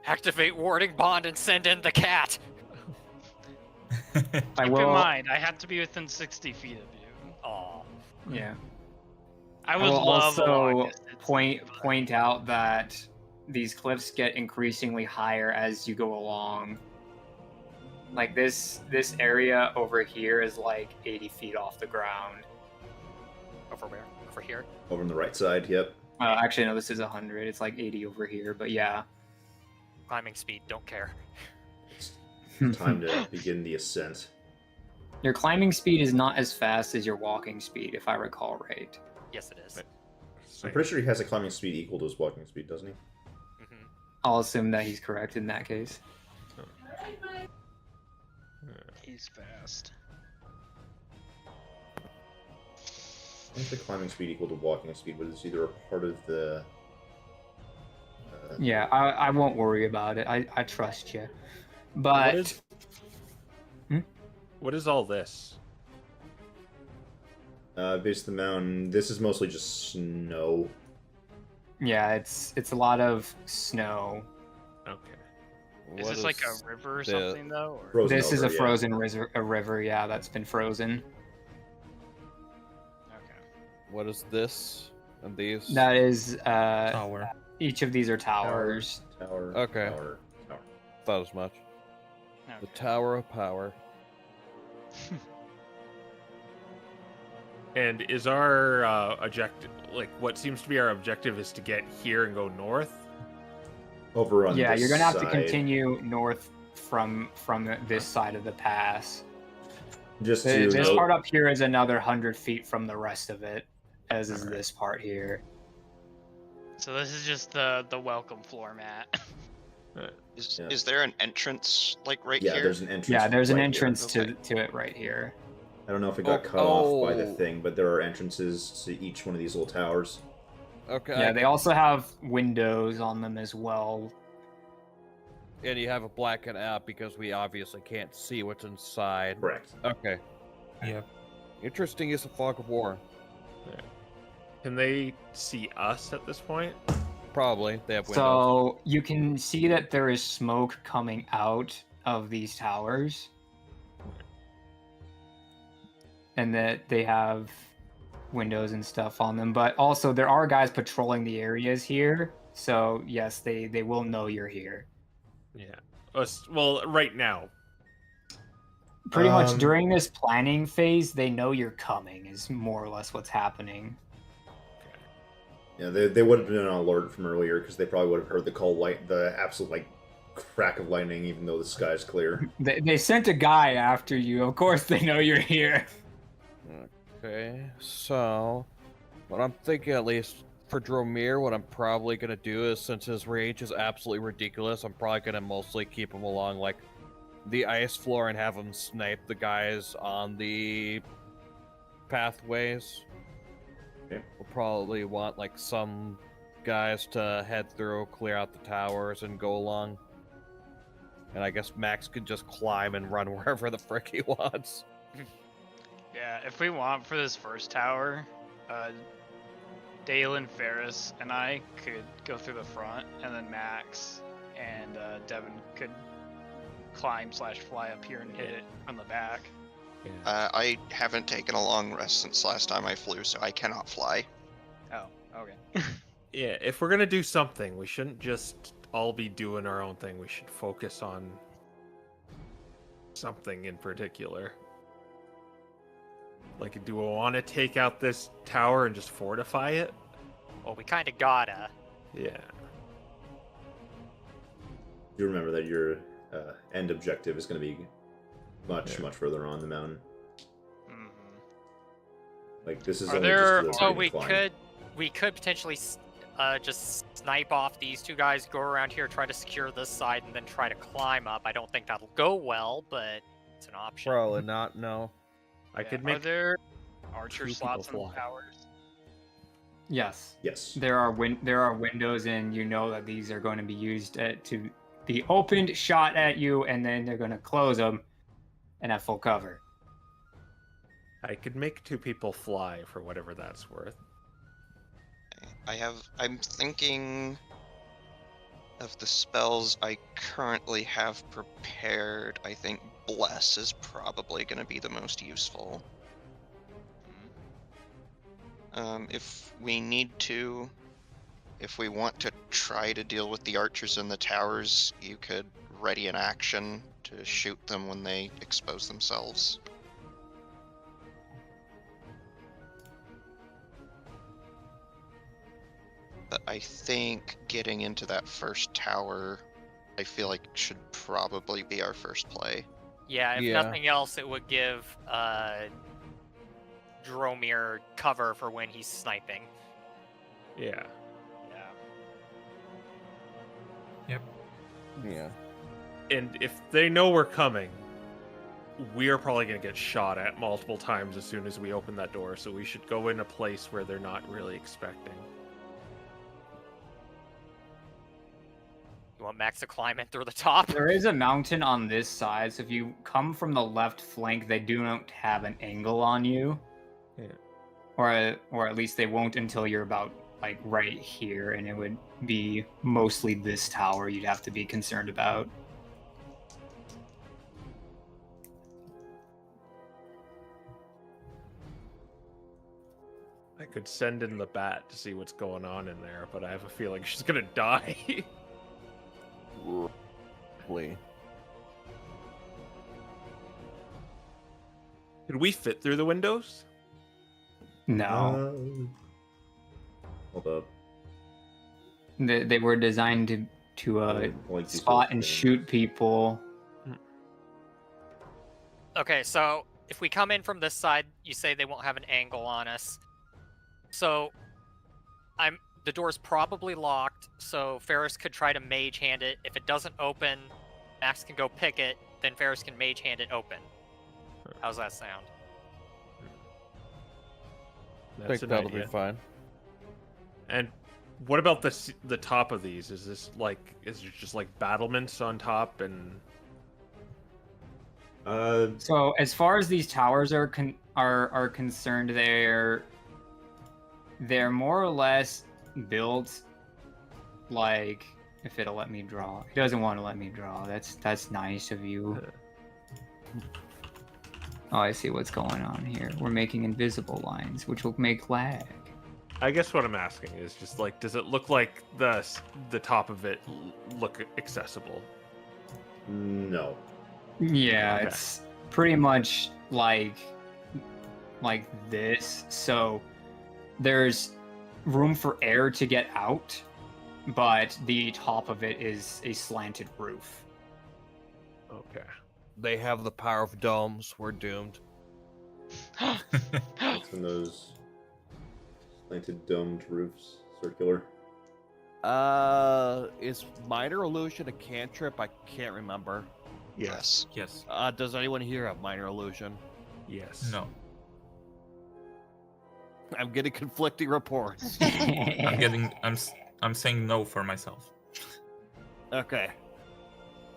Activate warding bond and send in the cat. I Keep will. in mind, I have to be within 60 feet of you. Aw. Yeah. I I would will love a long also distance, point out that these cliffs get increasingly higher as you go along. Like this area over here is like 80 feet off the ground. Over where? Over here? Over on the right side, yep. Actually, no, this is 100. It's like 80 over here, but yeah. Climbing speed, don't care. It's time to begin the ascent. Your climbing speed is not as fast as your walking speed, if I recall right. Yes, it is. Right. I'm pretty sure he has a climbing speed equal to his walking speed, doesn't he? Mm-hmm. I'll assume that he's correct in that case. He's fast. I think the climbing speed equal to walking speed, but it's either a part of the... Yeah, I won't worry about it. I trust you. But... What is all this? Base of the mountain, this is mostly just snow. Yeah, it's a lot of snow. Okay. Is What this like a river or something though? Or... Frozen This is over, a yeah. frozen river, yeah, that's been frozen. Okay. What is this and these? That is, Tower. each of these are towers. Tower. Okay. Tower. Thought as much. The Tower of Power. And is our objective, like, what seems to be our objective is to get here and go north? Over on Yeah, this you're gonna have to side. continue north from this side of the pass. Just to This note, part up here is another 100 feet from the rest of it, as is Alright. this part here. So this is just the welcome floor mat. Is there an entrance like right yeah, here? there's an entrance. Yeah, there's an right here. entrance Okay. to it right here. I don't know if it got cut off by the Oh. thing, but there are entrances to each one of these little towers. Okay. Yeah, they also have windows on them as well. And you have a blackened out because we obviously can't see what's inside. Correct. Okay. Yep. Interesting use of fog of war. Can they see us at this point? Probably. They have windows. So you can see that there is smoke coming out of these towers. And that they have windows and stuff on them. But also there are guys patrolling the areas here. So yes, they will know you're here. Yeah. Well, right now. Pretty much Um, during this planning phase, they know you're coming is more or less what's happening. Yeah, they would have been on alert from earlier because they probably would have heard the absolute like crack of lightning, even though the sky's clear. They sent a guy after you. Of course they know you're here. Okay, so what I'm thinking, at least for Dromir, what I'm probably gonna do is, since his range is absolutely ridiculous, I'm probably gonna mostly keep him along like the ice floor and have him snipe the guys on the pathways. Okay. We'll probably want like some guys to head through, clear out the towers, and go along. And I guess Max could just climb and run wherever the frick he wants. Yeah, if we want for this first tower, Dalen, Ferris, and I could go through the front, and then Max and Devin could climb/fly up here and hit it on the back. I haven't taken a long rest since last time I flew, so I cannot fly. Oh, okay. Yeah, if we're gonna do something, we shouldn't just all be doing our own thing. We should focus on something in particular. Like, do I want to take out this tower and just fortify it? Well, we kind of gotta. Yeah. You remember that your end objective is going to be much further on the mountain. Mhm. Like this is Are only there- just So the we climb. could potentially just snipe off these two guys, go around here, try to secure this side, and then try to climb up. I don't think that'll go well, but it's an option. Probably not, no. I Yeah, could Are make there archer two slots people in the fly. towers? Yes. Yes. There are windows, and you know that these are going to be used to be opened, shot at you, and then they're going to close them and have full cover. I could make two people fly for whatever that's worth. I'm thinking of the spells I currently have prepared. I think Bless is probably going to be the most useful. If we need to, if we want to try to deal with the archers in the towers, you could ready an action to shoot them when they expose themselves. But I think getting into that first tower, I feel like should probably be our first play. Yeah, if Yeah. nothing else, it would give Dromir cover for when he's sniping. Yeah. Yep. Yeah. And if they know we're coming, we are probably going to get shot at multiple times as soon as we open that door, so we should go in a place where they're not really expecting. You want Max to climb in through the top? There is a mountain on this side, so if you come from the left flank, they do not have an angle on you. Yeah. Or at least they won't until you're about like right here, and it would be mostly this tower you'd have to be concerned about. I could send in the bat to see what's going on in there, but I have a feeling she's going to die. Probably. Could we fit through the windows? No, Hold up. they were designed to Like these spot little and things. shoot people. Okay, so if we come in from this side, you say they won't have an angle on us. So the door's probably locked, so Ferris could try to mage hand it. If it doesn't open, Max can go pick it, then Ferris can mage hand it open. How's that sound? I That's think an that'll idea. be fine. And what about the top of these? Is it just like battlements on top and? So as far as these towers are concerned, they're more or less built like, if it'll let me draw. It doesn't want to let me draw. That's nice of you. Oh, I see what's going on here. We're making invisible lines, which will make lag. I guess what I'm asking is just like, does it look like the top of it look accessible? No. Yeah, Okay. it's pretty much like this. So there's room for air to get out, but the top of it is a slanted roof. Okay. They have the power of domes. We're doomed. What's in those slanted domed roofs? Circular. Is minor illusion a cantrip? I can't remember. Yes. Yes. Does anyone here have minor illusion? Yes. No. I'm getting conflicting reports. I'm saying no for myself. Okay.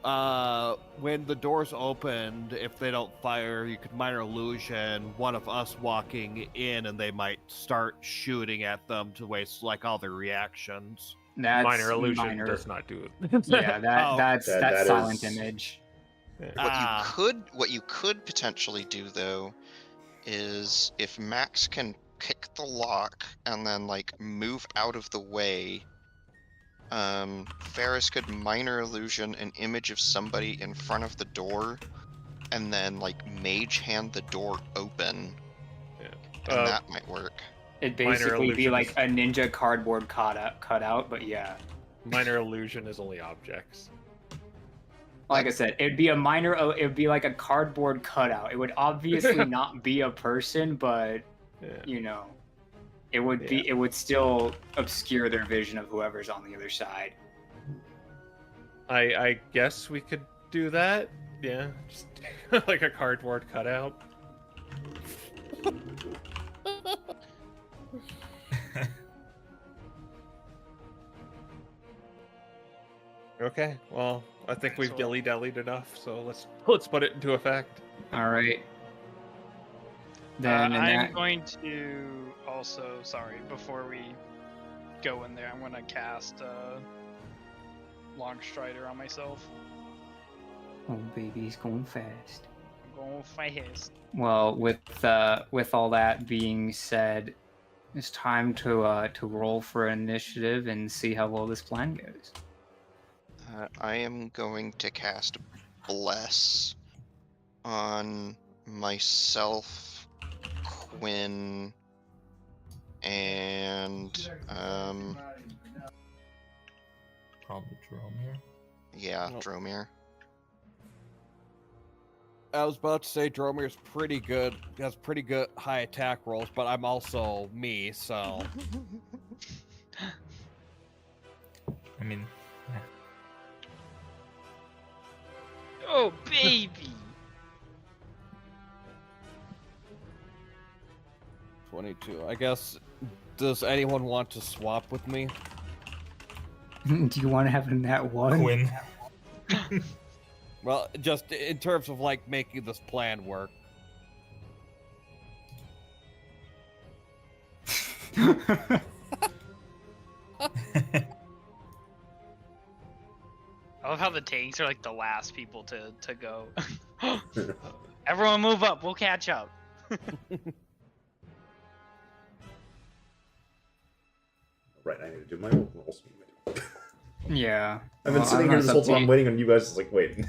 When the doors opened, if they don't fire, you could minor illusion one of us walking in, and they might start shooting at them to waste like all their reactions. That's Minor illusion does not do it. Yeah, that's That silent is- image. What you could potentially do though is if Max can pick the lock and then like move out of the way, Ferris could minor illusion an image of somebody in front of the door and then like mage hand the door open, and that might work. It'd Minor basically be illusion like is- a ninja cardboard cutout, but yeah. Minor illusion is only objects. Like I said, it'd be like a cardboard cutout. It would obviously not be a person, but Yeah. you know, it would still obscure their vision of whoever's on the other side. I guess we could do that. Yeah. Just like a cardboard cutout. Okay. Well, I think we've So- dilly-dallied enough, so let's put it into effect. All right. Then in I'm that, going to also, sorry, before we go in there, I'm going to cast Long Strider on myself. oh baby's going fast. I'm going fast. Well, with all that being said, it's time to roll for initiative and see how well this plan goes. I am going to cast Bless on myself, Quinn, and Probably Dromir. yeah, Nope. Dromir. I was about to say Dromir's pretty good. Has pretty good high attack rolls, but I'm also me, so I mean, yeah. Oh, baby! 22. I guess. Does anyone want to swap with me? Do you want to have a nat 1? Quinn. Well, just in terms of like making this plan work. I love how the tanks are like the last people to go. Everyone move up, we'll catch up. Right, I need to do my own rolls. Yeah. I've been Well, sitting I here don't this know, whole it's up to time you. waiting on you guys. It's like, wait.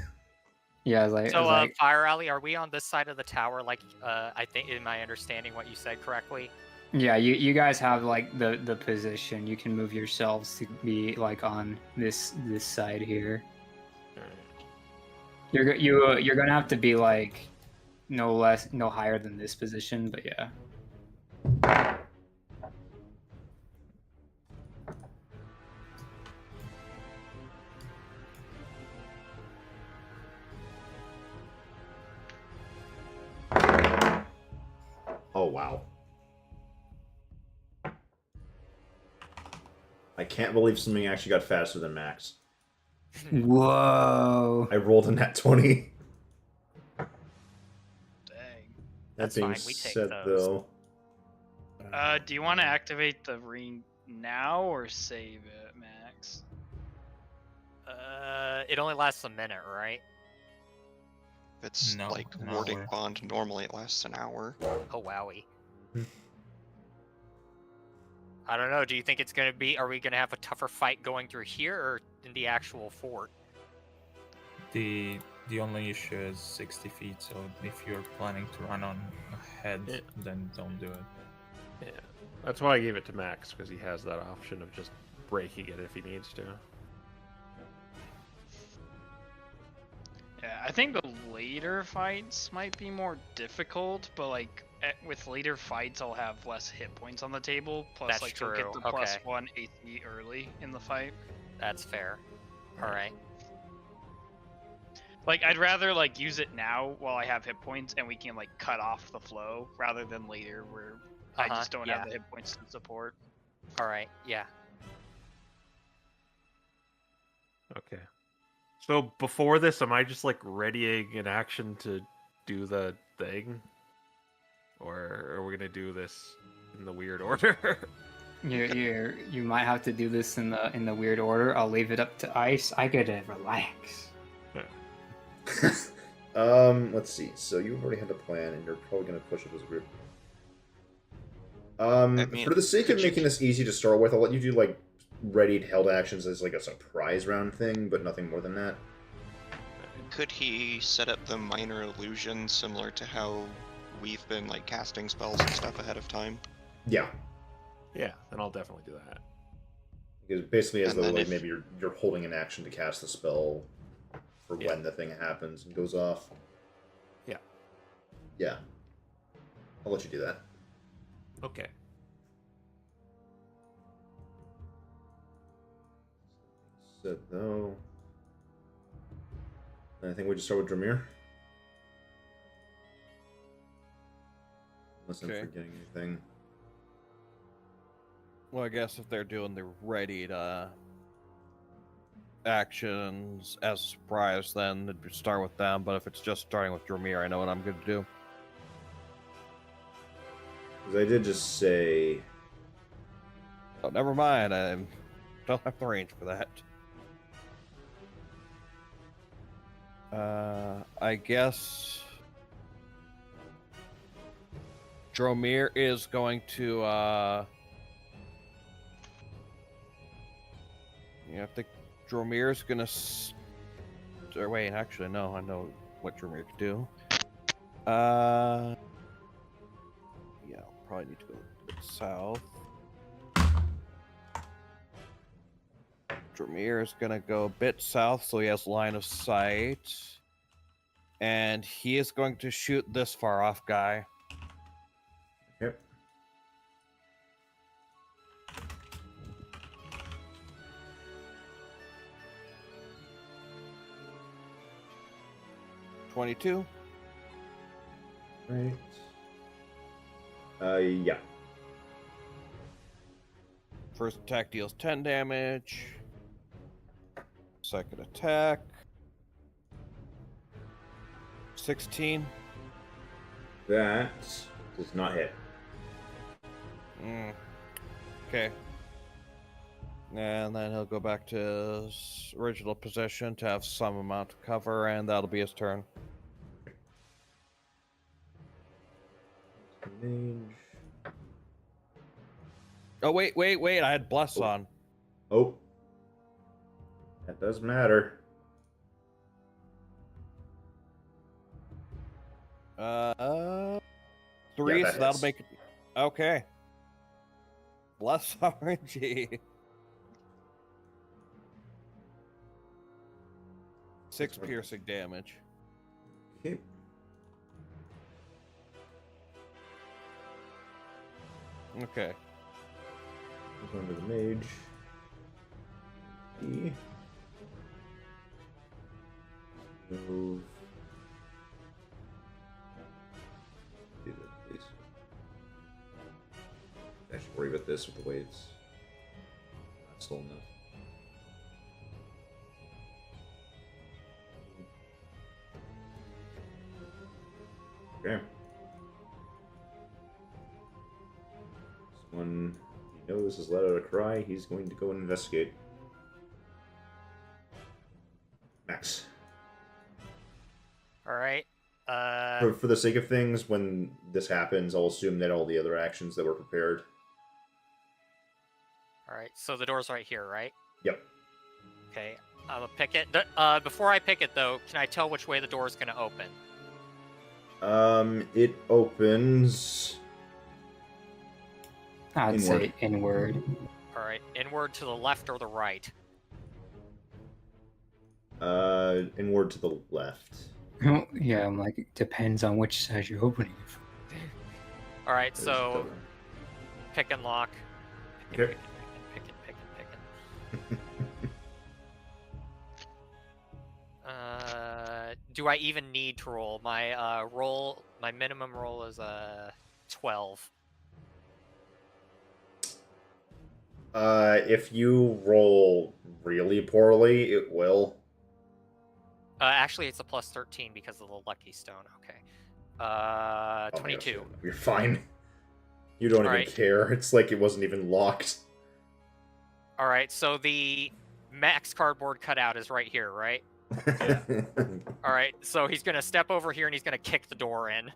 Yeah, I was like, So, Fire Alley, are we on this side of the tower? Like, I think, am I understanding what you said correctly? yeah, you guys have like the position. You can move yourselves to be like on this side here. You're gonna have to be like no higher than this position, but yeah. Oh, wow. I can't believe something actually got faster than Max. Whoa. I rolled a nat 20. Dang. That's That being fine, we take said, those. though, Do you want to activate the ring now or save it, Max? It only lasts a minute, right? It's No, like an warding hour. bond. Normally it lasts an hour. Oh, wowie. I don't know. Do you think it's going to be... Are we going to have a tougher fight going through here or in the actual fort? The only issue is 60 feet, so if you're planning to run on ahead, Yeah. then don't do it. Yeah, that's why I gave it to Max, because he has that option of just breaking it if he needs to. Yeah, I think the later fights might be more difficult, but like with later fights, I'll have less hit points on the table. Plus, That's like you'll get true, the plus okay. 1 AC early in the fight. That's fair. Alright. Like I'd rather like use it now while I have hit points and we can like cut off the flow rather than later where I just don't yeah. have the hit points to support. Alright, yeah. Okay. So before this, am I just like readying an action to do the thing? Or are we gonna do this in the weird order? You might have to do this in the weird order. I'll leave it up to Ice. I gotta relax. let's see. So you already had a plan, and you're probably going to push it as a group. mean, For the sake of could you- making this easy to start with, I'll let you do like readied held actions as like a surprise round thing, but nothing more than that. Could he set up the minor illusion similar to how we've been like casting spells and stuff ahead of time? Yeah, Yeah, then I'll definitely do that. because basically as And though then like if- maybe you're holding an action to cast the spell for Yeah. when the thing happens and goes off. Yeah. Yeah, I'll let you do that. Okay. So no. I think we just start with Dramir. Unless Okay. I'm forgetting anything. Well, I guess if they're doing the readied actions as a surprise, then it'd start with them. But if it's just starting with Dromir, I know what I'm going to do. Because I did just say. Oh, never mind. I don't have the range for that. I guess Dromir is going to I think Dromir's gonna or wait, actually no, I know what Dromir could do. Yeah, I'll probably need to go a bit south. Dromir is gonna go a bit south so he has line of sight. And he is going to shoot this far off guy. Yep. $22. Right. Yeah. First attack deals 10 damage. Second attack. 16. That does not hit. Okay. And then he'll go back to his original position to have some amount of cover, and that'll be his turn. Mage. Oh, wait. I had Bless on. Oh. That does matter. Three, Yeah, that so that'll hits. make it. Okay. Bless RNG. 6 piercing damage. Okay. Okay. Going to the mage. E. Move. Do that, please. I should worry about this with the way it's not slow enough. Okay. When he knows has let out a cry, he's going to go and investigate. Max. All right. For the sake of things, when this happens, I'll assume that all the other actions that were prepared. All right. So the door's right here, right? Yep. Okay. I'm gonna pick it. Before I pick it, though, can I tell which way the door's gonna open? It opens. I'd Inward. say inward. All right. Inward to the left or the right? Inward to the left. Oh, yeah, I'm like, it depends on which side you're opening it from. All right. There's So the- pick and lock. Okay. Pick it. Do I even need to roll? My my minimum roll is 12. If you roll really poorly, it will. Actually, it's a plus 13 because of the lucky stone. Okay. Oh, 22. yeah, you're fine. You don't even Alright. care. It's like it wasn't even locked. All right. So the max cardboard cutout is right here, right? All right. So he's gonna step over here and he's gonna kick the door in.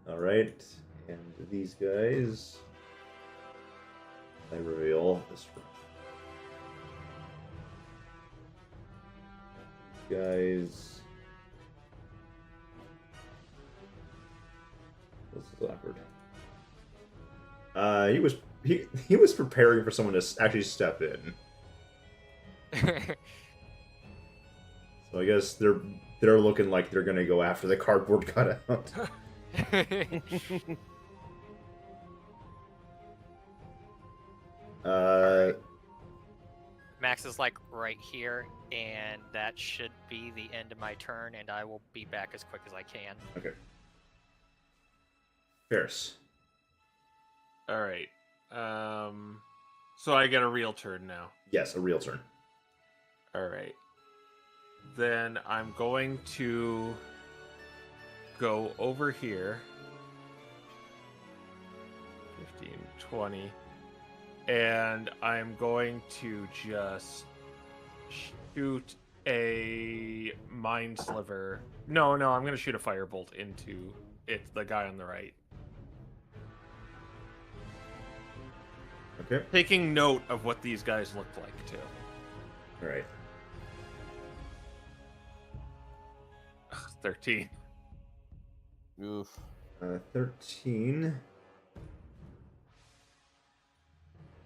All right, and these guys, I reveal this. Guys, this is awkward. He was preparing for someone to actually step in. So I guess they're looking like they're gonna go after the cardboard cutout. Max is like right here, and that should be the end of my turn, and I will be back as quick as I can. Okay. Ferris. All right. So I get a real turn now. Yes, a real turn. All right. Then I'm going to go over here. 15, 20. And I'm going to just shoot a mind sliver. No, I'm going to shoot a firebolt into the guy on the right. Okay. taking note of what these guys look like too. All right. 13. Oof. 13.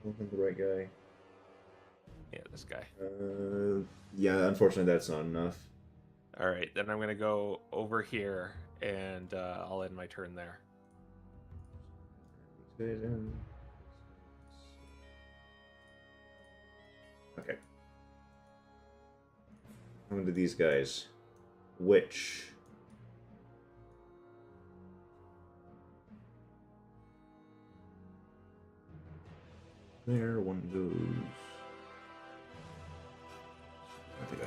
Wasn't the right guy. Yeah, this guy. Yeah, unfortunately, that's not enough. All right, then I'm gonna go over here, and I'll end my turn there. Okay. Coming to these guys. Which? There one goes. I think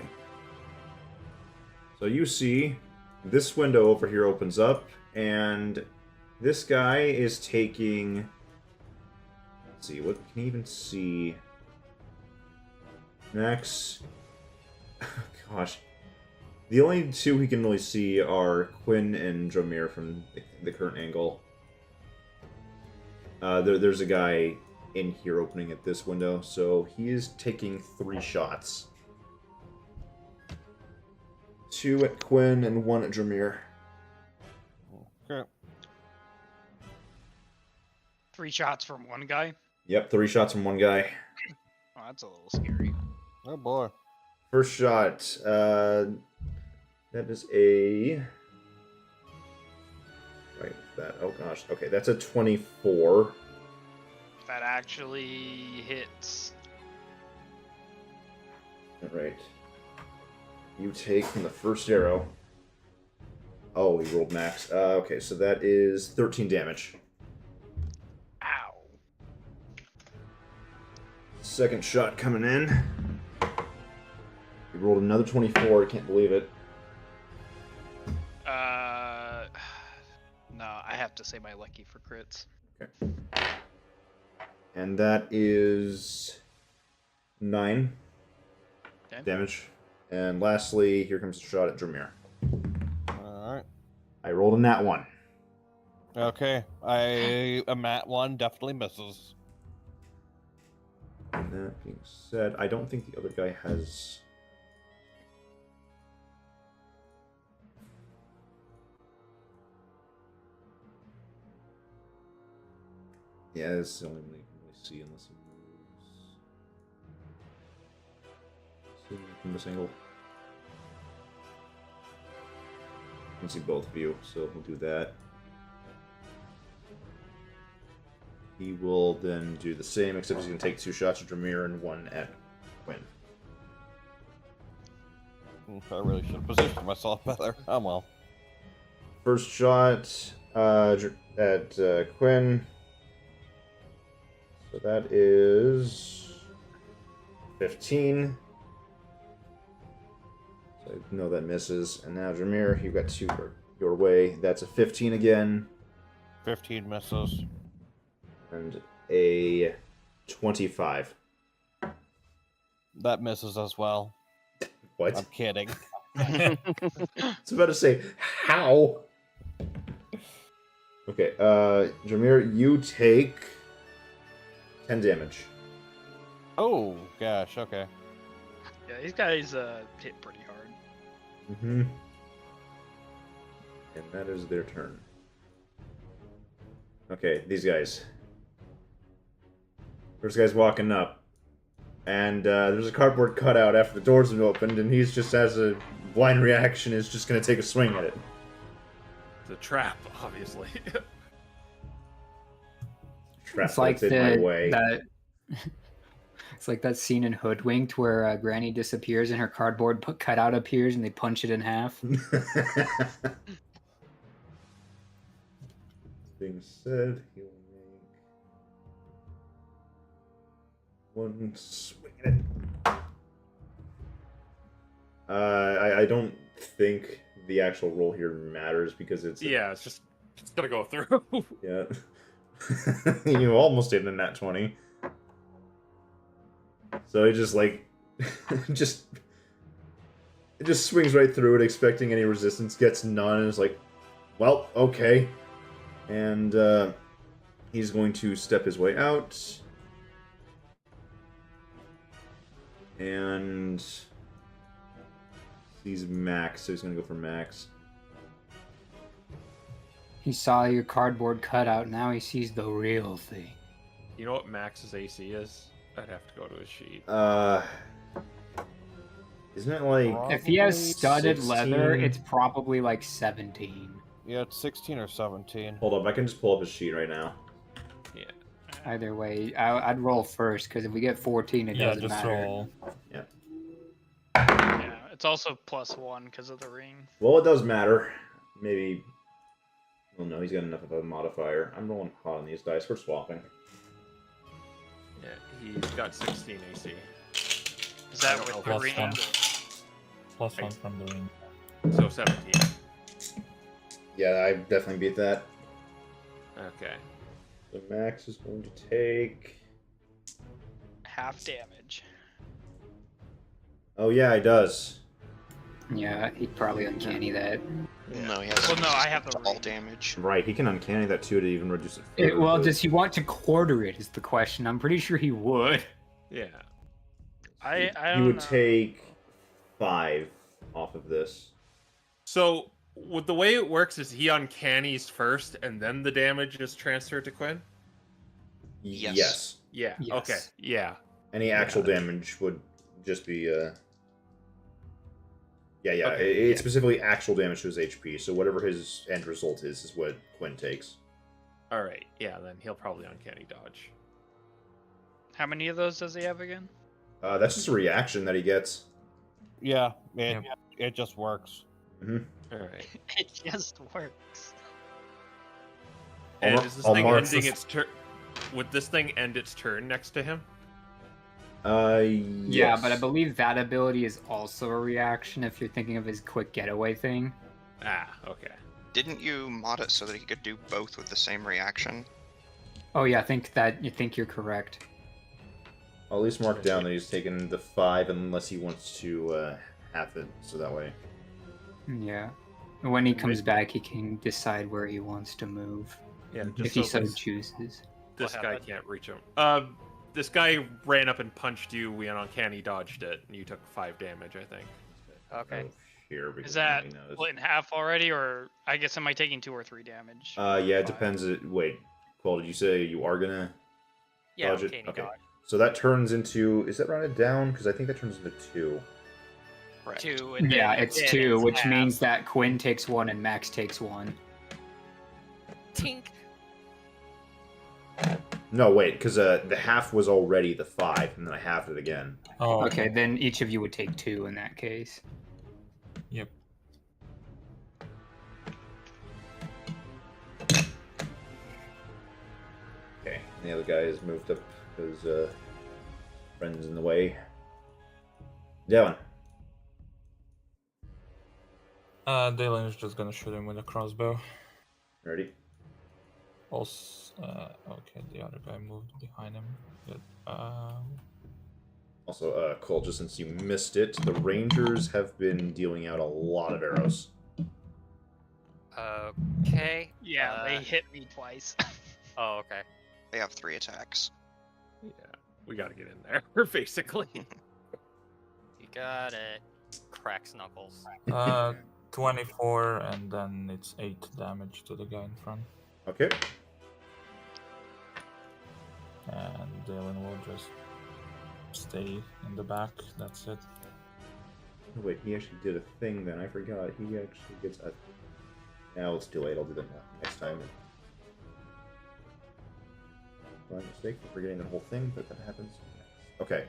So you see, this window over here opens up, and this guy is taking. Let's see, what can you even see? Max. Gosh. The only two we can really see are Quinn and Dromir from the current angle. There's a guy in here opening at this window, so he is taking 3 shots. 2 at Quinn and 1 at Dromir. Okay. 3 shots from one guy. Yep, 3 shots from one guy. Oh, that's a little scary. Oh boy. First shot, that is a... Right, that, oh gosh, okay, that's a 24. That actually hits. Alright. You take from the first arrow. Oh, he rolled max. Okay, so that is 13 damage. Ow. Second shot coming in. He rolled another 24, I can't believe it. No, I have to say my lucky for crits. Okay. And that is 9 Okay. damage. And lastly, here comes a shot at Dromir. Alright. I rolled a nat 1. Okay. A mat 1 definitely misses. And that being said, I don't think the other guy has... Yeah, this is the only one you can really see unless he moves. See from this angle. I can see both of you, so we'll do that. He will then do the same, except he's going to take 2 shots at Dromir and 1 at Quinn. I really should have positioned myself better. Oh well. First shot at Quinn. So that is 15. So I know that misses. And now Dromir, you got 2 your way. That's a 15 again. 15 misses. And a 25. That misses as well. What? I'm kidding. I was about to say, how? Okay, Dromir, you take 10 damage. Oh gosh. Okay. Yeah, these guys hit pretty hard. Mm-hmm. And that is their turn. Okay, these guys. First guy's walking up. And there's a cardboard cutout after the doors have opened, and he's just, as a blind reaction, is just going to take a swing at it. It's a trap, obviously. Trap It's like that's in my way. that. It's like that scene in Hoodwinked where Granny disappears and her cardboard cutout appears, and they punch it in half. Being said, he'll make one swing at it. I don't think the actual roll here matters because it's Yeah, it's gonna go through. yeah. You almost did a nat 20. So he just like it just swings right through it, expecting any resistance, gets none, and is like, well, okay. And he's going to step his way out. And he's max, so he's gonna go for max. He saw your cardboard cutout, now he sees the real thing. You know what Max's AC is? I'd have to go to his sheet. Isn't it like... If he has Probably studded leather, 16. it's probably like 17. Yeah, it's 16 or 17. Hold up, I can just pull up his sheet right now. Yeah. Either way, I'd roll first, because if we get 14, it Yeah, doesn't just matter. roll. Yeah, it's also +1 because of the ring. Well, it does matter. Maybe... Well, no, he's got enough of a modifier. I'm rolling hot on these dice. We're swapping. Yeah, he's got 16 AC. Is that I don't with know the if ring? that's +1 from the ring. So 17. Yeah, I definitely beat that. Okay. So Max is going to take... Half damage. Oh yeah, he does. Yeah, he'd probably uncanny that. No, he has Well, no, I have the all ring. damage. Right, he can uncanny that too to even reduce it further. Well, but does he want to quarter it is the question. I'm pretty sure he would. Yeah. I he don't would know. take 5 off of this. So, with the way it works is he uncannies first, and then the damage is transferred to Quinn? Yes. Yes. Yeah. Yes. Okay. Yeah. Any actual damage would just be Yeah. Okay, It's yeah. specifically actual damage to his HP, so whatever his end result is what Quinn takes. All right. Yeah, then he'll probably uncanny dodge. How many of those does he have again? That's just a reaction that he gets. Yeah, it just works. Mm-hmm. All right. It just works. And I'll is this I'll thing mark ending this- its turn? Would this thing end its turn next to him? Yeah, Yes. but I believe that ability is also a reaction if you're thinking of his quick getaway thing. Ah, okay. Didn't you mod it so that he could do both with the same reaction? Oh yeah, I think you're correct. I'll at least mark down that he's taken the 5 unless he wants to half it, so that way. Yeah. When he comes back, he can decide where he wants to move, Yeah, if he so chooses. this What guy happened? can't reach him. This guy ran up and punched you. We uncanny dodged it, and you took 5 damage, I think. Okay. Here, because Is that nobody knows. split in half already, or I guess am I taking 2 or 3 damage? Yeah, it 5. depends. Wait, Cole, did you say you are gonna Yeah, dodge it? uncanny Okay. dodge. So that turns into... Is that rounded down? Because I think that turns into 2. Correct. 2, and Yeah, then it's again, 2, it's which half. means that Quinn takes 1 and Max takes 1. Tink. No, wait, because the half was already the 5, and then I halved it again. Oh, Okay, then each of you would take 2 in that case. Yep. Okay, and the other guy has moved up because friend's in the way. Devon. Dalen is just gonna shoot him with a crossbow. Ready? Also, okay, the other guy moved behind him. Good. Also, Cole, just since you missed it, the Rangers have been dealing out a lot of arrows. Okay. Yeah, they hit me twice. Oh, okay. They have 3 attacks. Yeah, we gotta get in there, basically. You got it. Cracks knuckles. 24, and then it's 8 damage to the guy in front. Okay. And Dalen will just stay in the back. That's it. Oh, wait, he actually did a thing then. I forgot. He actually gets a... Now it's too late. I'll do that next time. My mistake for forgetting the whole thing, but that happens. Okay.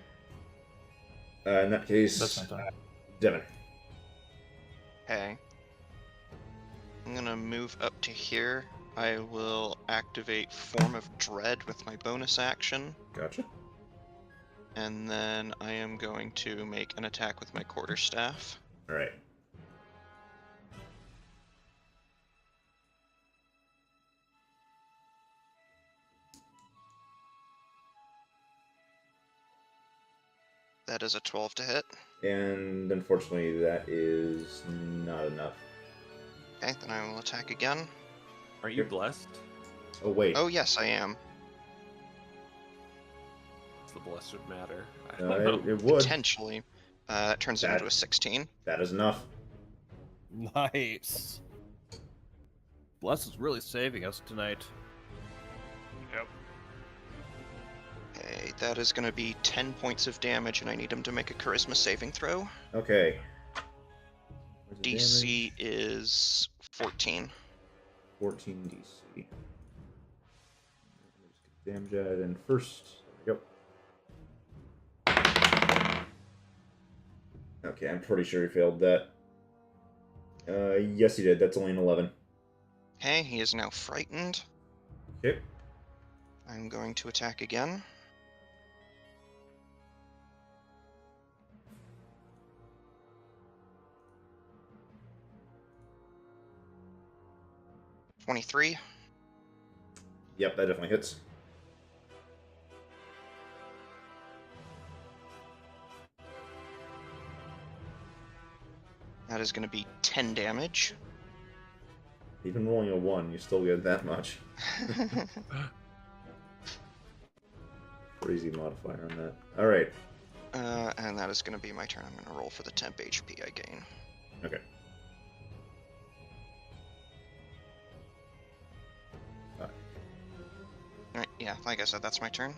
In that case, That's my turn. Devin. Okay. I'm gonna move up to here. I will activate Form of Dread with my bonus action, Gotcha. and then I am going to make an attack with my quarterstaff. All right. That is a 12 to hit. And unfortunately, that is not enough. Okay, then I will attack again. Are you blessed? Oh, wait. Oh yes, I am. the blessed matter. I don't know. It would. Potentially. It turns it That- into a 16. That is enough. Nice. Bless is really saving us tonight. Yep. Okay, that is going to be 10 points of damage, and I need him to make a charisma saving throw. Okay. Where's the DC damage? is 14. 14 DC. Damage added in first. There we go. Okay, I'm pretty sure he failed that. Yes, he did. That's only an 11. Okay, he is now frightened. Okay. I'm going to attack again. $23. Yep, that definitely hits. That is going to be 10 damage. Even rolling a 1, you still get that much. Crazy modifier on that. Alright. And that is going to be my turn. I'm going to roll for the temp HP I gain. Okay. Alright, yeah, like I said, that's my turn.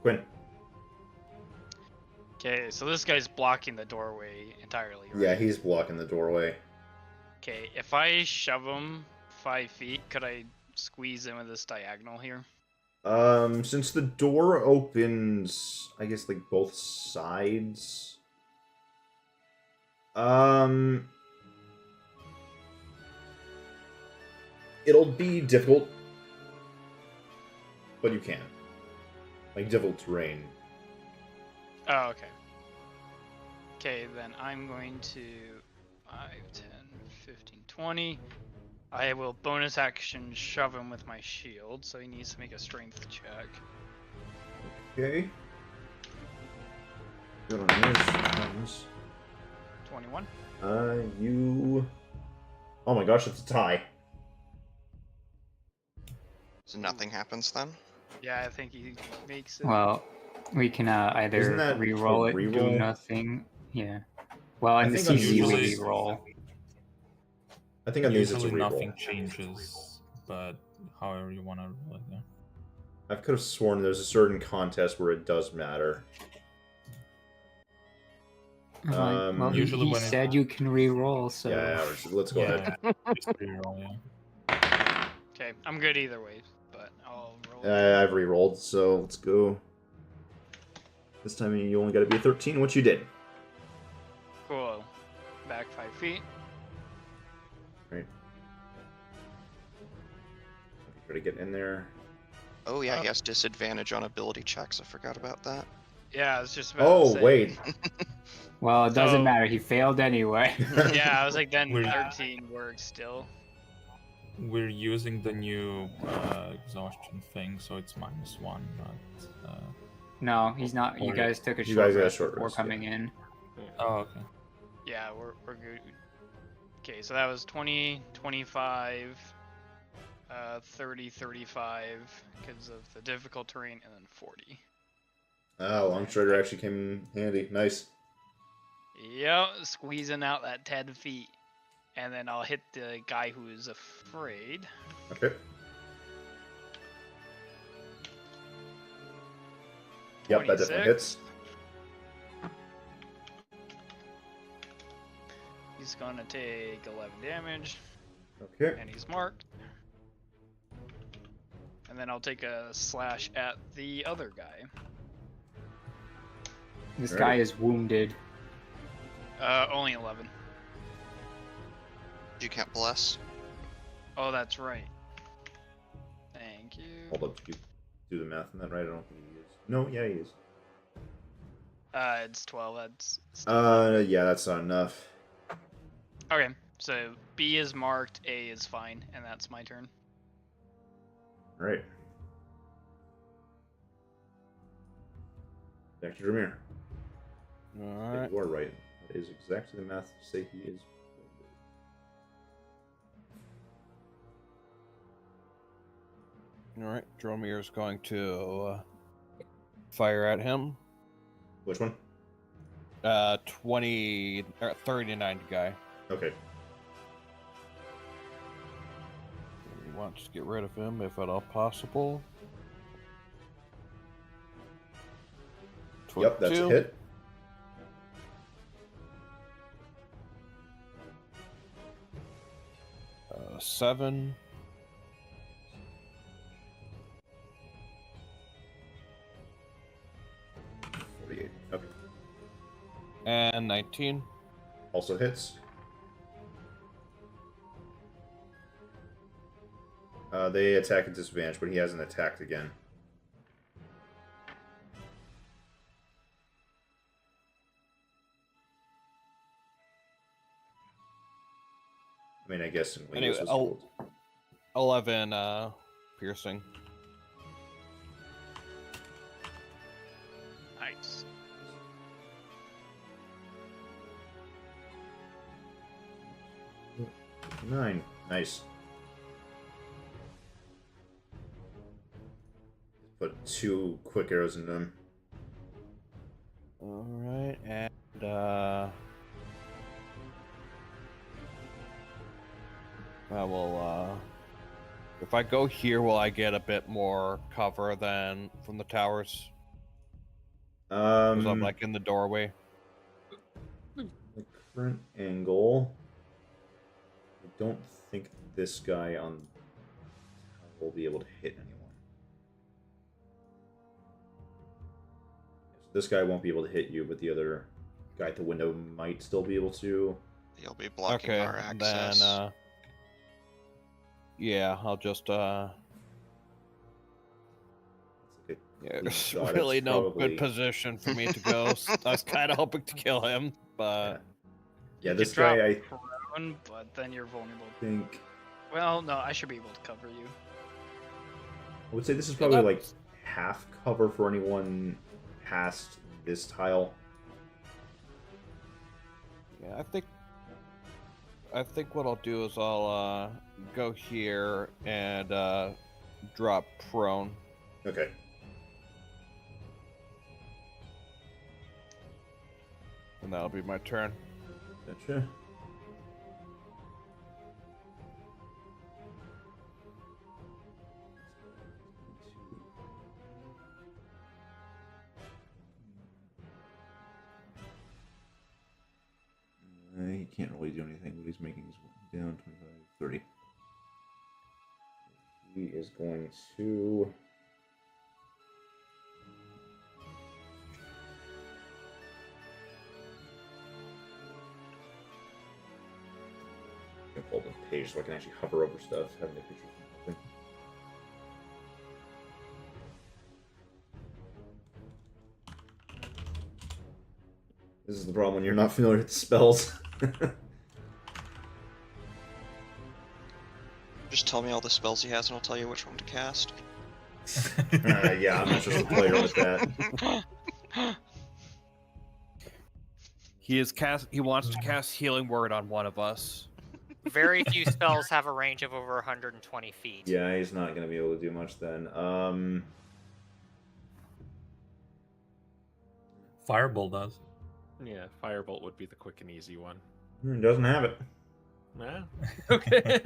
Quinn. Okay, so this guy's blocking the doorway entirely, right? Yeah, he's blocking the doorway. Okay, if I shove him 5 feet, could I squeeze in with this diagonal here? Since the door opens, I guess, like, both sides. It'll be difficult, but you can. Like, difficult terrain. Oh, okay. Okay, then I'm going to 5, 10, 15, 20. I will bonus action shove him with my shield, so he needs to make a strength check. Okay. Good on yours. 21. You... Oh my gosh, it's a tie. So nothing happens then? Yeah, I think he makes it. Well, we can either Isn't that re-roll a it, do re-roll? nothing. Yeah. Well, in I the think on CC we usually- re-roll. I think on these it's a Usually reroll. nothing changes, but however you want to roll it. Yeah. I could have sworn there's a certain contest where it does matter. Well, Usually he when it- said you can re-roll, so... Yeah, let's go ahead. Just reroll, yeah. Okay, I'm good either way, but I'll roll. I've re-rolled, so let's go. This time you only got to be a 13, which you did. Cool. Back 5 feet. Right. Try to get in there. Oh yeah, he has disadvantage on ability checks. I forgot about that. Yeah, I was just about to Oh, say. wait. Well, it doesn't So- matter. He failed anyway. Yeah, I was like, then We're- 13 works still. We're using the new exhaustion thing, so it's -1, not. No, he's not. You Or- guys took a You short guys got a rest short before rest, yeah. coming in. Oh, okay. Yeah, we're good. Okay, so that was 20, 25, 30, 35 because of the difficult terrain, and then 40. Ah, Long Strider actually came in handy. Nice. Yep, squeezing out that 10 feet. And then I'll hit the guy who is afraid. Okay. Yep, that definitely 26. hits. He's gonna take 11 damage, Okay. and he's marked. And then I'll take a slash at the other guy. This Alright. guy is wounded. Only 11. You can't bless. Oh, that's right. Thank you. Hold up, did you do the math on that right? I don't think he is. No, yeah, he is. It's 12. That's Yeah, that's not enough. okay. So B is marked, A is fine, and that's my turn. Alright. Back to Dramir. Alright. You are right. That is exactly the math to say he is. Alright, Dromir's going to fire at him. Which one? 39 guy. Okay. We want to get rid of him if at all possible. Yep, that's a 22. hit. Uh, 7. Okay. And 19. Also hits. They attack at disadvantage, but he hasn't attacked again. I mean, I guess in Anyway, was rolled. 11 piercing. Nice. Nine. Nice. Put 2 quick arrows into him. Alright, and I will if I go here, will I get a bit more cover than from the towers? Because I'm like in the doorway. The current angle. I don't think this guy on will be able to hit anyone. This guy won't be able to hit you, but the other guy at the window might still be able to. He'll be blocking Okay, our access. then yeah, I'll just Okay. yeah, Please there's God, really it's no probably- good position for me to go. I was kind of hoping to kill him, but Yeah, You this could drop guy, I prone, but then you're vulnerable. think. Well, no, I should be able to cover you. I would say this is probably like that's- half cover for anyone past this tile. yeah, I think what I'll do is I'll go here and drop prone. Okay. And that'll be my turn. Gotcha. He can't really do anything, but he's making his way down 25, 30. He is going to. I'm gonna pull up the page so I can actually hover over stuff. Having a picture from nothing. This is the problem when you're not familiar with the spells. Just tell me all the spells he has and I'll tell you which one to cast. Yeah, I'm not just a player with that. He wants to cast Healing Word on one of us. Very few spells have a range of over 120 feet. Yeah, he's not going to be able to do much then. Fireball does. Yeah, Firebolt would be the quick and easy one. He doesn't have it. Nah. Okay.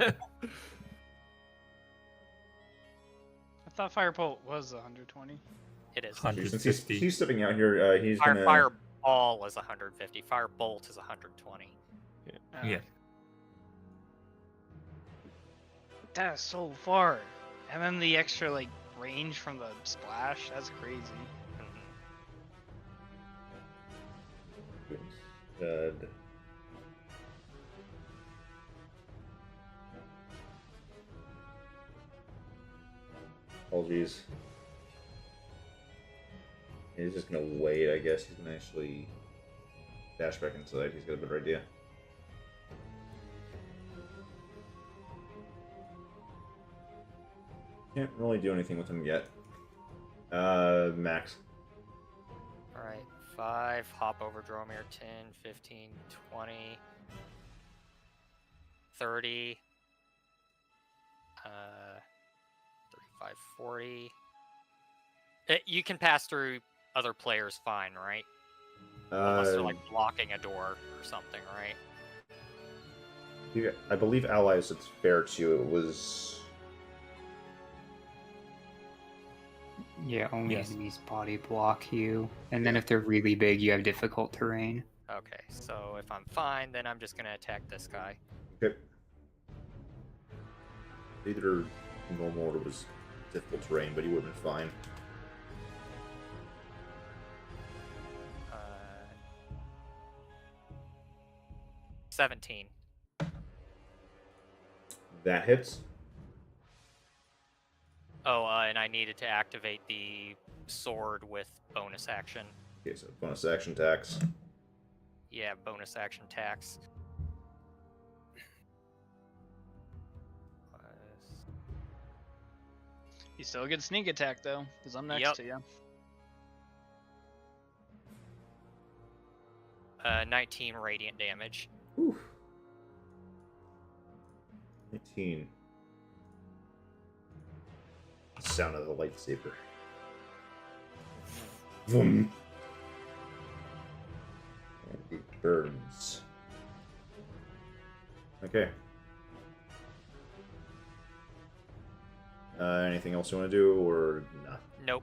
I thought Firebolt was 120. It is. 150. Since he's stepping out here, he's Fire, gonna. Fireball is 150. Firebolt is 120. Yeah. That's so far. And then the extra like range from the splash, that's crazy. Good. Apologies. He's just gonna wait, I guess. He's gonna actually dash back inside. He's got a better idea. Can't really do anything with him yet. Max. Alright, 5, hop over Dromir, 10, 15, 20, 30, 35, 40. You can pass through other player's fine, right? Unless they're Uh, like blocking a door or something, right? I believe allies it's fair to. It was. Yeah, only Yes. enemies body block you, and then if they're really big, you have difficult terrain. Okay, so if I'm fine, then I'm just gonna attack this guy. Okay. Either normal or it was difficult terrain, but he would have been fine. 17. That hits. Oh, and I needed to activate the sword with bonus action. Okay, so bonus action tax. Yeah, bonus action tax. You still get sneak attack though, because I'm next Yep. to you. 19 radiant damage. Whew. 19. Sound of the lightsaber. Vroom. And it burns. Okay. Anything else you want to do, or nah? Nope.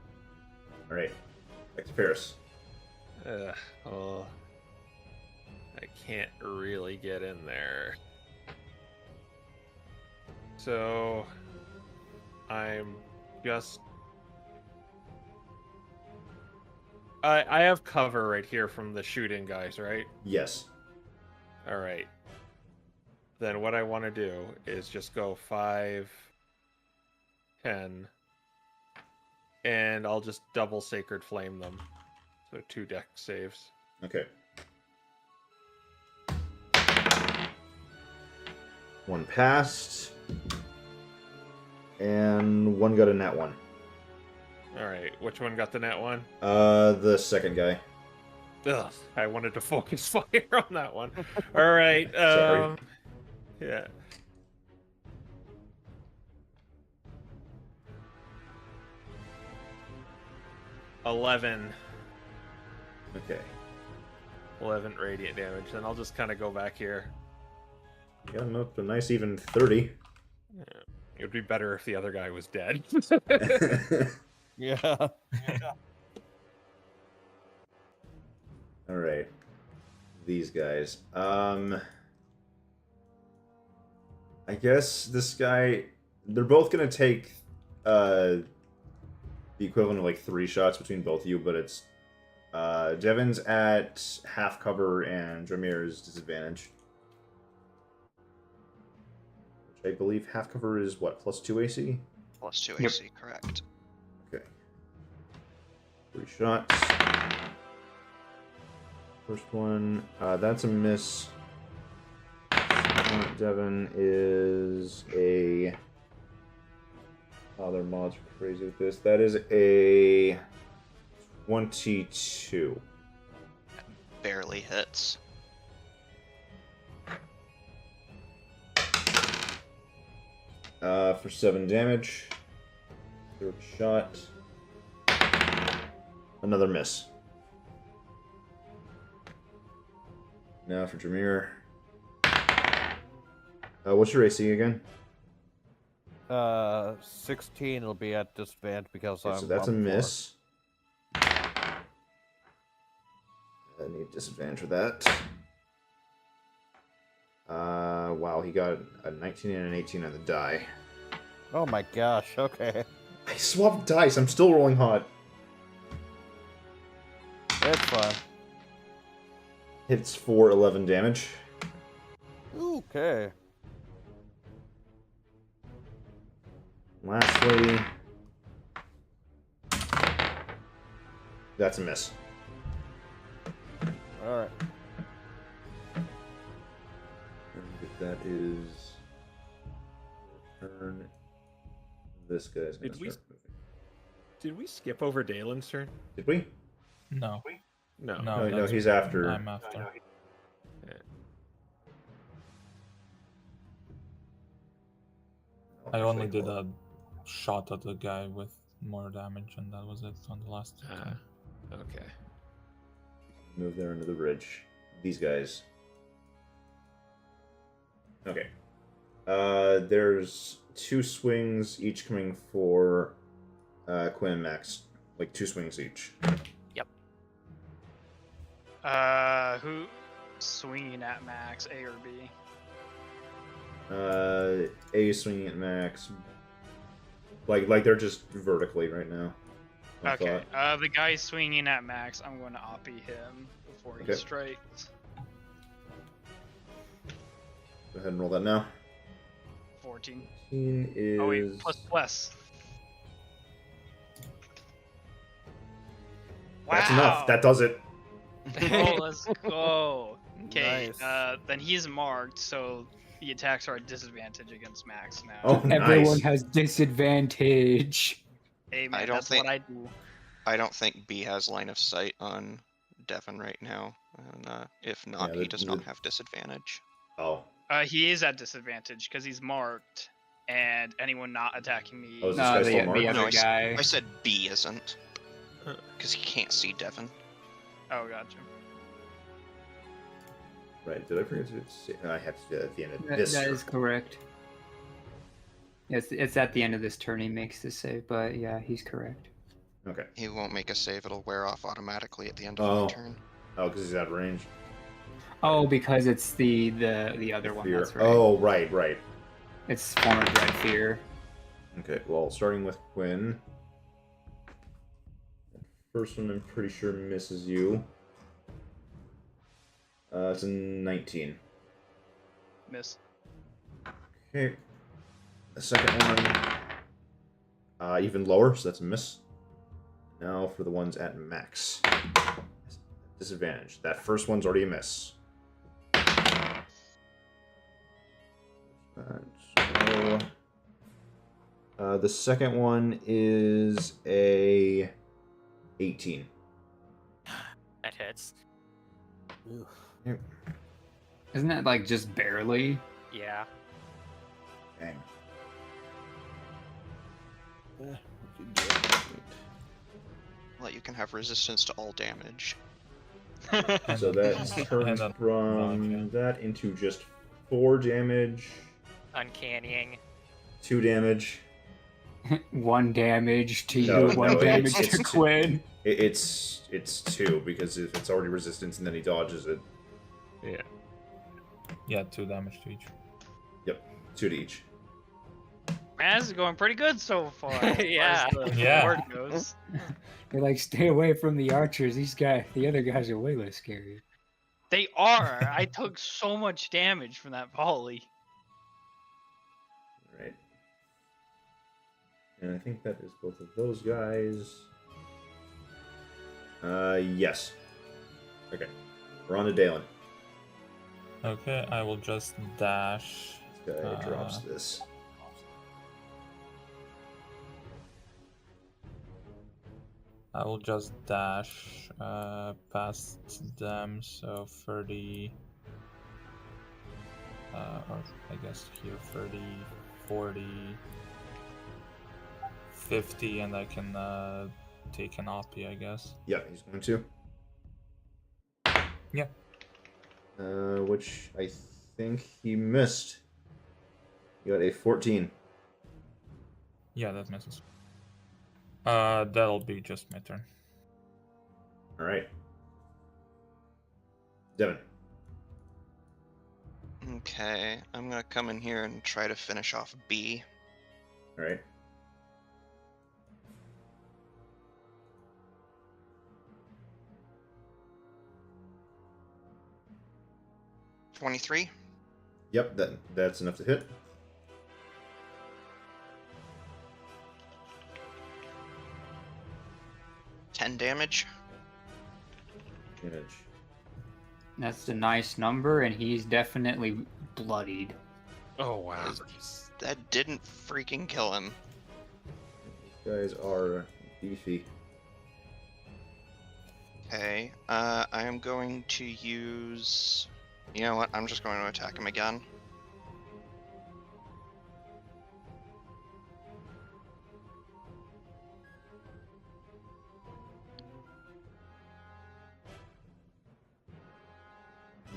Alright. Back to Paris. Well, I can't really get in there. So I'm just I have cover right here from the shooting guys, right? Yes. All right. Then what I want to do is just go 5, 10, and I'll just double Sacred Flame them. So 2 deck saves. Okay. One passed. And one got a nat 1. All right, which one got the net one? The second guy. Ugh, I wanted to focus fire on that one. All right. Sorry. Yeah. $11 Okay. radiant damage. Then I'll just kind of go back here. Got him up to a nice even 30. Yeah. It would be better if the other guy was dead. Yeah. Alright. These guys. I guess this guy... They're both gonna take the equivalent of like 3 shots between both of you, but it's Devin's at half cover and Dramir's disadvantage. Which I believe half cover is what, +2 AC? +2 Yep. AC, correct. Okay. 3 shots. First one, that's a miss. Devin is a... Oh, their mods are crazy with this. That is a 22. Barely hits. For 7 damage. Third shot. Another miss. Now for Dramir. What's your AC again? 16 will be at disadvantage because Okay, I'm. so that's a on 4. miss. I need disadvantage for that. Wow, he got a 19 and an 18 on the die. Oh my gosh, okay. I swapped dice, I'm still rolling hot. It's fine. Hits for 11 damage. Okay. Lastly... That's a miss. Alright. That is... Turn. This guy's gonna Did we- start moving. Did we skip over Dalen's turn? Did we? No. No. No, that's- he's after. I'm after. I only did a shot at the guy with more damage, and that was it on the last turn. Okay. Move there into the ridge. These guys. Okay. There's 2 swings each coming for Quinn and Max. Like 2 swings each. Who swinging at Max, A or B? A swinging at Max. Like they're just vertically right now. I Okay. thought. The guy swinging at Max, I'm going to oppie him before he Okay. strikes. Go ahead and roll that now. 14. 14 is. Oh wait, plus. That's enough. That does it. Oh, let's go. Okay, Nice. then he's marked, so the attacks are at disadvantage against Max now. Oh, Everyone nice. has disadvantage. Hey man, I don't that's think- what I do. I don't think B has line of sight on Devin right now, and if not, Yeah, he does not the- have disadvantage. Oh. He is at disadvantage because he's marked, and anyone not attacking me. Oh, is this No, guy the, still the marked? other No, guy. I said B isn't, because he can't see Devin. Oh, gotcha. Right. Did I forget to say? I have to do that at the end of That this. is correct. Yes, it's at the end of this turn he makes the save, but yeah, he's correct. Okay. He won't make a save; it'll wear off automatically at the end of Oh. my turn. Oh, because he's out of range. Oh, because it's the other one. Fear. That's right. Oh, right. It's form of dread fear. Okay. Well, starting with Quinn. First one, I'm pretty sure misses you. It's a 19. Miss. Okay. The second one, even lower, so that's a miss. Now for the ones at max. Disadvantage. That first one's already a miss. So, the second one is a 18. That hits. Isn't that like just barely? Yeah. Dang. Well, you can have resistance to all damage. So that And turns then from that into just 4 damage, Uncannying. 2 damage. 1 damage to No, you, 1 no, damage it's to two. Quinn. It's 2 because if it's already resistance and then he dodges it, Yeah. Yeah, 2 damage to each. 2 to each. Man, this is going pretty good so far. as far as Yeah. the Yeah. board goes. They're like, stay away from the archers. The other guys are way less scary. They are. I took so much damage from that volley. Right. And I think that is both of those guys. Yes. Okay. We're on to Dalen. Okay, I will just dash. This guy drops this. I will just dash past them, so 30. Or I guess here 30, 40, 50, and I can take an Oppie, I guess. Yeah, he's going to. Yeah. Which I think he missed. He got a 14. Yeah, that misses. That'll be just my turn. Alright. Devin. Okay, I'm gonna come in here and try to finish off B. Alright. $23. Yep, that's enough to hit. $10 damage. Damage. That's a nice number, and he's definitely bloodied. Oh wow. That didn't freaking kill him. These guys are beefy. Okay, I am going to use... You know what? I'm just going to attack him again.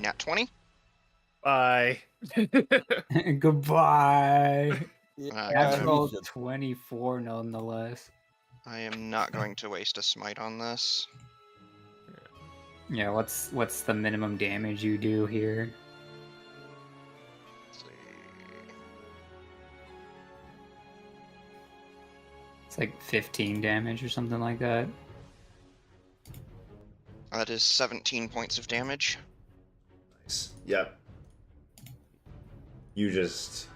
Nat 20. Bye. Goodbye. Natural should- 24 nonetheless. I am not going to waste a smite on this. Yeah, what's the minimum damage you do here? Let's see. It's like 15 damage or something like that. That is 17 points of damage. Nice. Yep. You just...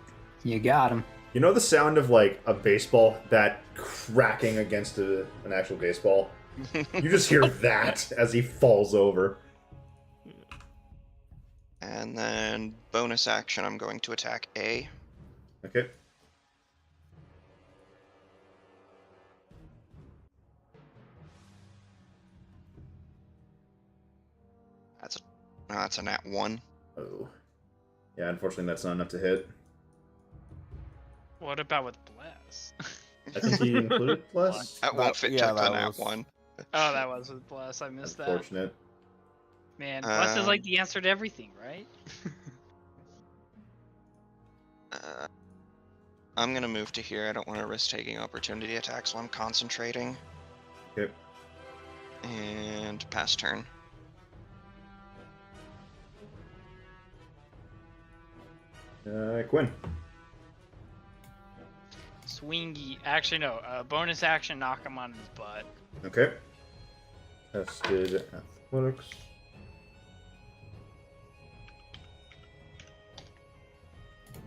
You got him. You know the sound of, like, a baseball bat cracking against an actual baseball? You just hear that as he falls over. And then bonus action, I'm going to attack A. Okay. That's a nat 1. Oh. Yeah, unfortunately that's not enough to hit. What about with bless? I think he included plus. That won't fit to the nat 1. Oh, that was with bless. I missed that. Unfortunate. Man, bless is like the answer to everything, right? I'm gonna move to here. I don't want to risk taking opportunity attacks while I'm concentrating. Okay. And pass turn. Quinn. Swingy. Actually, no. Bonus action, knock him on his butt. Okay. Tested athletics.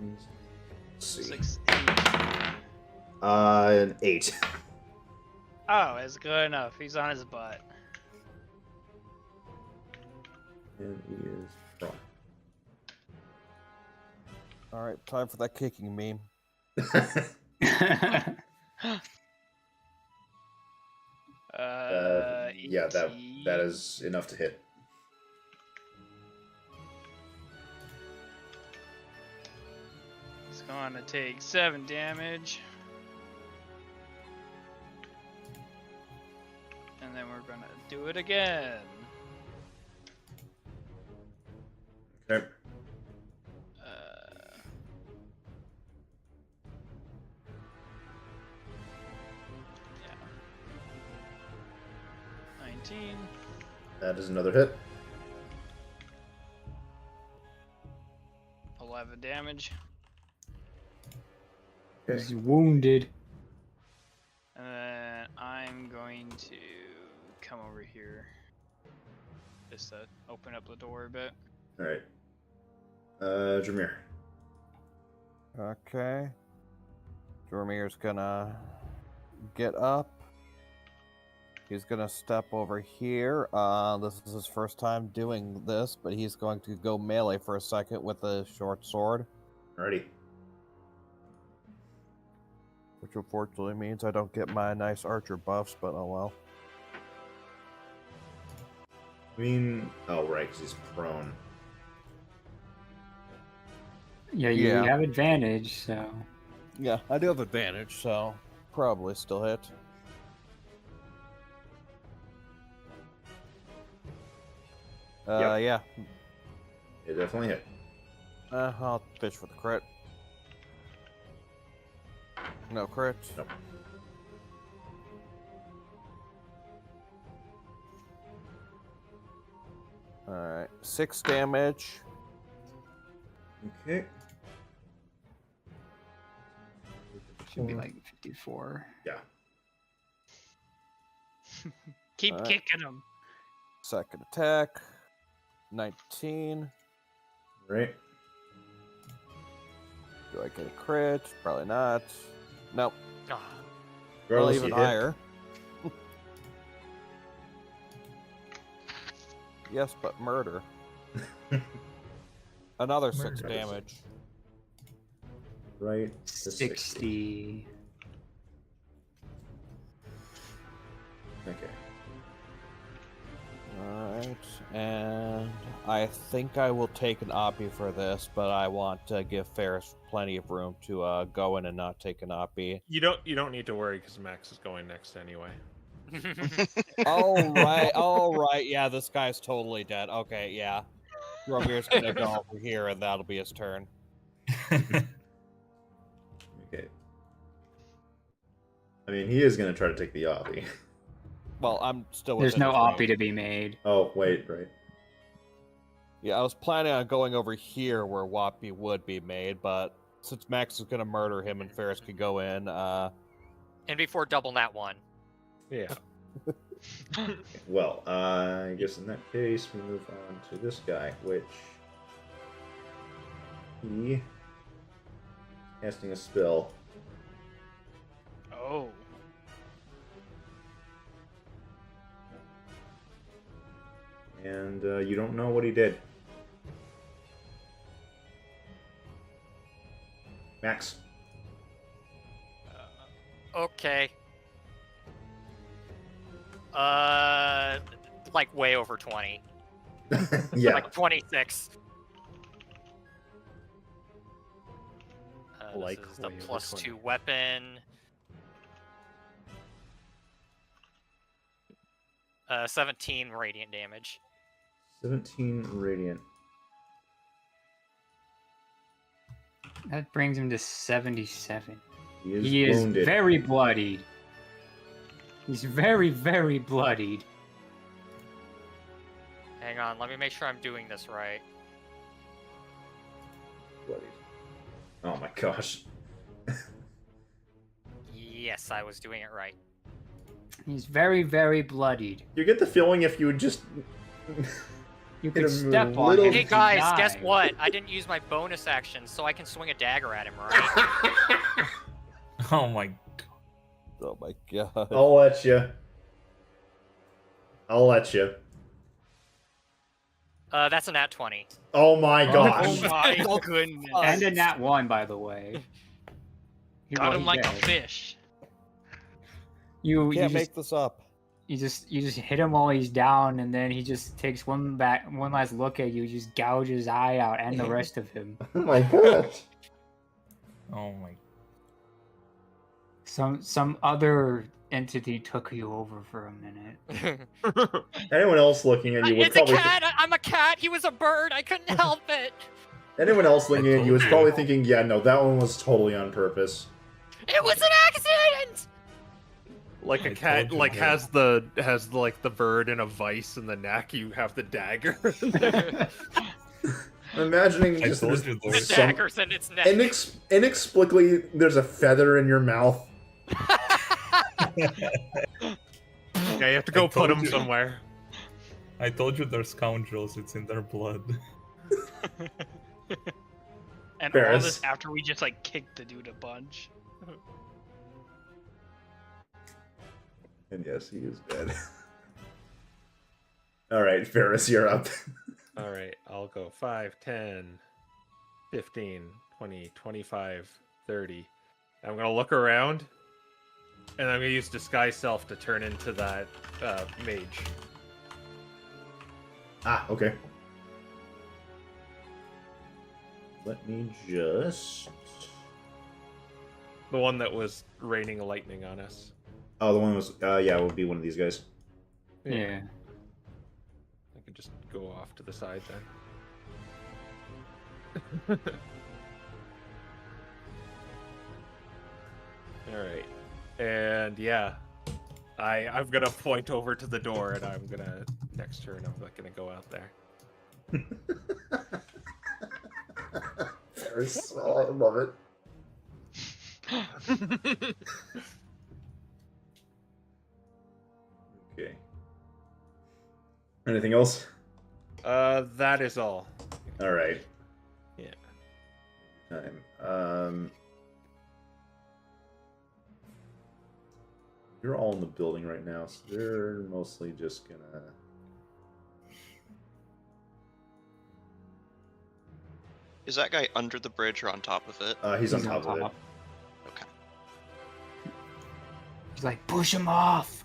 Let's see. 6, 8. An 8. Oh, it's good enough. He's on his butt. And he is prone. All right, time for that kicking meme. Yeah, that is enough to hit. He's gonna take 7 damage. And then we're gonna do it again. Okay. Yeah. 19. That is another hit. 11 damage. Okay. He's wounded. And then I'm going to come over here. Just to open up the door a bit. Alright. Jameer. Okay. Jormir's gonna get up. He's gonna step over here. This is his first time doing this, but he's going to go melee for a second with a short sword. Alrighty. Which unfortunately means I don't get my nice archer buffs, but oh well. I mean... Oh, right, because he's prone. Yeah, you Yeah. have advantage, so. Yeah, I do have advantage, so probably still hit. Yeah. It definitely hit. I'll pitch for the crit. No crit. Nope. Alright, 6 damage. Okay. Should be like 54. Yeah. Keep Alright. kicking him. Second attack. 19. Right. Do I get a crit? Probably not. Nope. Ah, Well, Regardless, even you hit. higher. Yes, but murder. Another 6 Murder. damage. Right. to 60. Okay. Alright, and I think I will take an Oppie for this, but I want to give Ferris plenty of room to go in and not take an Oppie. You don't need to worry because Max is going next anyway. All right, yeah, this guy's totally dead. Okay, yeah. Romir's gonna go over here, and that'll be his turn. Okay. I mean, he is going to try to take the Oppie. Well, I'm still. There's within no his Oppie range. to be made. Oh, wait, right. Yeah, I was planning on going over here where Wappy would be made, but since Max is gonna murder him and Ferris could go in, And before double nat 1. Yeah. Well, I guess in that case, we move on to this guy, which he casting a spell. Oh. And you don't know what he did. Max. Okay. Like way over 20. Yeah. Like 26. Like this is the way over plus 20. 2 weapon. 17 radiant damage. 17 radiant. That brings him to 77. He is wounded. Very bloodied. He's very, very bloodied. Hang on, let me make sure I'm doing this right. Bloodied. Oh my gosh. Yes, I was doing it right. He's very, very bloodied. You get the feeling if you would just You Hit could him step with on little- him. Hey and guys, die. guess what? I didn't use my bonus action, so I can swing a dagger at him, right? Oh my. oh my god. I'll let you. I'll let you. That's a nat 20. Oh my Oh, gosh. Oh my goodness. And a nat 1, by the way. Got him like a dead. fish. You Can't just, make this up. you just hit him while he's down, and then he just takes one last look at you, just gouges his eye out, and the rest of him. Oh my gosh. Oh my. Some other entity took you over for a minute. Anyone else looking at you would It's a probably cat! I'm a cat! He was a bird! I couldn't help it! anyone else looking at you was told probably you. thinking, yeah, no, that one was totally on purpose. It was an accident! Like a I cat, told you like that. has like the bird in a vice in the neck. You have the dagger. I'm imagining I just told this, you The there's some, dagger's in its neck. inexplicably there's a feather in your mouth. Yeah, you have to go I put told him you. somewhere. I told you they're scoundrels. It's in their blood. And all Ferris. this after we just like kicked the dude a bunch. And yes, he is dead. Alright, Ferris, you're up. All right, I'll go 5, 10, 15, 20, 25, 30. I'm gonna look around, and I'm gonna use disguise self to turn into that mage. Ah, okay. Let me just... The one that was raining lightning on us. Oh, the one was... yeah, it would be one of these guys. Yeah. I could just go off to the side then. All right, and yeah, I'm gonna point over to the door, and I'm gonna next turn I'm not gonna go out there. Ferris, oh, I love it. Okay. Anything else? That is all. All right. Yeah. Time. You're all in the building right now, so they're mostly just gonna. Is that guy under the bridge or on top of it? He's on top of it. Okay. He's like, push him off.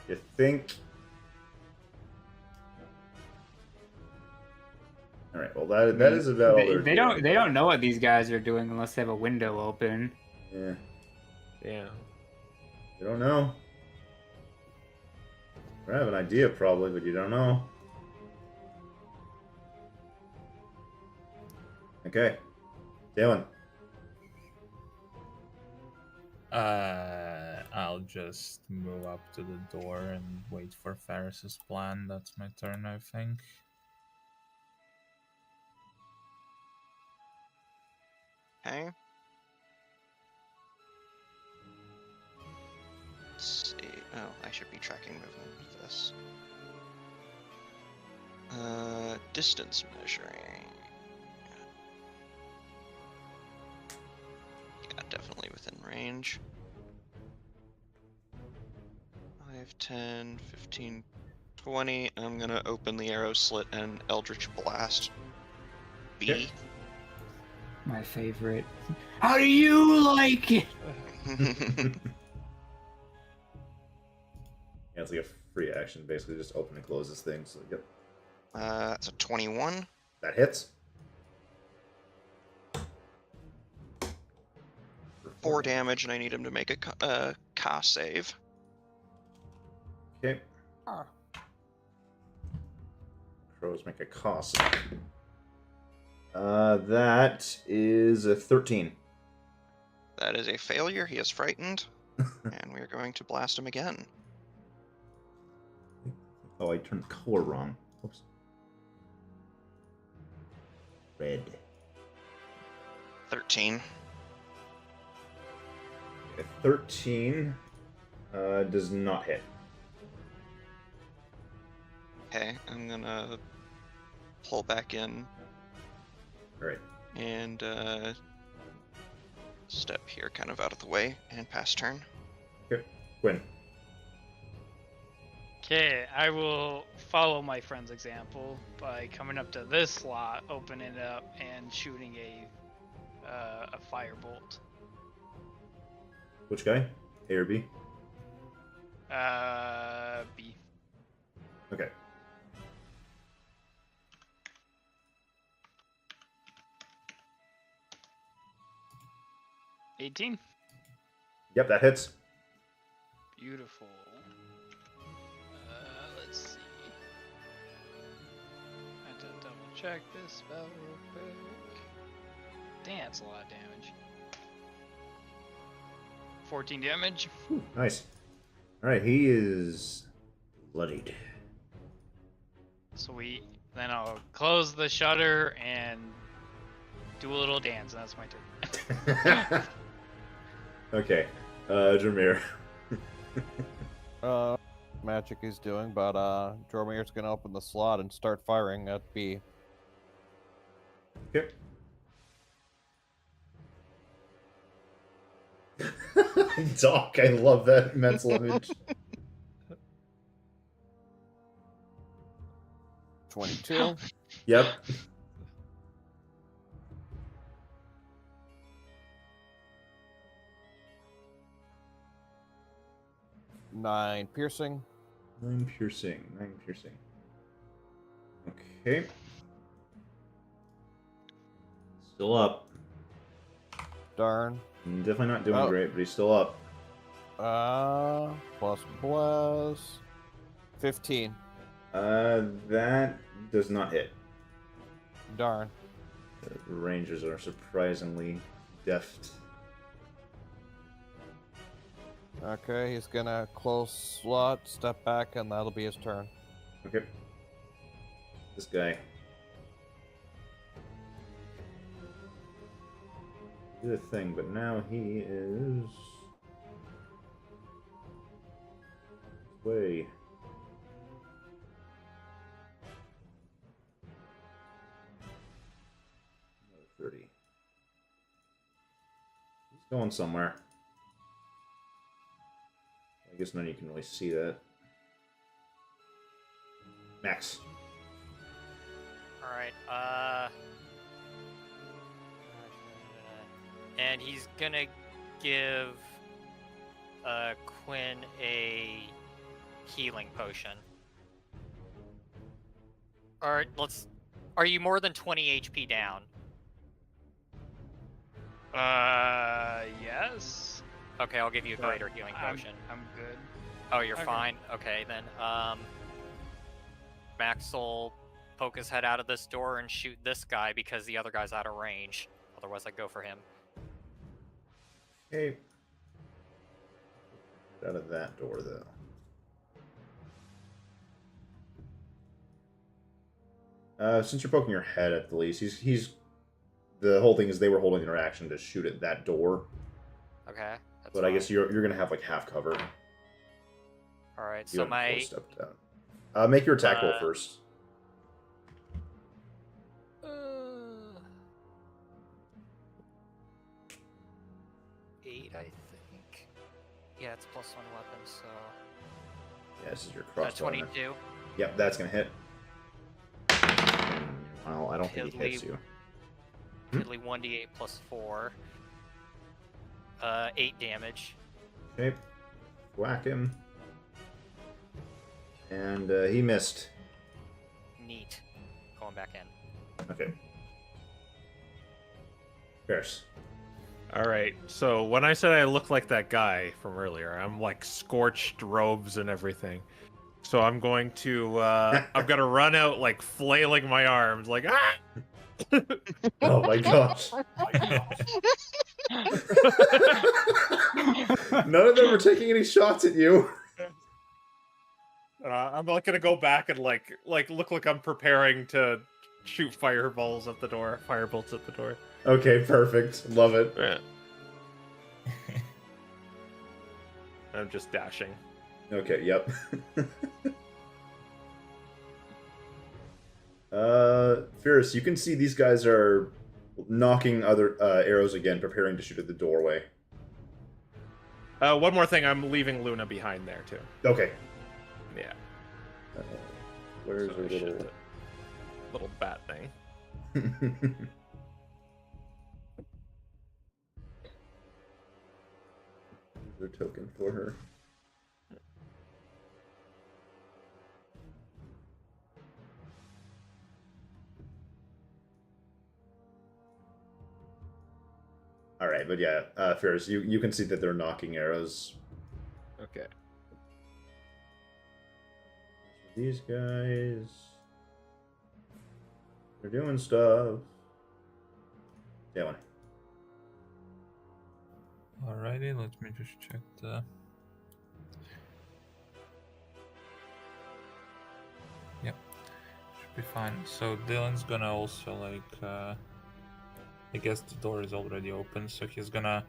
You think? All right. Well, that is about all they're They don't know what these guys are doing unless they have a window open. Yeah. Yeah. They don't know. I have an idea, probably, but you don't know. Okay. Dalen. I'll just move up to the door and wait for Ferris's plan. That's my turn, I think. Okay. Let's see. Oh, I should be tracking movement with this. Distance measuring. Yeah, definitely within range. 5, 10, 15, 20. I'm gonna open the arrow slit and Eldritch Blast. B. Okay. My favorite. How do you like it? Yeah, it's like a free action, basically just open and close this thing. So, yep. That's a 21. That hits. 4 damage, and I need him to make a Ka save. Okay. Crows make a cost. That is a 13. That is a failure. He is frightened, and we are going to blast him again. Oh, I turned color wrong. Oops. Red. 13. A 13 does not hit. Okay, I'm gonna pull back in All right. and step here kind of out of the way and pass turn. Okay. Gwen. Okay, I will follow my friend's example by coming up to this slot, opening it up, and shooting a firebolt. Which guy? A or B? B. Okay. $18. Yep, that hits. Beautiful. Let's see. I have to double check this spell real quick. Damn, that's a lot of damage. 14 damage. Whew, nice. All right, he is bloodied. Sweet. Then I'll close the shutter and do a little dance, and that's my turn. Okay, Jameer. Magic he's doing, but Dromir's gonna open the slot and start firing at B. Okay. Doc, I love that mental image. 22. Yep. Nine piercing. 9 piercing. 9 piercing. Okay. Still up. Darn. Definitely not doing Oh. great, but he's still up. Plus 15. That does not hit. Darn. The Rangers are surprisingly deft. Okay, he's gonna close slot, step back, and that'll be his turn. Okay. This guy. Did a thing, but now he is way. Another 30. He's going somewhere. I guess none of you can really see that. Max. Alright, and he's gonna give Quinn a healing potion. Alright, are you more than 20 HP down? Yes. Okay, I'll give you a greater healing potion. I'm good. Oh, you're Okay. fine? Okay, then. Max will poke his head out of this door and shoot this guy because the other guy's out of range. Otherwise, I'd go for him. Okay. Get out of that door, though. Since you're poking your head at the least, he's. The whole thing is they were holding their action to shoot at that door. Okay. That's But I fine. guess you're gonna have like half cover. Alright, You so haven't my. fully stepped out. Make your attack roll first. 8, I think. Yeah, it's +1 weapon, so. Yeah, this is your crossbow. 22. Yep, that's gonna hit. Well, I don't think he hits you. Diddly 1d8 +4. 8 damage. Okay. Whack him. And he missed. Neat. Going back in. Okay. Ferris. All right. So when I said I look like that guy from earlier, I'm like scorched robes and everything. So I'm going to I'm gonna run out like flailing my arms, like ah. Oh my gosh. None of them are taking any shots at you. I'm like gonna go back and like look like I'm preparing to shoot fireballs at the door, firebolts at the door. Okay, perfect. Love it. Yeah. I'm just dashing. Okay, yep. Ferris, you can see these guys are knocking other arrows again, preparing to shoot at the doorway. One more thing, I'm leaving Luna behind there too. Okay. Yeah. Where's So her I should- little... little bat thing. Their token for her. All right, but yeah, Ferris, you can see that they're knocking arrows. Okay. These guys, they're doing stuff. Yeah, one. Alrighty, let me just check the... Yep, should be fine. So Dylan's gonna also like, I guess the door is already open, so he's gonna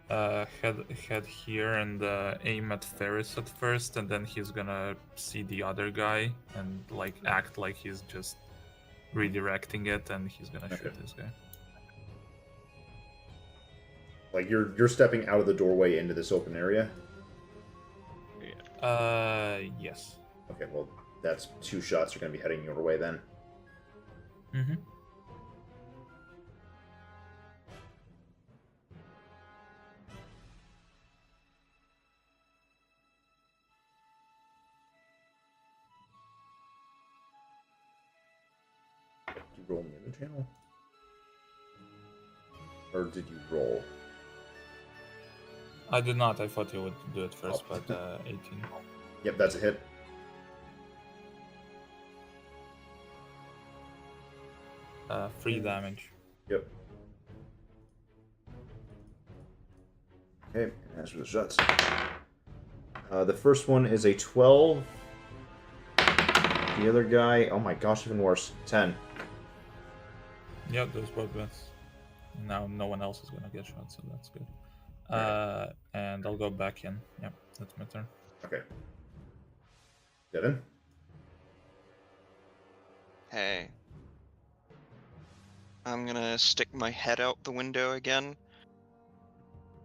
head here and aim at Ferris at first, and then he's gonna see the other guy and like act like he's just redirecting it, and he's gonna shoot this guy. Like you're stepping out of the doorway into this open area. Yes. Okay, well that's 2 shots are going to be heading your way then. Mm-hmm. Did you roll near the channel? Or did you roll? I did not. I thought you would do it first, Oh. but 18. Yep, that's a hit. Free damage. Yep. Okay, as for the shots. The first one is a 12. The other guy, oh my gosh, even worse. 10. Yeah, those both miss. Now no one else is gonna get shot, so that's good. Alright. And I'll go back in. Yep, that's my turn. Okay. Devin? Hey. I'm gonna stick my head out the window again.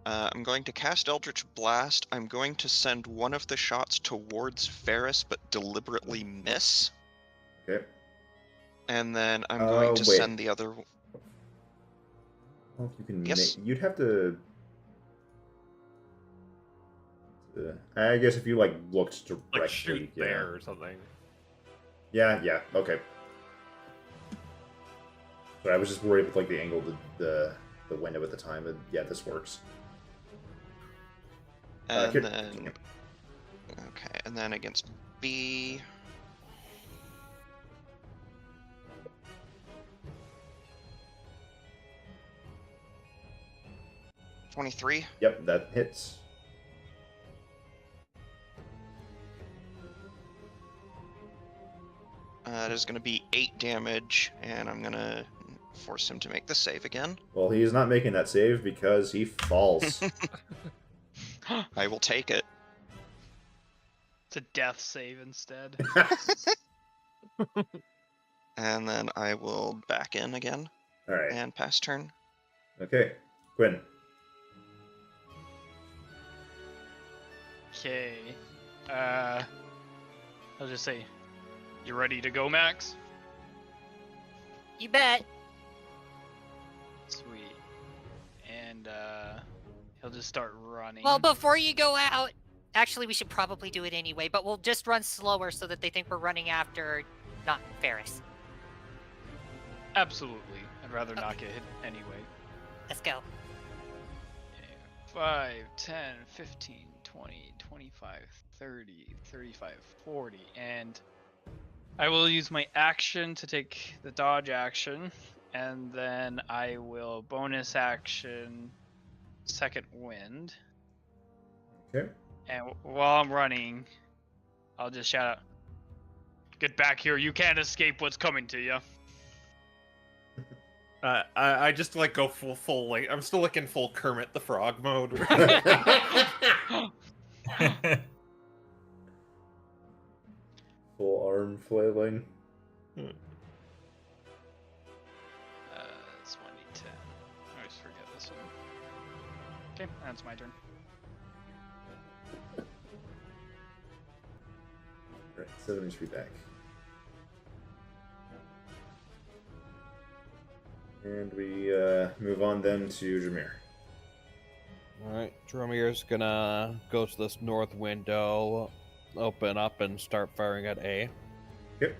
I'm going to cast Eldritch Blast. I'm going to send one of the shots towards Ferris, but deliberately miss. Okay. And then I'm going to wait. send the other. Well, if you can Yes. you'd have to... I guess if you, like, looked directly... Like shoot yeah. there or something. Yeah, okay. But I was just worried with, like, the angle of the window at the time, but yeah, this works. And Here- then And then against B. $23. Yep, that hits. That is going to be 8 damage, and I'm going to force him to make the save again. Well, he is not making that save because he falls. I will take it. It's a death save instead. And then I will back in again All right. and pass turn. Okay, Quinn. Okay. I'll just say, you ready to go, Max? You bet. Sweet. And he'll just start running. Well, before you go out, actually, we should probably do it anyway, but we'll just run slower so that they think we're running after not Ferris. Absolutely. I'd rather not get hit anyway. Let's go. 5, 10, 15, 20, 25, 30, 35, 40. And I will use my action to take the dodge action. And then I will bonus action second wind. Okay. And while I'm running, I'll just shout out, "Get back here, you can't escape what's coming to you." I just like go full like I'm still like in full Kermit the Frog mode. Full arm flailing. It's 1d10. I always forget this one. Okay, that's my turn. Right, 7 HP back. And we move on then to Jameer. Alright, Dromir's gonna go to this north window, open up, and start firing at A. Yep.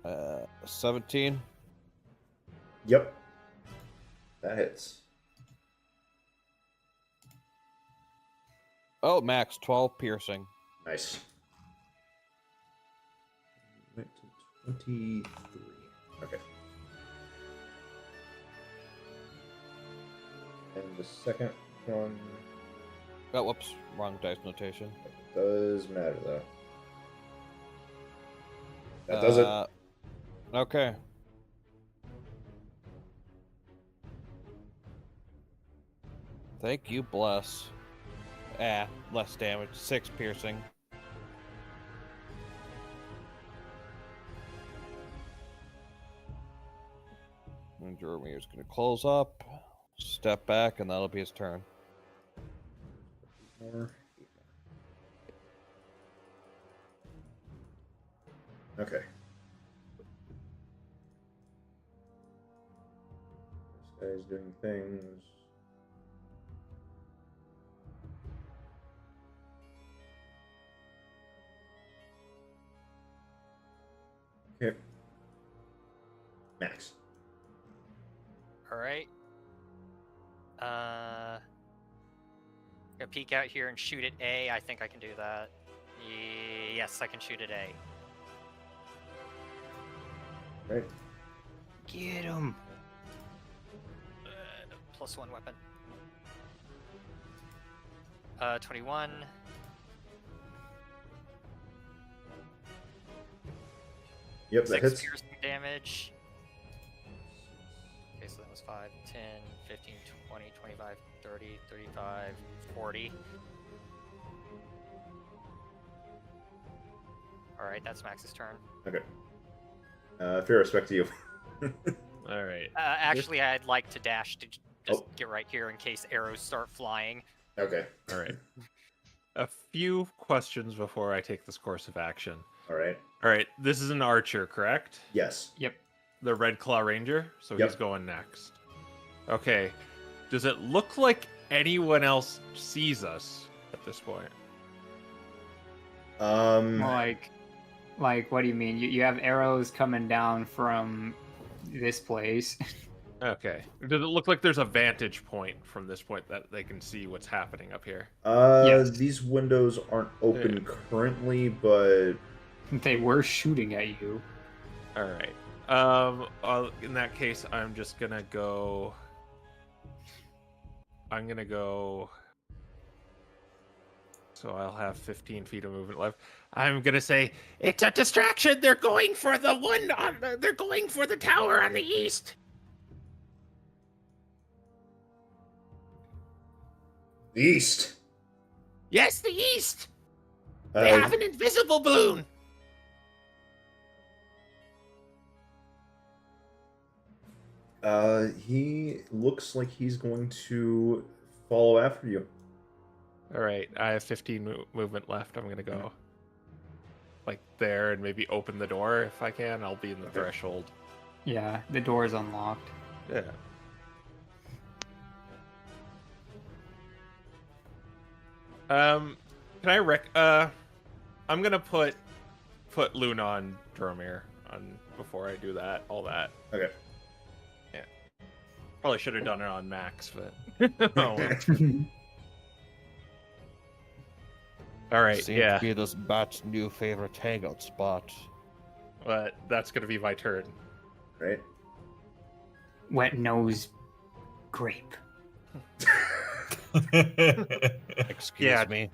Uh, 17. Yep. That hits. Oh, max 12 piercing. Nice. 23. Okay. And the second one Oh, whoops, wrong dice notation. does matter though. That does it. Okay. Thank you, bless. Less damage. 6 piercing. And Joromir's gonna close up, step back, and that'll be his turn. More. Okay. This guy's doing things. Okay. Max. All right. Gonna peek out here and shoot at A. I think I can do that. Yes, I can shoot at A. Right. Get him. +1 weapon. 21. Yep, that 6 hits. piercing damage. Okay, so that was 5, 10, 15, 20, 25, 30, 35, 40. Alright, that's Max's turn. Okay. Fair respect to you. All right. Actually, I'd like to dash to just Oh. get right here in case arrows start flying. Okay. All right. A few questions before I take this course of action. All right. All right. This is an archer, correct? Yes. Yep. The Red Claw Ranger, so Yep. he's going next. Okay. Does it look like anyone else sees us at this point? Like, what do you mean? You have arrows coming down from this place. Okay. Does it look like there's a vantage point from this point that they can see what's happening up here? Yes. These windows aren't open currently, but They were shooting at you. All right. In that case, I'm just gonna go. I'm gonna go. So I'll have 15 feet of movement left. I'm gonna say it's a distraction. They're going for the one on. They're going for the tower on the east. the east. Yes, the east. They have an invisible balloon. He looks like he's going to follow after you. All right, I have 15 movement left. I'm gonna go like there and maybe open the door if I can. I'll be in the threshold. Yeah, the door is unlocked. Yeah. Can I I'm gonna put Luna on Dromir on before I do that. All that. Okay. Yeah. Probably should have done it on Max, but oh well. All right. Seems Yeah. to be this bat's new favorite hangout spot. But that's gonna be my turn. Right. Wet nose grape. Excuse me.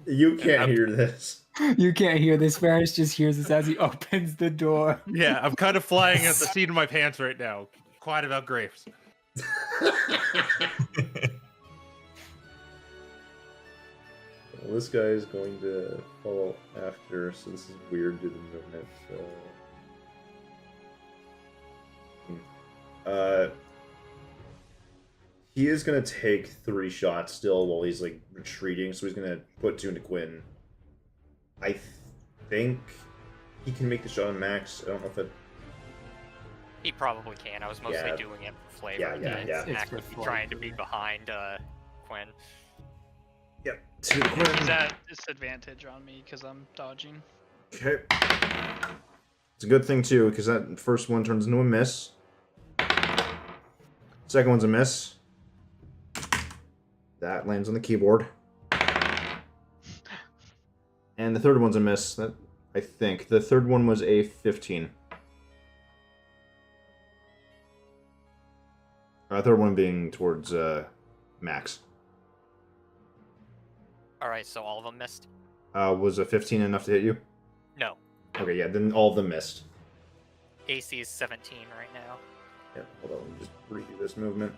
You can't hear this. You can't hear this. Ferris just hears this as he opens the door. Yeah, I'm kind of flying at the seat of my pants right now. Quiet about grapes. Well, this guy is going to follow after, so this is weird due to the movement. He is going to take 3 shots still while he's like retreating, so he's going to put 2 into Quinn. I think he can make the shot on Max. I don't know if it. He probably can. I was mostly doing it for flavor. Yeah. It's Actively for trying to be flavor. behind Quinn. Yep. 2 to Quinn. He's at disadvantage on me because I'm dodging. Okay. It's a good thing too, because that first one turns into a miss. Second one's a miss. That lands on the keyboard. And the third one's a miss. That I think. The third one was a 15. Third one being towards Max. Alright, so all of them missed? Was a 15 enough to hit you? No. Okay, yeah, then all of them missed. AC is 17 right now. Yeah, hold on, let me just redo this movement.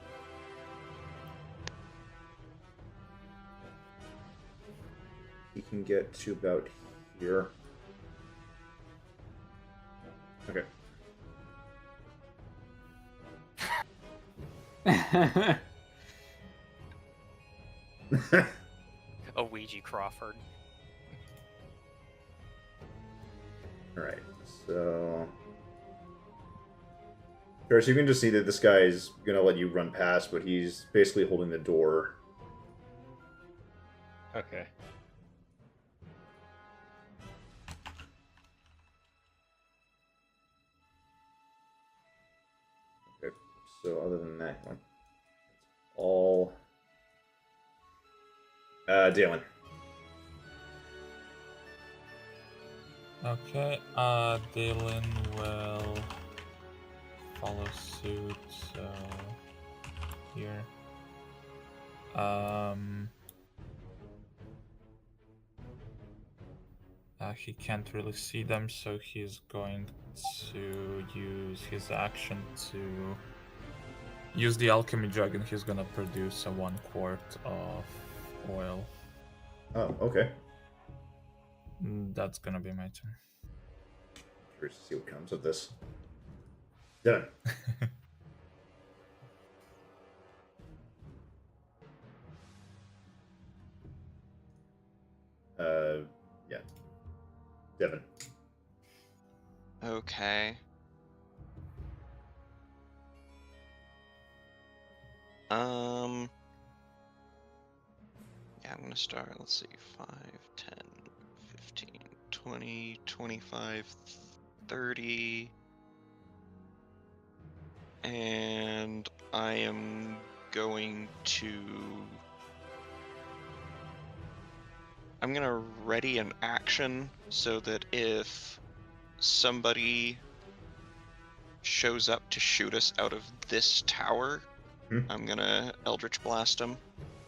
He can get to about here. Okay. A Ouija Crawford. Alright, so... First, you can just see that this guy is going to let you run past, but he's basically holding the door. Okay. Okay, so other than that, it's all... Dalen. Okay, Dalen will follow suit, so here. He can't really see them, so he's going to use his action to use the alchemy jug, and he's gonna produce a 1 quart of oil. Oh, okay. That's gonna be my turn. Curious to see what comes of this. Done. Yeah. Devin. Okay. Yeah, I'm gonna start, let's see, 5, 10, 15, 20, 25, 30. And I am going to... I'm going to ready an action so that if somebody shows up to shoot us out of this tower, I'm going to Eldritch Blast them.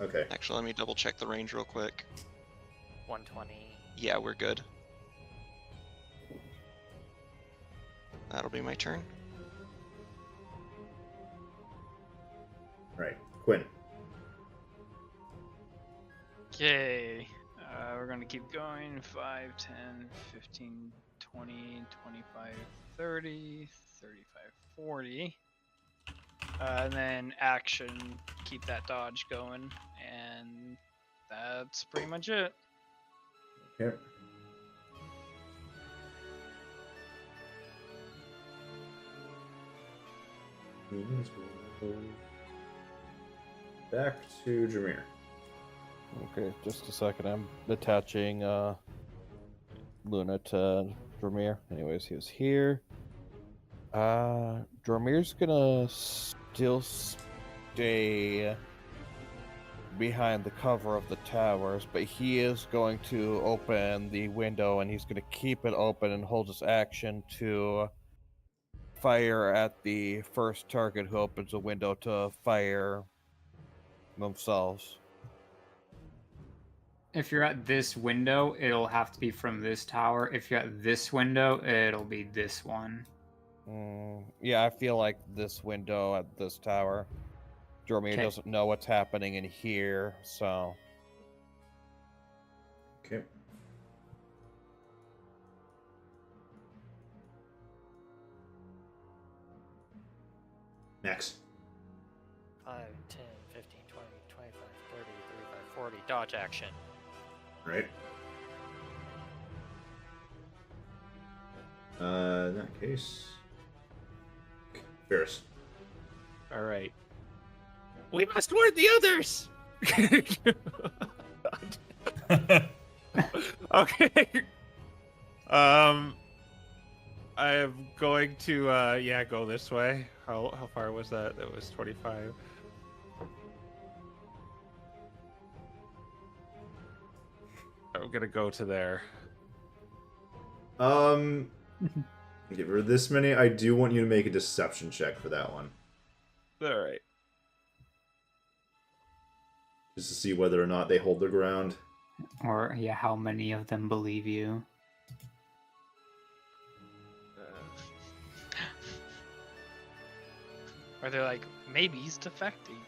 Okay. Actually, let me double check the range real quick. 120. Yeah, we're good. That'll be my turn. Right. Quinn. Okay. We're going to keep going. 5, 10, 15, 20, 25, 30, 35, 40. And then action, keep that dodge going. And that's pretty much it. Okay. Back to Jameer. Okay, just a second. I'm attaching Luna to Dramir. Anyways, he was here. Dramir's gonna still stay behind the cover of the towers, but he is going to open the window, and he's going to keep it open and hold his action to fire at the first target who opens a window to fire themselves. If you're at this window, it'll have to be from this tower. If you're at this window, it'll be this one. Yeah, I feel like this window at this tower. Jormir doesn't know what's happening in here, so... Okay. Next. 5, 10, 15, 20, 25, 30, 35, 40. Dodge action. Right. In that case... Ferris. All right. We must warn the others! Okay. I am going to, go this way. How far was that? That was 25. I'm gonna go to there. Give her this many. I do want you to make a deception check for that one. All right. Just to see whether or not they hold their ground. Or, yeah, how many of them believe you. Or they're like, maybe he's defecting.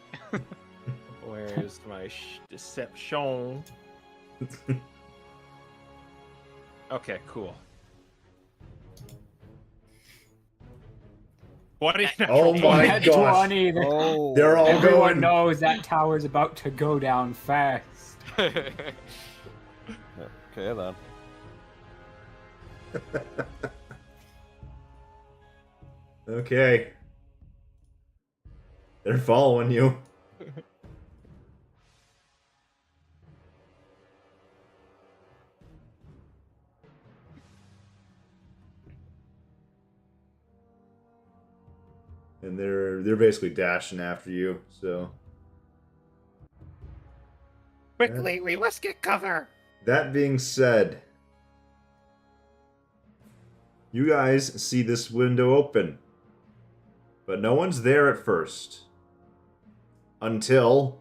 Where's my deception? Okay, cool. What is Oh my gosh. 20. Oh, They're all Everyone going. knows that tower's about to go down fast. okay then. Okay. They're following you. And they're basically dashing after you, so. Quickly, we must get cover! That being said, you guys see this window open, but no one's there at first. Until,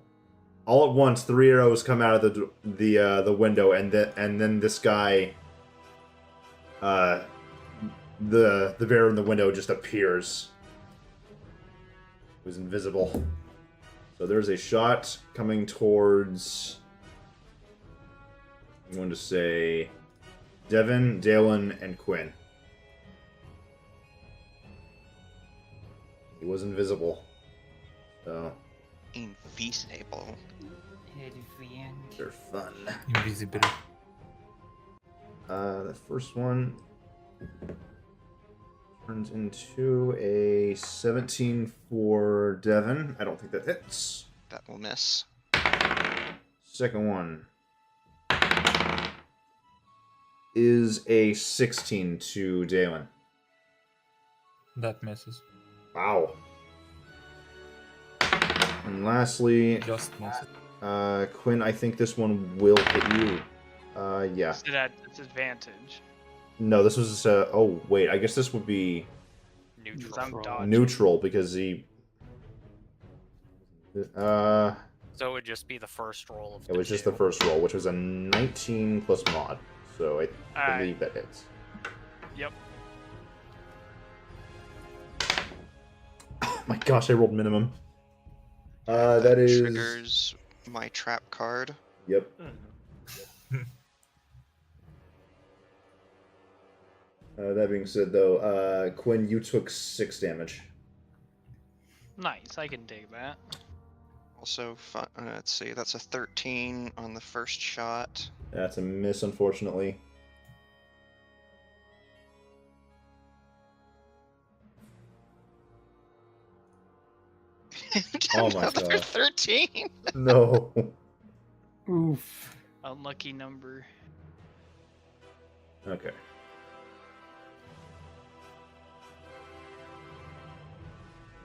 all at once, 3 arrows come out of the window, and then this guy, the bear in the window just appears. It was invisible. So there's a shot coming towards, I'm going to say, Devin, Dalen, and Quinn. He was invisible. So. Invisible. They're fun. Invisibility. The first one turns into a 17 for Devin. I don't think that hits. That will miss. Second one is a 16 to Dalen. That misses. Wow. And lastly, Just missed. Quinn, I think this one will hit you. Yeah. Is it at disadvantage? No, this was, oh, wait, I guess this would be Because I'm dodging. neutral, because he... So it would just be the first roll of It was just the first roll, which was a 19 plus mod. So I believe that hits. Yep. Oh my gosh, I rolled minimum. That is... Triggers my trap card. Yep. That being said, though, Quinn, you took 6 damage. Nice, I can dig that. Also, let's see, that's a 13 on the first shot. That's a miss, unfortunately. Oh my Another god. 13! No. Oof. Unlucky number. Okay.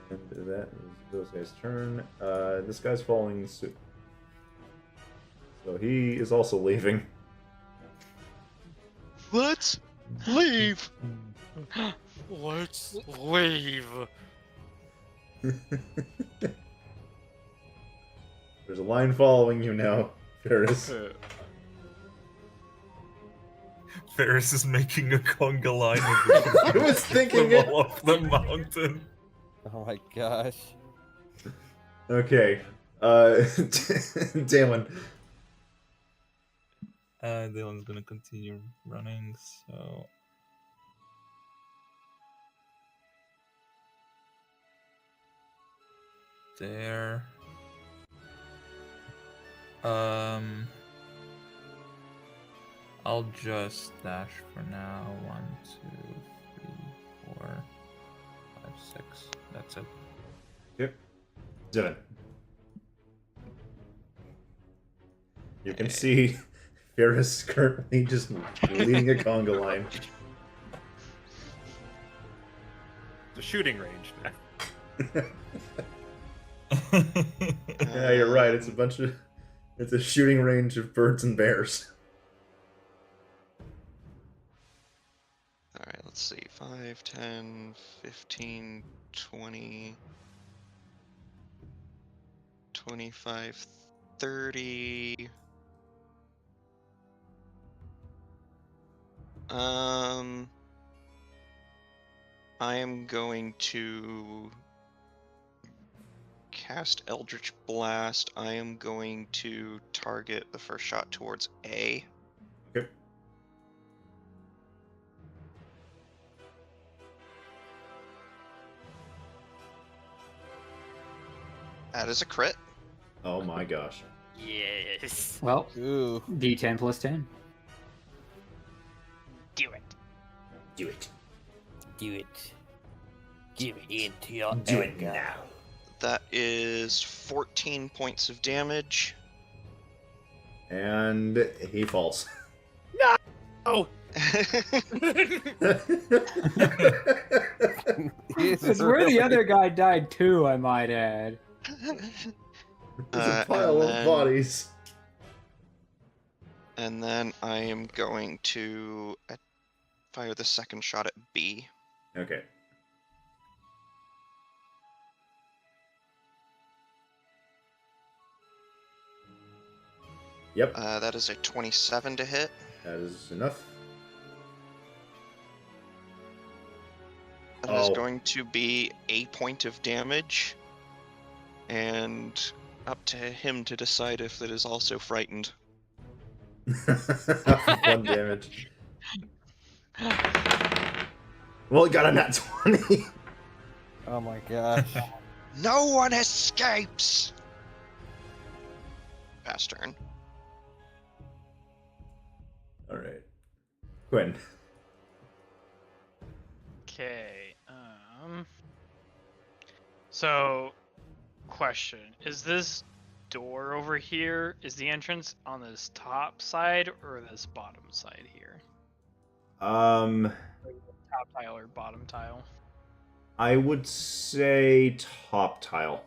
And that is those guys' turn. This guy's following suit. So he is also leaving. Let's leave! Let's leave. There's a line following you now, Ferris. Ferris is making a conga line. I was thinking it. Off the mountain. Oh my gosh. Okay. Damon. Dylan's gonna continue running, so... There. I'll just dash for now. 1, 2, 3, 4, 5, 6. That's it. Yep. Devin. You can see Ferris currently just leading a conga line. The shooting range now. Yeah, you're right. It's a shooting range of birds and bears. Alright, let's see. 5, 10, 15, 20, 25, 30. I am going to cast Eldritch Blast. I am going to target the first shot towards A. Okay. That is a crit. Oh my gosh. Yes. Well, Ooh. D10 plus 10. Do it. Do it. Do it. Give it into your Do it anger. now. That is 14 points of damage. And he falls. Oh. It's where the other guy died too, I might add. There's a pile of bodies. And then I am going to fire the second shot at B. Okay. Yep, That is a 27 to hit. that is enough. That is Oh. going to be a point of damage. And up to him to decide if that is also frightened. 1 damage. Well, he got a nat 20. Oh my gosh. No one escapes! Pass turn. Alright. Quinn. Okay. So, question: is this door over here? Is the entrance on this top side or this bottom side here? Top tile or bottom tile? I would say top tile.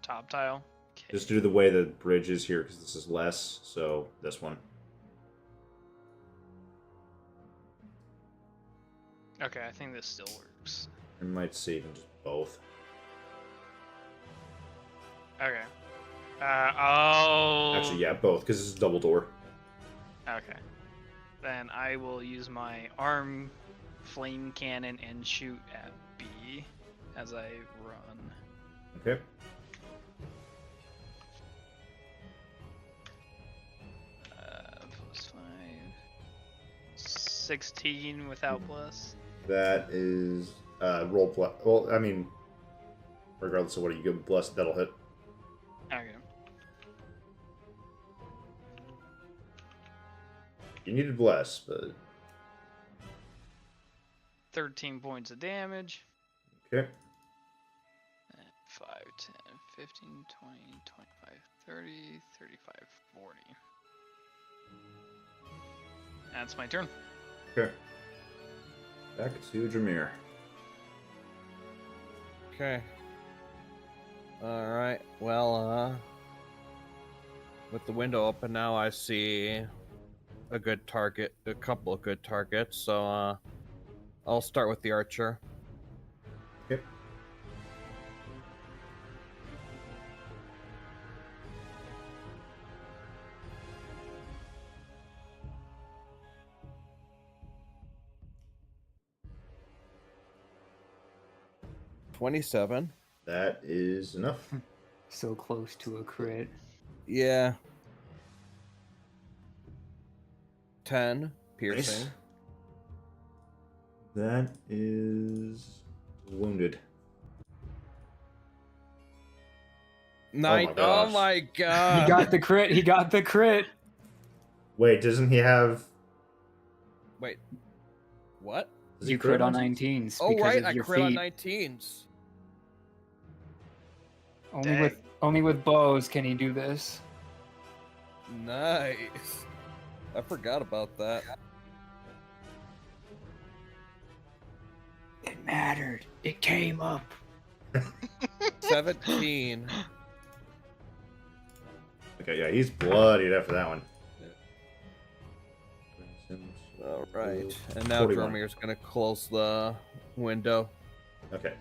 Top tile. Okay. Just due to the way the bridge is here, because this is less, so this one. Okay, I think this still works. I might save them just both. Okay. I'll... Actually, yeah, both, because this is double door. Okay. Then I will use my arm flame cannon and shoot at B as I run. Okay. Plus 5. 16 without plus. That is roll plus. Well, I mean, regardless of what you give plus, that'll hit. Okay. You needed bless, but 13 points of damage. okay. 5, 10, 15, 20, 25, 30, 35, 40. That's my turn. Okay. Back to Jameer. Okay. Alright, well, with the window open now, I see a good target, a couple of good targets, so, I'll start with the archer. Okay. $27. That is enough. So close to a crit. Yeah. 10 piercing. Nice. That is wounded. Nine. my Oh gosh. my He god. got the crit. He got the crit. Wait, doesn't he have? Wait. What? Does he You crit on on 19s. Oh because right, of I your crit on feet. 19s. Only with bows can he do this. Nice. I forgot about that. It mattered. It came up. 17. Okay, yeah, he's bloodied after that one. All right, and now 41. Dromir's gonna close the window. Okay.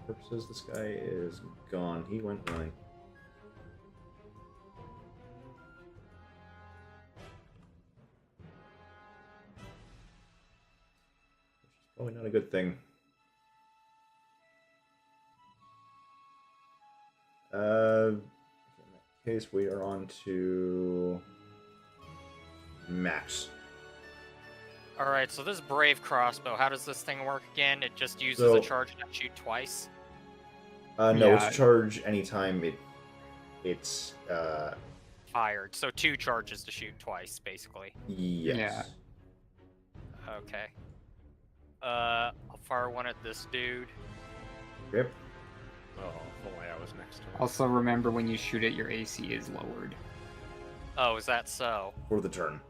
Purposes, this guy is gone. He went running. Which is probably not a good thing. In that case, we are on to Max. Alright, so this brave crossbow, how does this thing work again? It just uses So- a charge and I shoot twice? No, Yeah. it's charge anytime it's Fired. So 2 charges to shoot twice, basically. yes. Okay. I'll fire one at this dude. Yep. Oh, if only I was next to him. Also, remember when you shoot it, your AC is lowered. Oh, is that so? For the turn.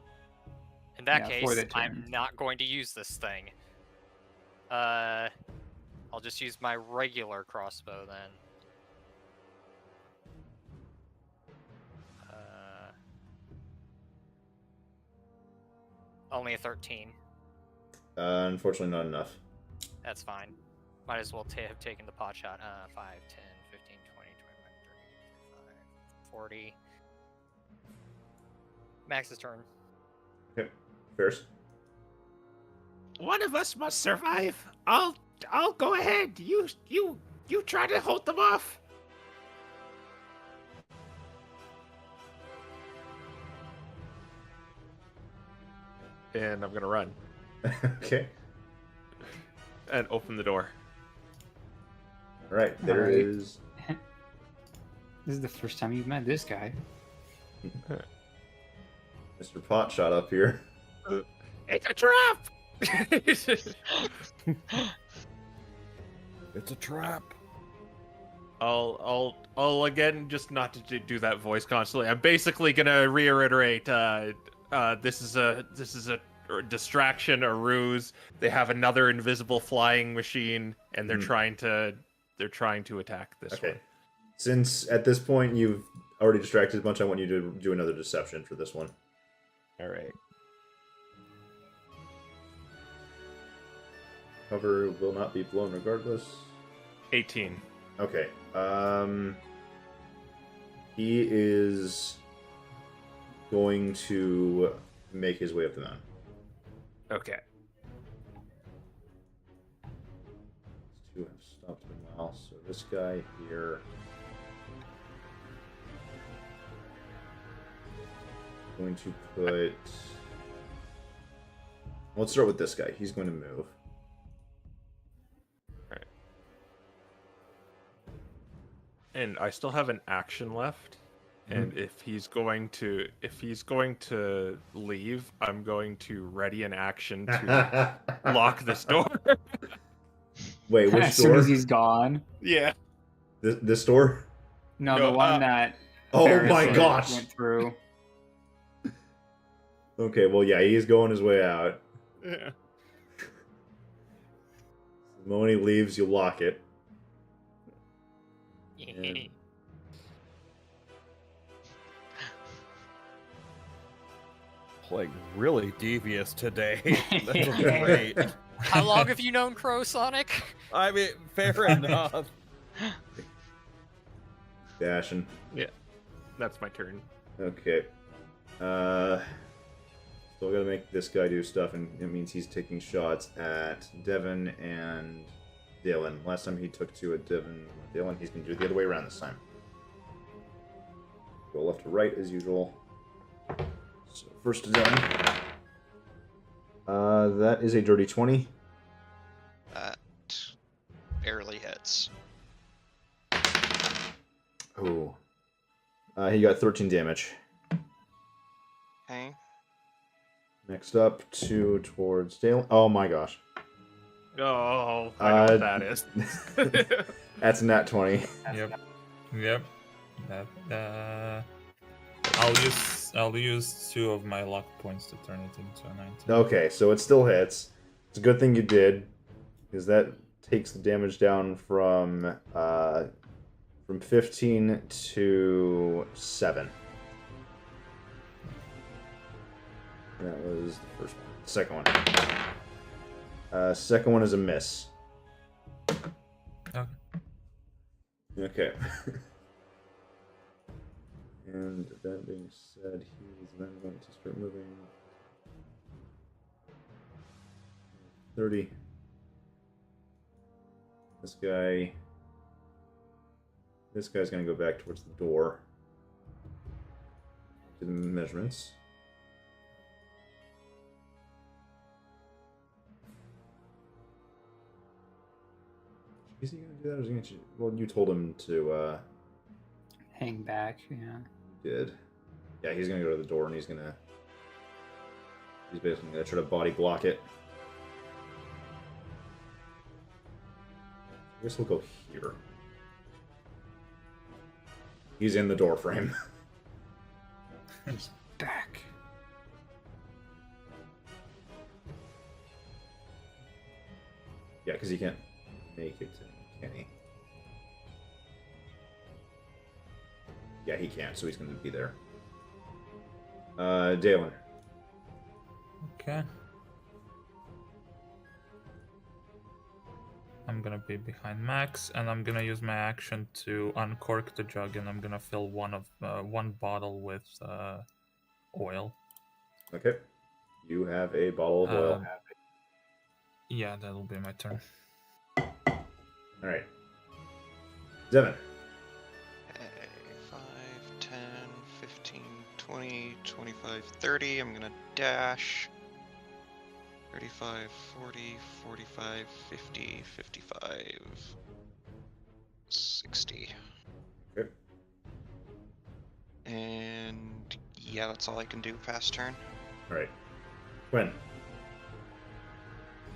In that Yeah, for case, the I'm turn. not going to use this thing. I'll just use my regular crossbow then. Only a 13. Unfortunately, not enough. That's fine. Might as well have taken the pot shot. 5, 10, 15, 20, 25, 30, 35, 40. Max's turn. Okay. Fierce. One of us must survive. I'll go ahead. You try to hold them off. And I'm gonna run Okay. and open the door. All right. There Alright. is. This is the first time you've met this guy. Mr. Potshot up here. It's a trap. It's a trap. I'll again just not to do that voice constantly. I'm basically gonna reiterate. This is a or distraction or ruse. They have another invisible flying machine, and they're trying to attack this one. Since at this point you've already distracted a bunch, I want you to do another deception for this one. All right. Cover will not be blown regardless. 18. Okay. He is going to make his way up the mountain. Okay. These two have stopped meanwhile, so this guy here. Going to put. Let's start with this guy. He's going to move. Right. And I still have an action left. And if he's going to leave, I'm going to ready an action to lock this door. Wait, which as door? soon as he's gone. Yeah. This door? No, No, the one that. Oh Ferris my gosh! Went through. Okay, well, yeah, he's going his way out. Yeah. The moment he leaves, you lock it. And- Like, really devious today. That's great. How long have you known Crow Sonic? I mean, fair enough. Dashing. That's my turn. Okay. Still gotta make this guy do stuff, and it means he's taking shots at Devin and Dylan. Last time he took two at Devin and Dylan, he's gonna do it the other way around this time. Go left to right as usual. So first to Dylan. That is a dirty 20. That barely hits. Oh. He got 13 damage. Okay. Next up, 2 towards Dale. Oh my gosh. Oh, I know what that is. That's nat 20. Yep. That. I'll use 2 of my luck points to turn it into a 19. Okay, so it still hits. It's a good thing you did, because that takes the damage down from 15 to 7. That was the first one. Second one. Second one is a miss. Okay. Okay. And that being said, he is then going to start moving. 30. This guy's going to go back towards the door. Do the measurements. Is he going to do that, or is he going to... Well, you told him to, Hang back, yeah. did. Yeah, he's going to go to the door, and he's basically going to try to body block it. I guess we'll go here. He's in the door frame. He's back. Yeah, because he can't make it, can he? Yeah, he can't, so he's going to be there. Dalen. Okay. I'm gonna be behind Max, and I'm gonna use my action to uncork the jug, and I'm gonna fill one bottle with oil. Okay. You have a bottle of oil. Yeah, that'll be my turn. Alright. Devin. Okay, 5, 10, 15, 20, 25, 30. I'm gonna dash. 35, 40, 45, 50, 55, 60. Okay. And yeah, that's all I can do past turn. Alright. Quinn.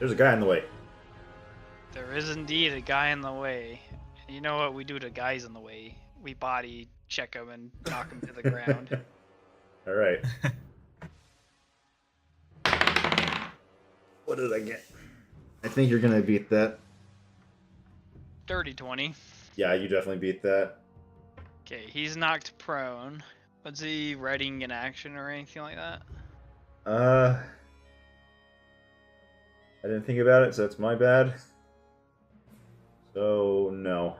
There's a guy in the way. There is indeed a guy in the way. You know what we do to guys in the way? We body check them and knock them to the ground. Alright. What did I get? I think you're gonna beat that. Dirty 20. Yeah, you definitely beat that. Okay, he's knocked prone. Was he readying an action or anything like that? I didn't think about it, so that's my bad. So, no.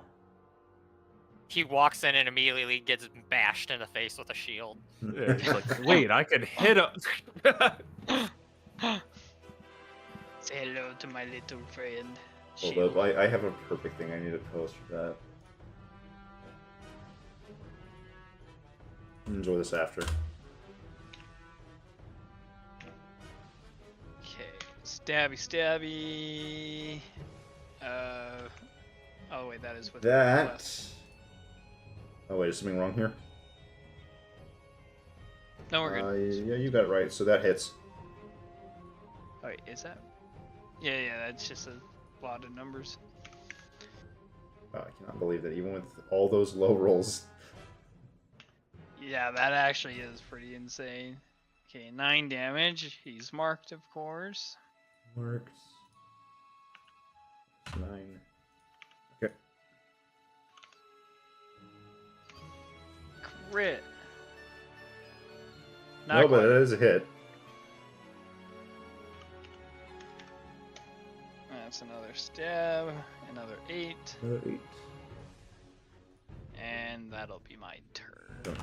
He walks in and immediately gets bashed in the face with a shield. Yeah, he's like, wait, I can hit him. Say hello to my little friend. Hold Shield. up, I have a perfect thing I need to post for that. Enjoy this after. Okay, stabby, stabby. Oh wait, that is with That. plus. Oh wait, is something wrong here? No, we're good. Yeah, you got it right. So that hits. Oh, wait, is that? Yeah, that's just a lot of numbers. Wow, I cannot believe that even with all those low rolls. Yeah, that actually is pretty insane. Okay, 9 damage. He's marked, of course. Works. 9. Okay. Crit. No, Not but quite. it is a hit. That's another stab. Another 8. 8. And that'll be my turn.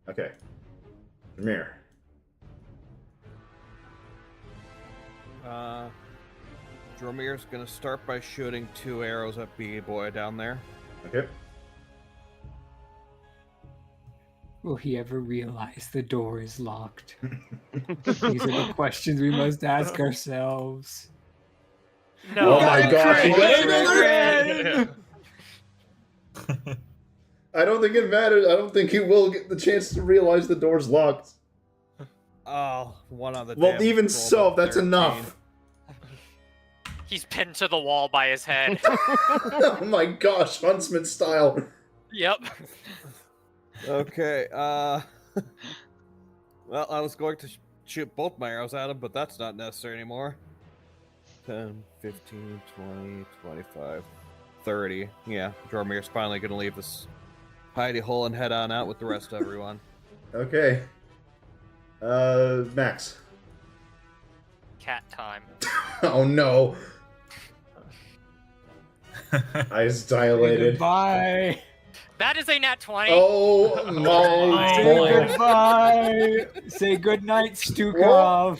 Okay. Jameer. Dromir's gonna start by shooting 2 arrows at B-Boy down there. Okay. Will he ever realize the door is locked? These are the questions we must ask ourselves. No. Oh my gosh, he got Crit. I don't think it matters. I don't think he will get the chance to realize the door's locked. Oh, one on the Well, damage even rolled so, a that's 13. enough. He's pinned to the wall by his head. Oh my gosh, Huntsman style. Yep. Okay, well, I was going to shoot both my arrows at him, but that's not necessary anymore. 10, 15, 20, 25, 30. Yeah, Dromir's finally going to leave this hidey hole and head on out with the rest of everyone. Okay. Max. Cat time. Oh no. Eyes dilated. Goodbye. That is a nat 20. Oh my Say lord. goodbye. Say goodnight, Stukov.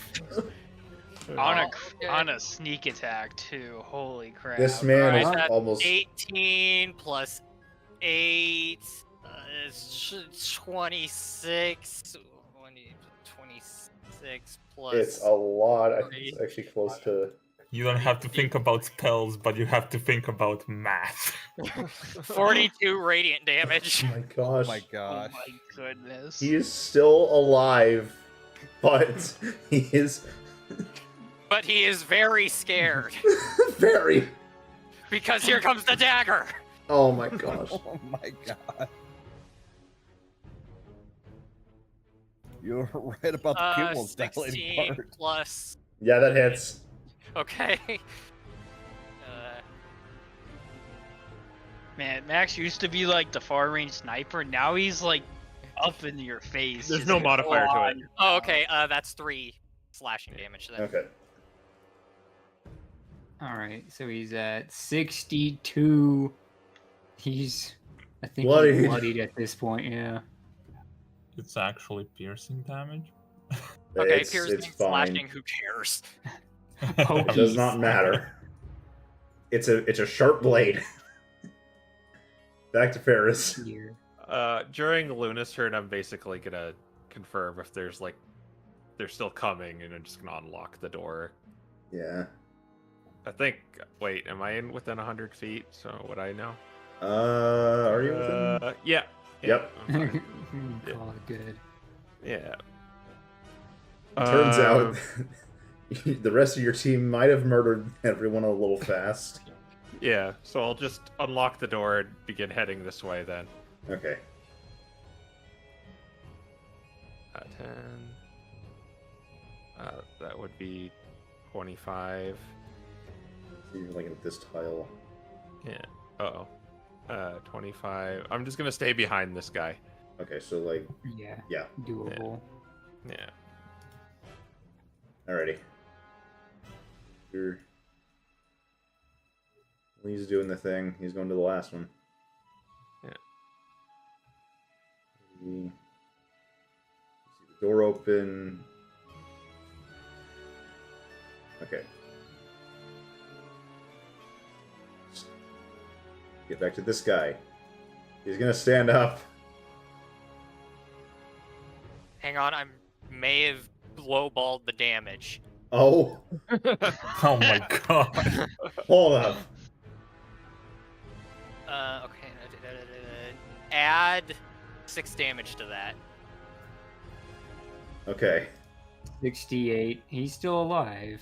On a sneak attack too. Holy crap! This man Alright, is that's almost 18 plus 8 is 26. 26 plus. it's a lot. I think Three. it's actually close to You don't have to think about spells, but you have to think about math. 42 radiant damage. oh my gosh. Oh my Oh gosh. my goodness. He is still alive, but he is But he is very scared very because here comes the dagger. oh my gosh. Oh my god. You're right about the pupils dilating 16 part. plus. Yeah, that hits. Okay. Man, Max used to be like the far range sniper. Now he's like up in your face. There's just no modifier to it. on. Oh, okay. That's 3 slashing damage then. Okay. All right, so he's at 62. He's, I think, Bloodied. he's bloodied at this point. Yeah. It's actually piercing damage. Okay, it's piercing, fine. slashing, who cares? Oh, It does not matter. It's a sharp blade. Back to Ferris. Here. During Luna's turn, I'm basically gonna confirm if there's like they're still coming, and I'm just gonna unlock the door. Yeah. I think. Wait, am I in within 100 feet? So would I know? Are you within? Yeah. Yep. I'm fine. Call it good. Yeah. Turns out the rest of your team might have murdered everyone a little fast. Yeah. So I'll just unlock the door and begin heading this way then. Okay. 10. That would be 25. So you're like at this tile. Yeah. 25. I'm just gonna stay behind this guy. Okay, so like, Yeah. yeah. Doable. Yeah. Alrighty. He's doing the thing. He's going to the last one. Yeah. See the door open. Okay. Get back to this guy. He's gonna stand up. Hang on, I may have lowballed the damage. Oh, Oh my god. hold up. Okay. Add 6 damage to that. Okay. 68. He's still alive.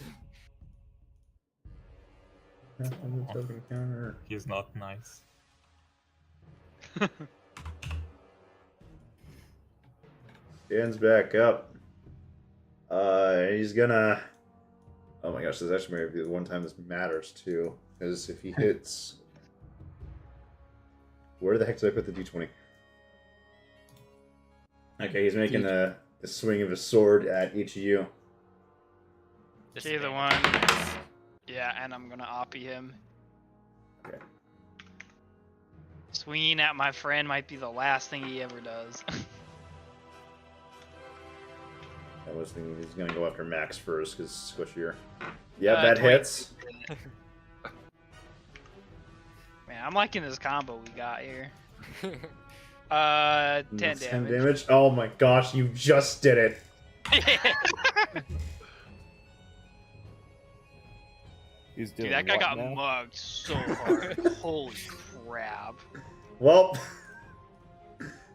Counter. He's not nice. Stands back up. He's gonna. Oh my gosh, this actually may be the one time this matters too, because if he hits, where the heck did I put the d20? Okay, he's making the swing of his sword at each of you. See the one. Yeah, and I'm gonna oppie him. Okay. Swinging at my friend might be the last thing he ever does. I was thinking he's gonna go after Max first because squishier. Yeah, 20. that hits. Man, I'm liking this combo we got here. 10 That's damage. 10 damage. Oh my gosh, you just did it. He's doing Dude, that guy what got now? mugged so hard. Holy crap. Well,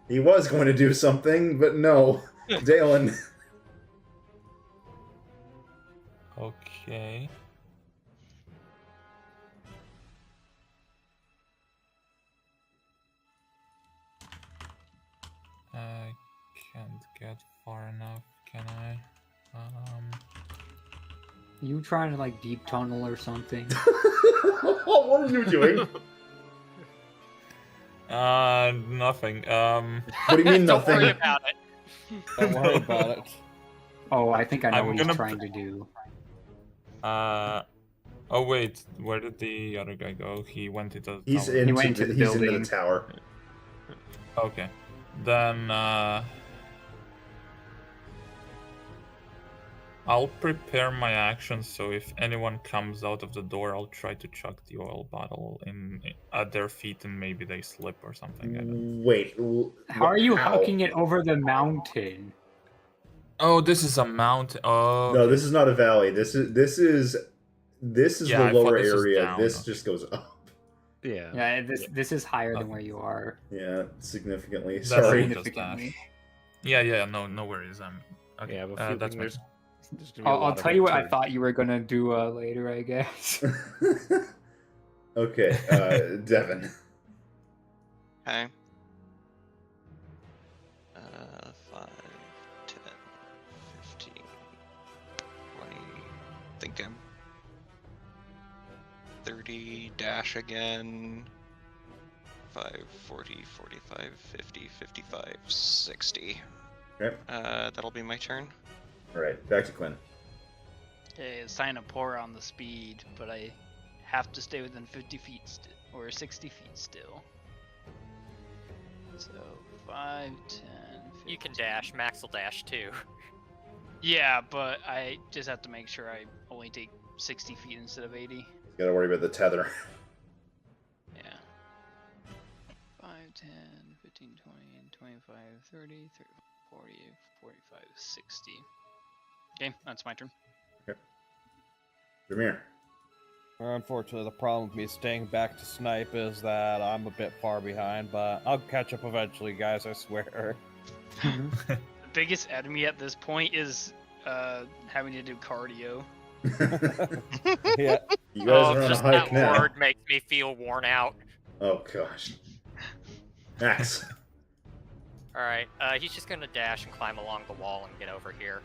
he was going to do something, but no. Dalen. Okay. I can't get far enough, can I? You trying to like deep tunnel or something? What are you doing? Nothing. What do you mean Don't worry nothing? about it. Don't worry about it. Oh, I think I know I'm what he's gonna trying to do. Oh wait, where did the other guy go? He went into the He's tower. into, went into the he's into the building. tower. Okay. Then I'll prepare my actions, so if anyone comes out of the door, I'll try to chuck the oil bottle at their feet and maybe they slip or something. I don't... Wait. How are you hucking it over the mountain? Oh, this is a mountain. Oh. No, this is not a valley. This is Yeah, I the thought lower this was area. down. This just goes up. Yeah. Yeah, this is higher than where you are. Yeah, significantly. That's Sorry. all. Significantly. Yeah, no worries. Okay. Yeah, but That's my... there's gonna be a I'll lot of tell you what I activity. thought you were gonna do later, I guess. Okay, Devin. Okay. 5, 10, 15, 20. I think I'm 30 dash again. 5, 40, 45, 50, 55, 60. Okay. That'll be my turn. All right, back to Quinn. Okay, it's time to pour on the speed, but I have to stay within 50 feet or 60 feet still. So 5, 10, 15. You can dash. Max will dash too. Yeah, but I just have to make sure I only take 60 feet instead of 80. Gotta worry about the tether. Yeah. 5, 10, 15, 20, 25, 30, 30, 40, 45, 60. Okay, that's my turn. Jameer. Unfortunately, the problem with me staying back to snipe is that I'm a bit far behind, but I'll catch up eventually, guys, I swear. The biggest enemy at this point is having to do cardio. Yeah. You guys are on a Just hike that now. word makes me feel worn out. Oh gosh. Max. Alright, he's just gonna dash and climb along the wall and get over here.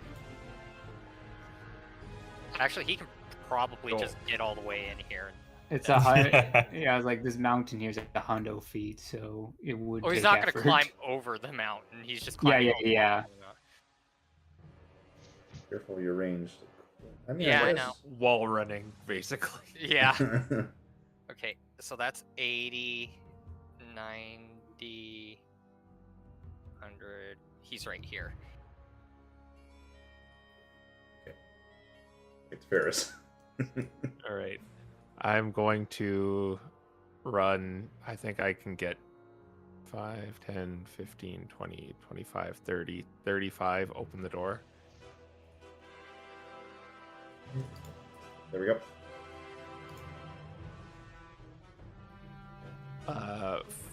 Actually, he can probably Cool. just get all the way in here. It's a high. Yeah, I was like, this mountain here is like 100 feet, so it would. Oh, he's take not going effort. to climb over the mountain. He's just Yeah, climbing. yeah. Careful your range. I mean, Yeah, I guess- know. Wall running, basically. Yeah. Okay, so that's 80, 90, 100. He's right here. It's Ferris. All right. I'm going to run. I think I can get 5, 10, 15, 20, 25, 30, 35. Open the door. There we go.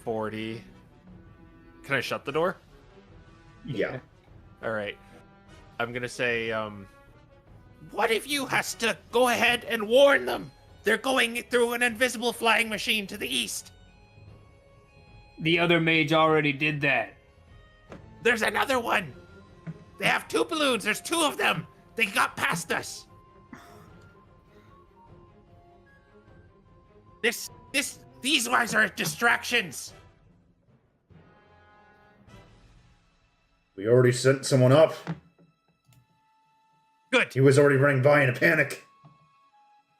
40. Can I shut the door? Yeah. All right. I'm going to say, one of you has to go ahead and warn them. They're going through an invisible flying machine to the east. The other mage already did that. There's another one. They have 2 balloons. There's 2 of them. They got past us. These ones are distractions. We already sent someone up. Good, He was already running by in a panic.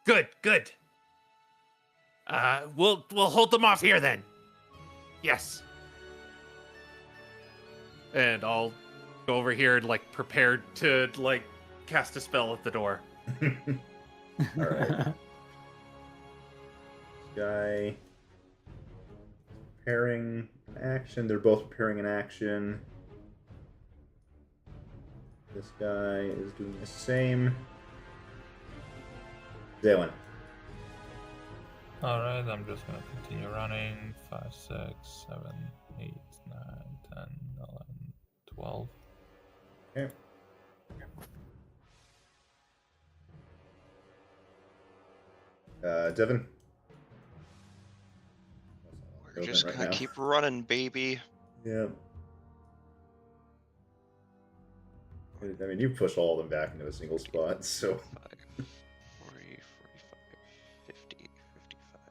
good. We'll hold them off here then. Yes. And I'll go over here and prepared to cast a spell at the door. Alright. Guy preparing an action. They're both preparing an action. This guy is doing the same. Dalen. Alright, I'm just gonna continue running. 5, 6, 7, 8, 9, 10, 11, 12. Okay. Devin. We're just Right gonna now. keep running, baby. Yeah. I mean, you push all of them back into a single spot, so. 5, 40, 45, 50, 55,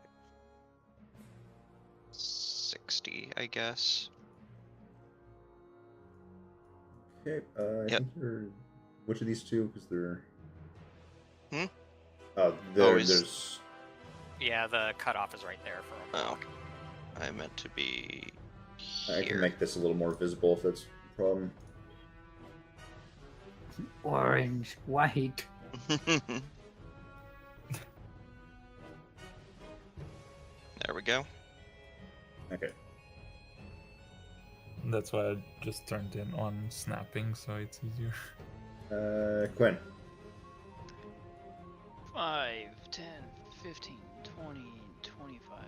60, I guess. Okay, I Yep. think they're. Which of these two? Because they're. Hmm? There's. Yeah, the cutoff is right there for him. Oh, I meant to be I can here. make this a little more visible if that's a problem. Orange, white. There we go. Okay. That's why I just turned in on snapping, so it's easier. Quinn. 5, 10, 15, 20, 25,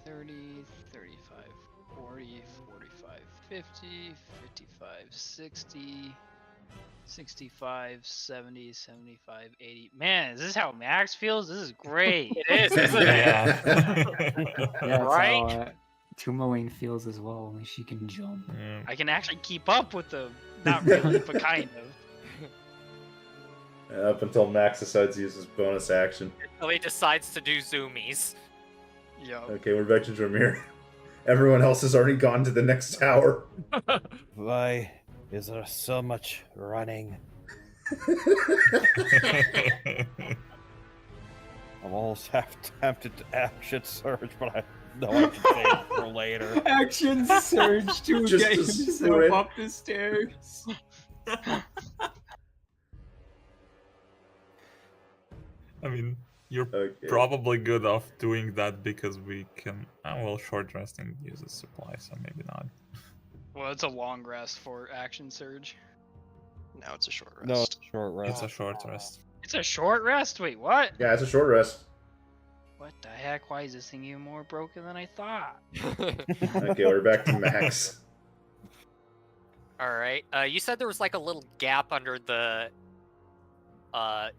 30, 35, 40, 45, 50, 55, 60, 65, 70, 75, 80. Man, is this how Max feels? This is great. It is, isn't it? Yeah, that's Right? how Tourmaline feels as well. Only she can jump. Yeah. I can actually keep up with the, not really, but kind of. Up until Max decides to use his bonus action. Until he decides to do zoomies. Yup. Okay, we're back to Dromir. Everyone else has already gone to the next tower. Why is there so much running? I'm almost half tempted to action surge, but I know I can save it for later. Action surge to Just get to himself sprint. up the stairs. I mean, you're Okay. probably good off doing that because we can. Well, short resting uses supply, so maybe not. Well, it's a long rest for action surge. Now it's a short rest. No, it's a short It's rest. a short rest. It's a short rest? Wait, what? Yeah, it's a short rest. What the heck? Why is this thing even more broken than I thought? Okay, we're back to Max. Alright. You said there was a little gap under the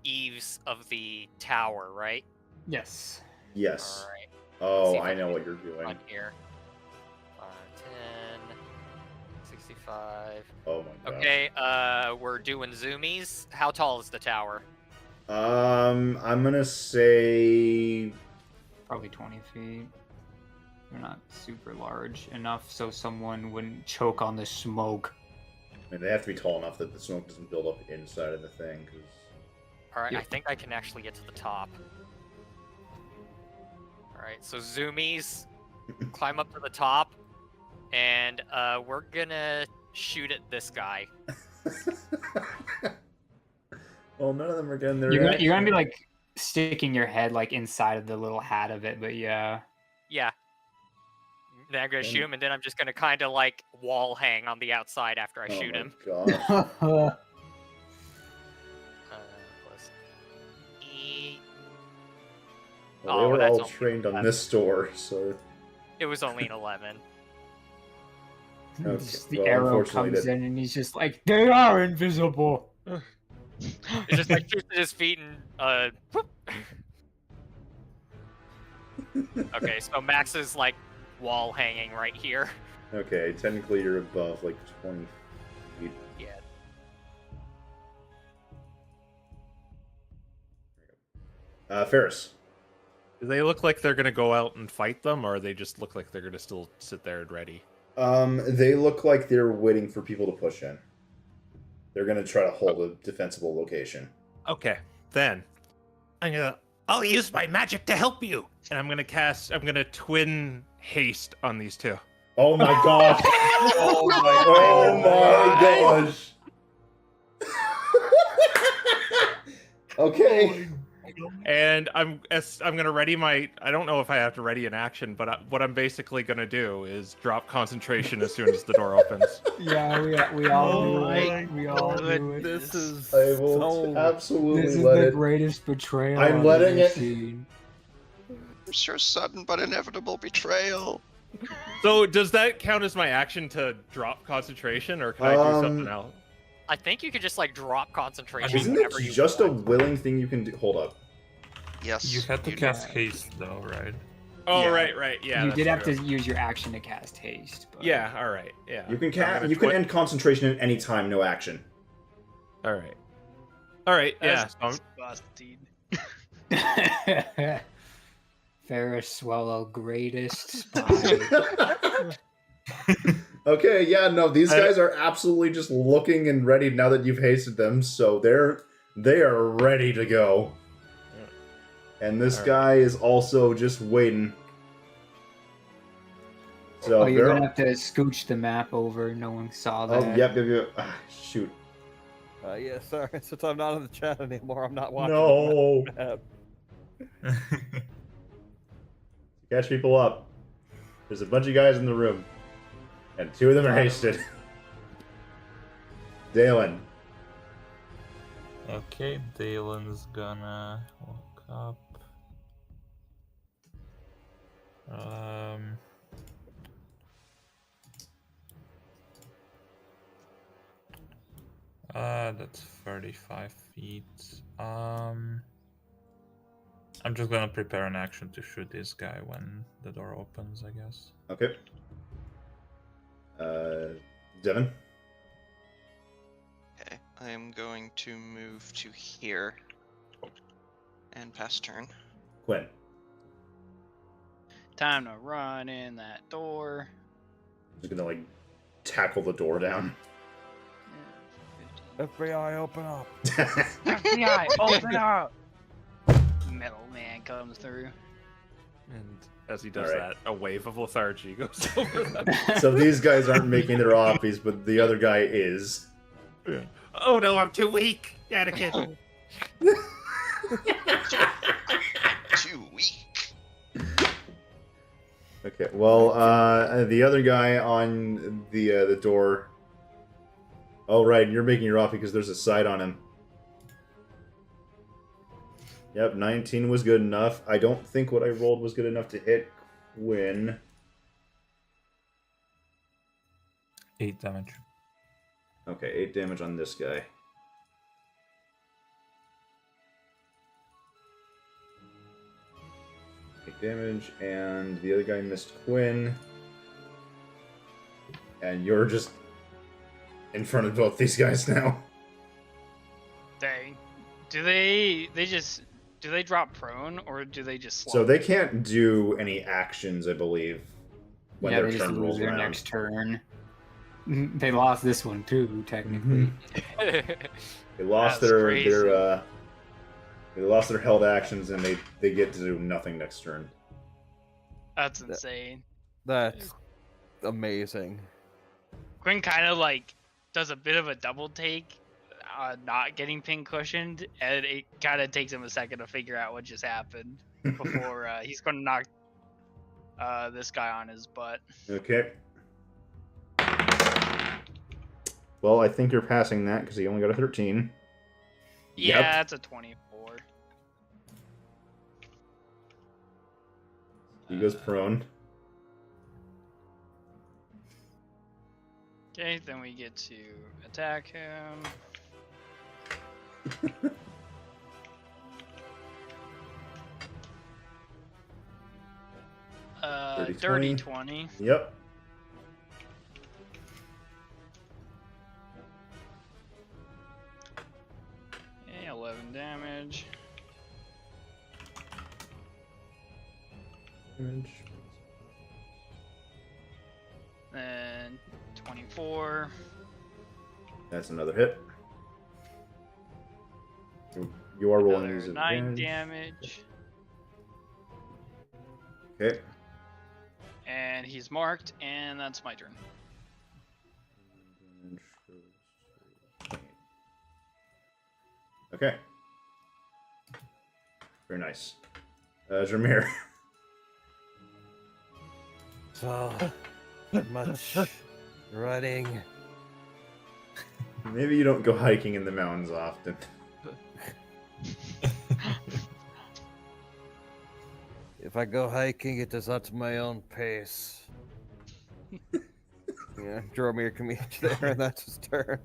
eaves of the tower, right? Yes. Yes. Alright. Oh, See if I I know can what you're doing. On here. 10, 65. Oh my god. Okay, we're doing zoomies. How tall is the tower? I'm gonna say Probably 20 feet. They're not super large enough so someone wouldn't choke on the smoke. I mean, they have to be tall enough that the smoke doesn't build up inside of the thing. Cause... Alright, Yeah. I think I can actually get to the top. Alright, so zoomies, climb up to the top, and we're gonna shoot at this guy. Well, none of them are getting their You're gonna be reaction. like sticking your head like inside of the little hat of it, but yeah. Yeah. Then I'm gonna And- shoot him, and then I'm just gonna kind of like wall hang on the outside after I shoot him. Oh my gosh. Let's eat. Well, Oh, they were that's all only trained on 11. this door, so It was only an 11. Okay, Just the well, arrow unfortunately comes that- in and he's just like, they are invisible. It just like shoots at his feet and whoop. Okay, so Max is like wall hanging right here. Okay, technically you're above like 20 feet. Yeah. Ferris. Do they look like they're gonna go out and fight them, or they just look like they're gonna still sit there and ready? They look like they're waiting for people to push in. They're gonna try to hold a defensible location. Okay, then I'll use my magic to help you, and I'm gonna twin haste on these two. Oh my gosh! Oh Oh my gosh! Okay. And I'm gonna ready my. I don't know if I have to ready an action, but what I'm basically gonna do is drop concentration as soon as the door opens. Yeah, we all Oh do my it. We all do it. This is I will so... absolutely This is let the it. greatest betrayal I'm I've letting ever it- seen. It's your sudden but inevitable betrayal. So does that count as my action to drop concentration, or can I do something else? I think you could just like drop concentration Isn't it whenever you just a want. willing thing you can do? Hold up. Yes. You had to you cast do. haste though, right? Oh Yeah. right, yeah. You that's did have true. to use your action to cast haste. But... Yeah, all right, yeah. You can I'm gonna you can twin- end concentration at any time, no action. All right, yeah. That's So busted. Ferris Swallow, greatest spy. Okay, yeah, no, these guys are absolutely just looking and ready now that you've hasted them, so they are ready to go. And this Alright. guy is also just waiting. So Oh, you're they're- gonna have to scooch the map over. No one saw that. Oh, yep. Ah, shoot. yeah, sorry. Since I'm not in the chat anymore, I'm not watching. No. the map. Catch people up. There's a bunch of guys in the room. And 2 of them are hasted. Dalen. Okay, Dalen's gonna walk up. That's 35 feet. I'm just gonna prepare an action to shoot this guy when the door opens, I guess. Okay. Devin. Okay, I am going to move to here and pass turn. Quinn. Time to run in that door. Just gonna, like, tackle the door down. FBI, open up. FBI, open up! Metal man comes through. and as he does Alright. that, a wave of lethargy goes over them. So these guys aren't making their offies, but the other guy is. Oh no, I'm too weak, Anakin. Too weak. Okay, well, the other guy on the door. Oh, right, you're making your offie because there's a sight on him. Yep, 19 was good enough. I don't think what I rolled was good enough to hit Quinn. 8 damage. Okay, 8 damage on this guy. Eight damage, and the other guy missed Quinn. And you're just in front of both these guys now. Dang. Do they just Do they drop prone or do they just? So they can't do any actions, I believe, when Yeah, their they just turn lose rolls their around. next turn. They lost this one too, technically. They lost That's crazy. they lost their held actions, and they get to do nothing next turn. That's insane. That's amazing. Quinn kind of like does a bit of a double take, not getting pin cushioned, and it kind of takes him a second to figure out what just happened before he's going to knock this guy on his butt. Okay. Well, I think you're passing that because he only got a 13. Yeah, Yep. that's a 24. He goes prone. Okay, then we get to attack him. Dirty 20. Yep. Okay, 11 damage. Then 24. That's another hit. You are rolling Another these 9 advantage. damage. Okay. And he's marked, and that's my turn. Okay. Very nice. Jameer. So much running. Maybe you don't go hiking in the mountains often. If I go hiking, it is at my own pace. Yeah, Dromir can meet you there, and that's his turn.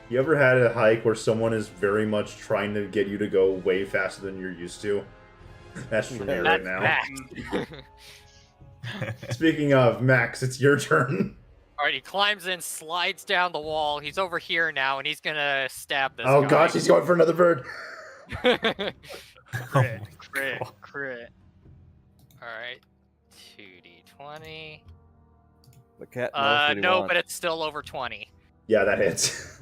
You ever had a hike where someone is very much trying to get you to go way faster than you're used to? That's for me right now. Max. Speaking of, Max, it's your turn. Alright, he climbs in, slides down the wall. He's over here now, and he's gonna stab this Oh guy. gosh, he's going for another bird. Crit, crit, crit. Alright, 2d20. The cat knows what he No, wants. but it's still over 20. Yeah, that hits.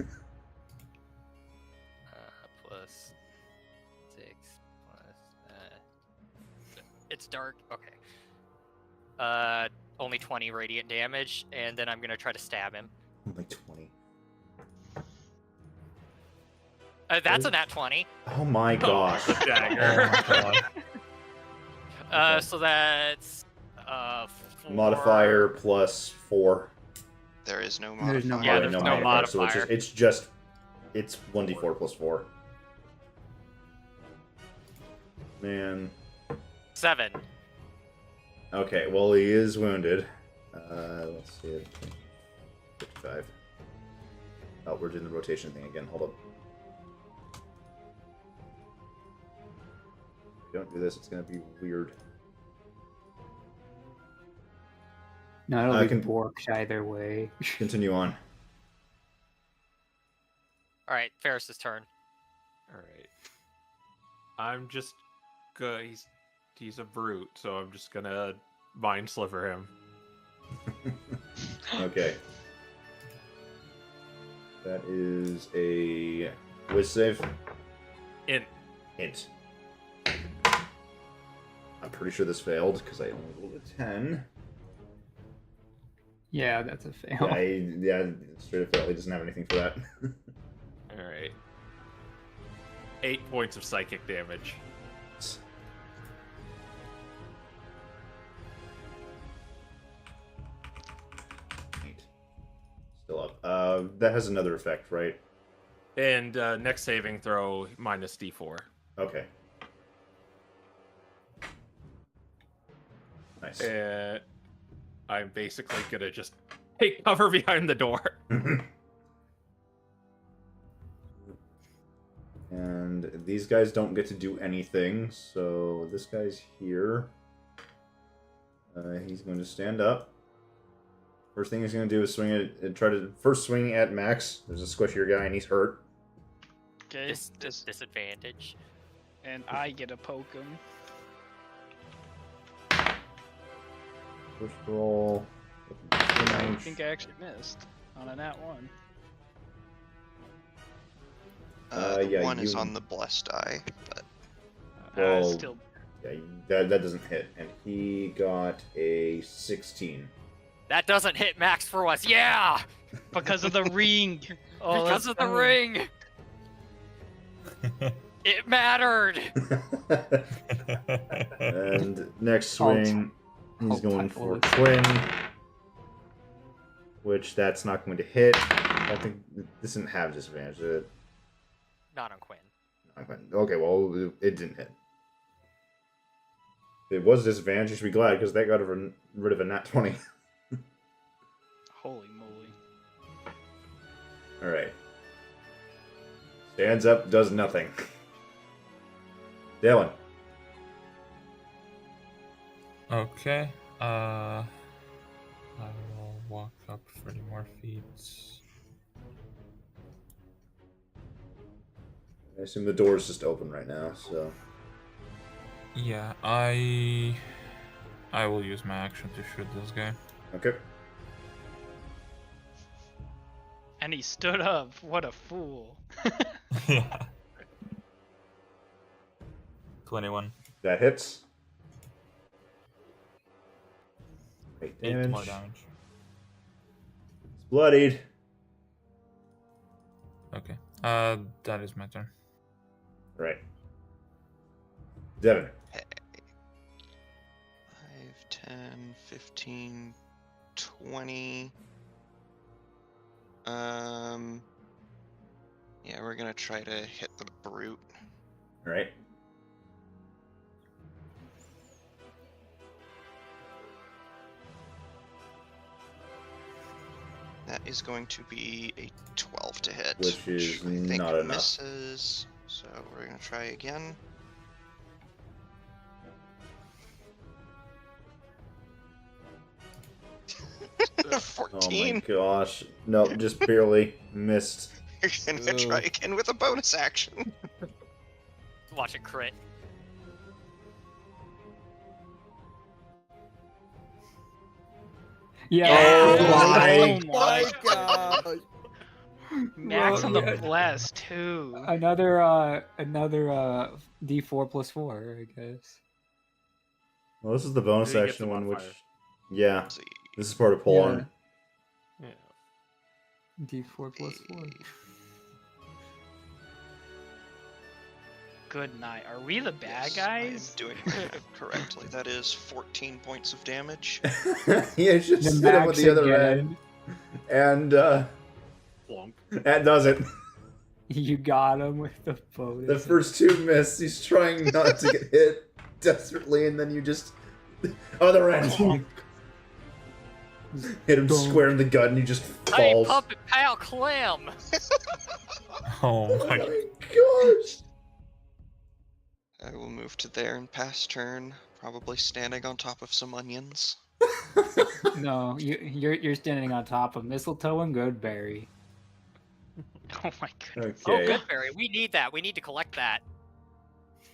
Plus 6, plus... it's dark, okay. Only 20 radiant damage, and then I'm gonna try to stab him. Only 20. That's a nat 20. Oh my gosh. The dagger. Okay. So that's 4... Modifier plus 4. There is no modifier. There's no Yeah, Right, there's no modifier. So it's 1d4 plus 4. Man. 7. Okay, well he is wounded. Let's see it. 55. Oh, we're doing the rotation thing again. Hold up. If we don't do this, it's gonna be weird. No, it'll I be can- borked either way. Continue on. Alright, Ferris's turn. Alright. I'm just he's a brute, so I'm just gonna mind sliver him. Okay. That is a whiz save. Int. Int. I'm pretty sure this failed because I only rolled a 10. Yeah, that's a fail. Yeah, straight up fail. He doesn't have anything for that. Alright. 8 points of psychic damage. Still up. That has another effect, right? And next saving throw, minus d4. Okay. Nice. And I'm basically gonna just take cover behind the door. And these guys don't get to do anything, so this guy's here. He's going to stand up. First thing he's going to do is swing at Max. There's a squishier guy and he's hurt. Okay. Disadvantage. And I get a poke him. First roll. I think I actually missed on a nat 1. The yeah, one is you- on the blessed die, but Well, Still. Yeah, that doesn't hit. And he got a 16. That doesn't hit max for us. Yeah, Because of the ring. Oh, because of the ring. It mattered. And next swing, he's I'll going tackle for this. Quinn, which that's not going to hit. I think this didn't have disadvantage. Did it? Not on Quinn. Okay, well, it didn't hit. If it was disadvantage, you should be glad, because that got rid of a nat 20. Holy moly. Alright. Stands up, does nothing. Dylan. Okay. I will walk up 30 more feet. I assume the door's just open right now, so... Yeah, I will use my action to shoot this guy. Okay. And he stood up. What a fool. Yeah. 21. That hits. 8 8 damage. more damage. It's bloodied. Okay. That is my turn. Right. Devin. 5, 10, 15, 20. Yeah, we're gonna try to hit the brute. Alright. That is going to be a 12 to hit. Which is I think not enough. misses. So we're gonna try again. Oh 14. my gosh. No, just barely missed. You're gonna try again with a bonus action. Watch it crit. Yeah. Oh my god! Max Well, on the yeah. bless too. Another D4 plus 4, I guess. Well, this is the bonus Did he get action the one, which... modifier? Yeah, Let's see. this is part of pull on. Yeah. D4 plus 4. Good night. Are we the bad Yes, I am guys? doing my math correctly. That is 14 points of damage. Yeah, just The hit him with max the other again. end. And, Plonk. that does it. You got him with the bonus. The first two miss. He's trying not to get hit desperately, and then you just... Other end. Hit him square in the gut, and he just Hey, falls. puppet pal Clem. Oh Oh my my gosh. I will move to there and pass turn, probably standing on top of some onions. No, you're standing on top of mistletoe and goodberry. Oh my goodness. Oh, Okay. Goodberry. We need that. We need to collect that.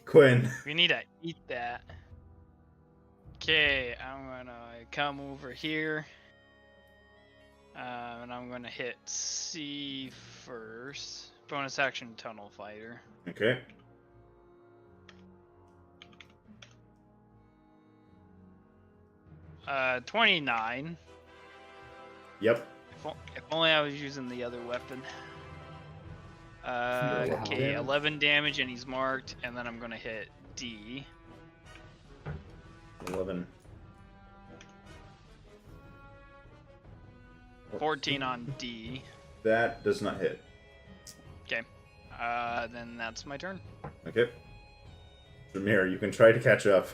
Quinn. We need to eat that. Okay, I'm gonna come over here. And I'm gonna hit C first. Bonus action tunnel fighter. Okay. Uh, 29. Yep. If only I was using the other weapon. Wow. Okay, 11 damage and he's marked, and then I'm gonna hit D. 11. 14 on D. That does not hit. Okay. Then that's my turn. Okay. Jameer, you can try to catch up.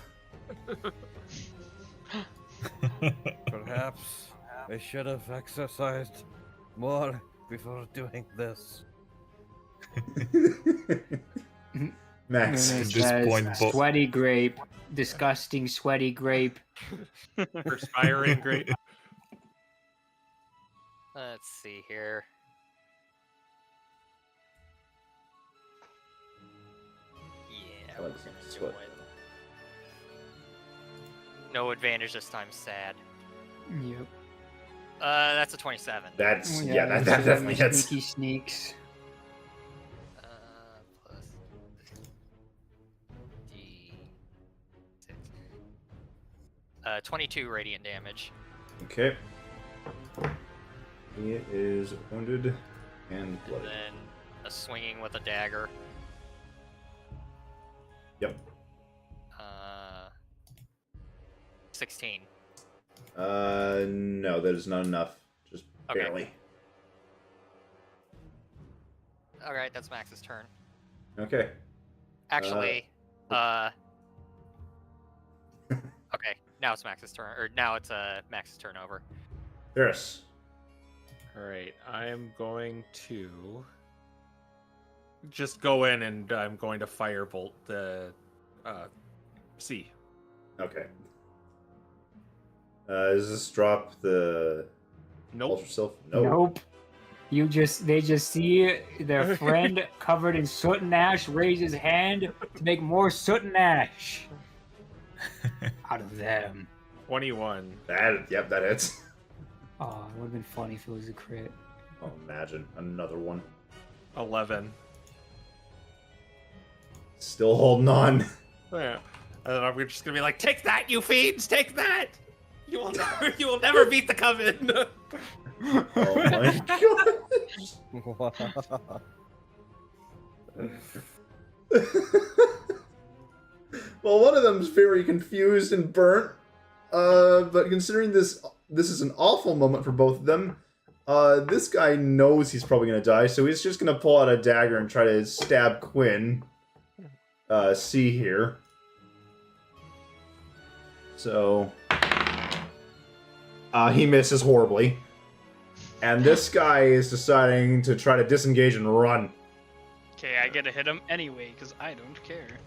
Perhaps I should have exercised more before doing this. Max. And it At this says, point, sweaty grape, disgusting sweaty grape. Perspiring great. Let's see here. I like some split. No advantage this time, sad. Yep. That's a 27. That's Oh, yeah, that so definitely your hits. Sneaky sneaks. Plus D6. 22 radiant damage. Okay. He is wounded and And bloody. then a swinging with a dagger. Yep. 16. No, that is not enough. Just Okay. barely. Alright, that's Max's turn. Okay. Actually, okay, now it's Max's turn, or now it's Max's turn over. Ferris. All right, I am going to just go in and I'm going to firebolt the C. Okay. Does this drop the Nope. ultra self? Nope. They just see their friend covered in soot and ash raise his hand to make more soot and ash out of them. 21. That hits. Oh, it would have been funny if it was a crit. Oh, imagine another one. 11. Still holding on. Yeah. And then I'm just gonna be like, take that, you fiends! Take that! You will never beat the Coven! Oh my god. Well, one of them's very confused and burnt. But considering this is an awful moment for both of them, this guy knows he's probably gonna die, so he's just gonna pull out a dagger and try to stab Quinn. C here. So he misses horribly. And this guy is deciding to try to disengage and run. Okay, I get to hit him anyway, because I don't care.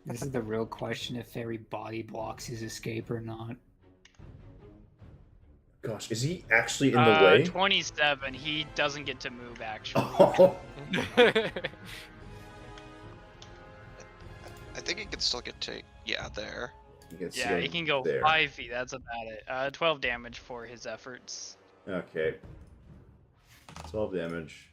This is the real question: if Fairy body blocks his escape or not. Gosh, is he actually in the way? 27. He doesn't get to move, actually. Oh, I think he can still get to, yeah, there. he gets Yeah, to he can go there. 5 feet. That's about it. 12 damage for his efforts. Okay. 12 damage.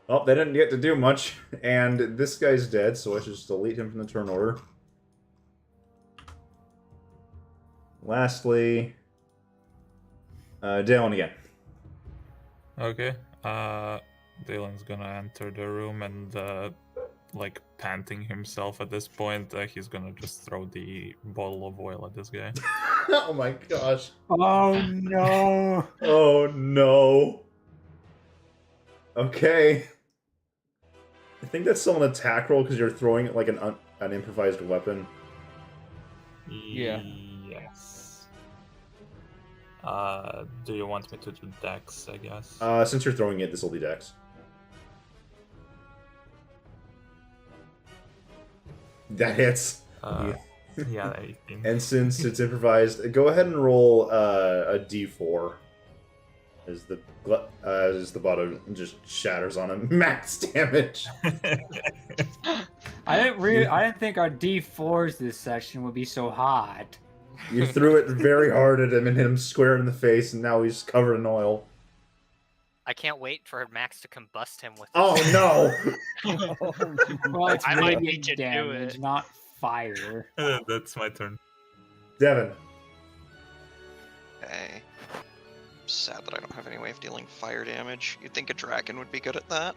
Oh, they didn't get to do much, and this guy's dead, so I should just delete him from the turn order. Lastly, Dalen again. Okay. Dylan's gonna enter the room and, like, panting himself at this point, he's gonna just throw the bottle of oil at this guy. Oh my gosh. Oh no! Oh no. Okay. I think that's still an attack roll because you're throwing it like an improvised weapon. Yeah. Yes. Do you want me to do dex, I guess? Since you're throwing it, this will be dex. That hits. Yeah, 18. And since it's improvised, go ahead and roll a d4 as the bottom just shatters on him. Max damage. I didn't think our D4s this session would be so hot. You threw it very hard at him and hit him square in the face, and now he's covered in oil. I can't wait for Max to combust him with. Oh no! Well, it's I might radiant beat you to damage, it. not fire. That's my turn. Devin. Okay. Sad that I don't have any way of dealing fire damage. You'd think a dragon would be good at that.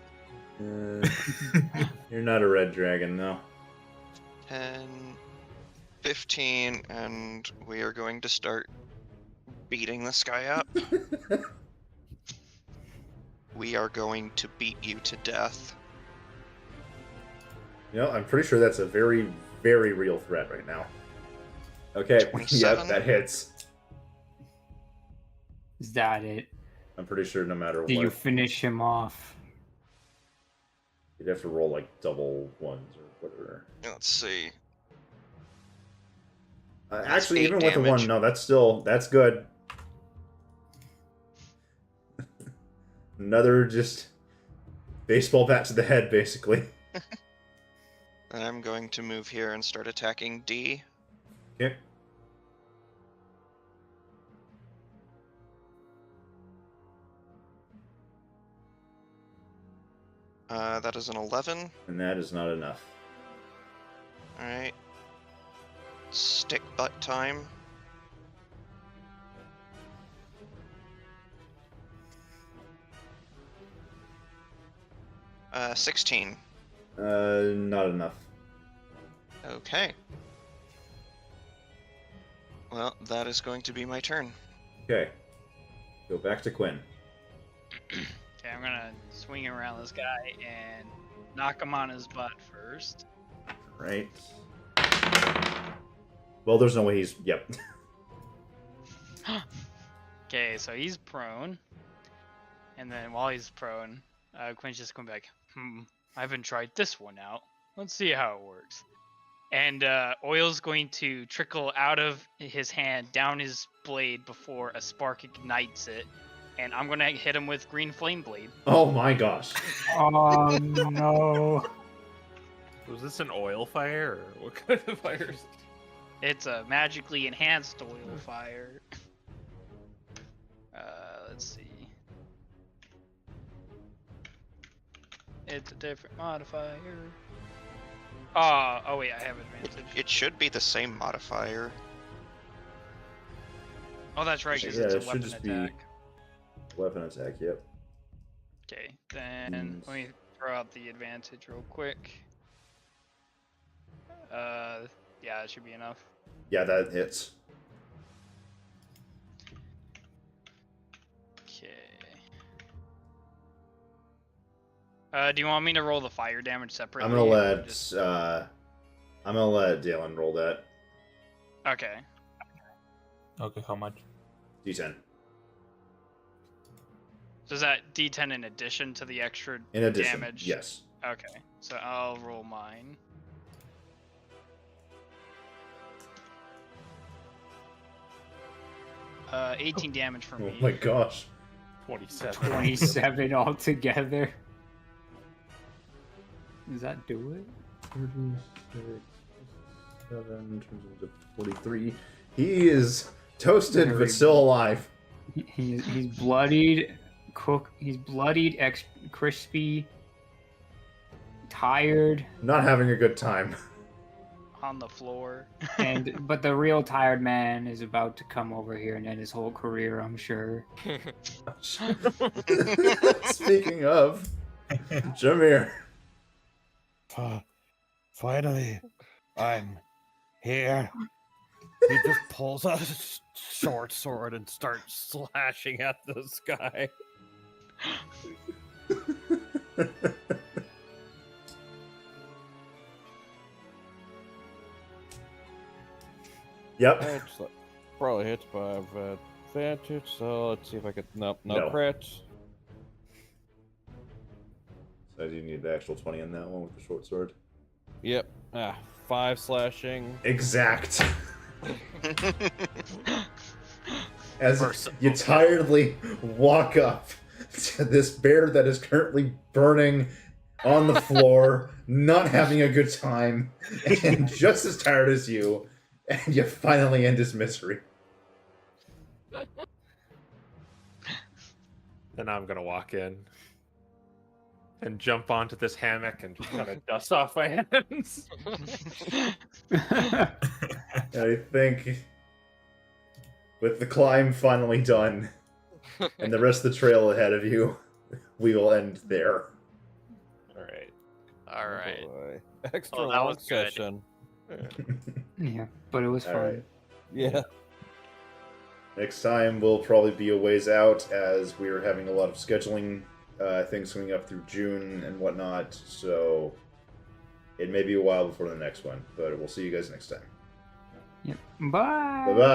You're not a red dragon, no. 10, 15, and we are going to start beating this guy up. We are going to beat you to death. You know, I'm pretty sure that's a very, very real threat right now. Okay, yep, 27? that hits. Is that it? I'm pretty sure no matter Do you what, finish him off? you'd have to roll like double ones or whatever. Let's see. Actually, 8 even with the damage. one, no, that's good. Another just baseball bat to the head, basically. Then I'm going to move here and start attacking D. Okay. That is an 11. And that is not enough. Alright. Stick butt time. Uh, 16. Not enough. Okay. Well, that is going to be my turn. Okay. Go back to Quinn. Okay, I'm gonna swing around this guy and knock him on his butt first. Right. Well, there's no way he's... Yep. Okay, so he's prone. And then while he's prone, Quinn's just going back, I haven't tried this one out. Let's see how it works. And oil's going to trickle out of his hand down his blade before a spark ignites it. And I'm going to hit him with green flame blade. Oh my gosh. Oh no. Was this an oil fire, or what kind of fire is it? It's a magically enhanced oil fire. Let's see. It's a different modifier. Oh wait, I have advantage. It should be the same modifier. Oh, that's right, because Yeah, it's a it should weapon just be- attack. Weapon attack, yep. Okay, then let me throw out the advantage real quick. Yeah, it should be enough. Yeah, that hits. Okay. Do you want me to roll the fire damage separately? I'm gonna or let just- I'm gonna let Dalen roll that. Okay. Okay, how much? D10. So is that D10 in addition to the extra In addition, damage? yes. Okay, so I'll roll mine. Uh, 18 damage for Oh me. my gosh. 27. 27 altogether. Does that do it? 36, 7 turns into 43. He is toasted Very but still alive. He's bloodied, he's bloodied, crispy, tired, Not having a good time. On the floor. but the real tired man is about to come over here and end his whole career, I'm sure. Speaking of, Jameer. Finally, I'm here. He just pulls out a short sword and starts slashing at this guy. Yep. It's probably hits by advantage, so let's see if I can. No No. crit. So I do need the actual 20 on that one with the short sword. Yep. 5 slashing. Exact. As Merciful. you tiredly walk up to this bear that is currently burning on the floor, not having a good time, and just as tired as you, and you finally end his misery. Then I'm gonna walk in and jump onto this hammock and just kind of dust off my hands. I think with the climb finally done, and the rest of the trail ahead of you, we will end there. All right. All right. Boy. Extra Well, that long was good. session. Yeah, but it was fun. Alright. Yeah. Next time we'll probably be a ways out, as we're having a lot of scheduling things coming up through June and whatnot, so it may be a while before the next one, but we'll see you guys next time. Yep. Bye. Bye-bye!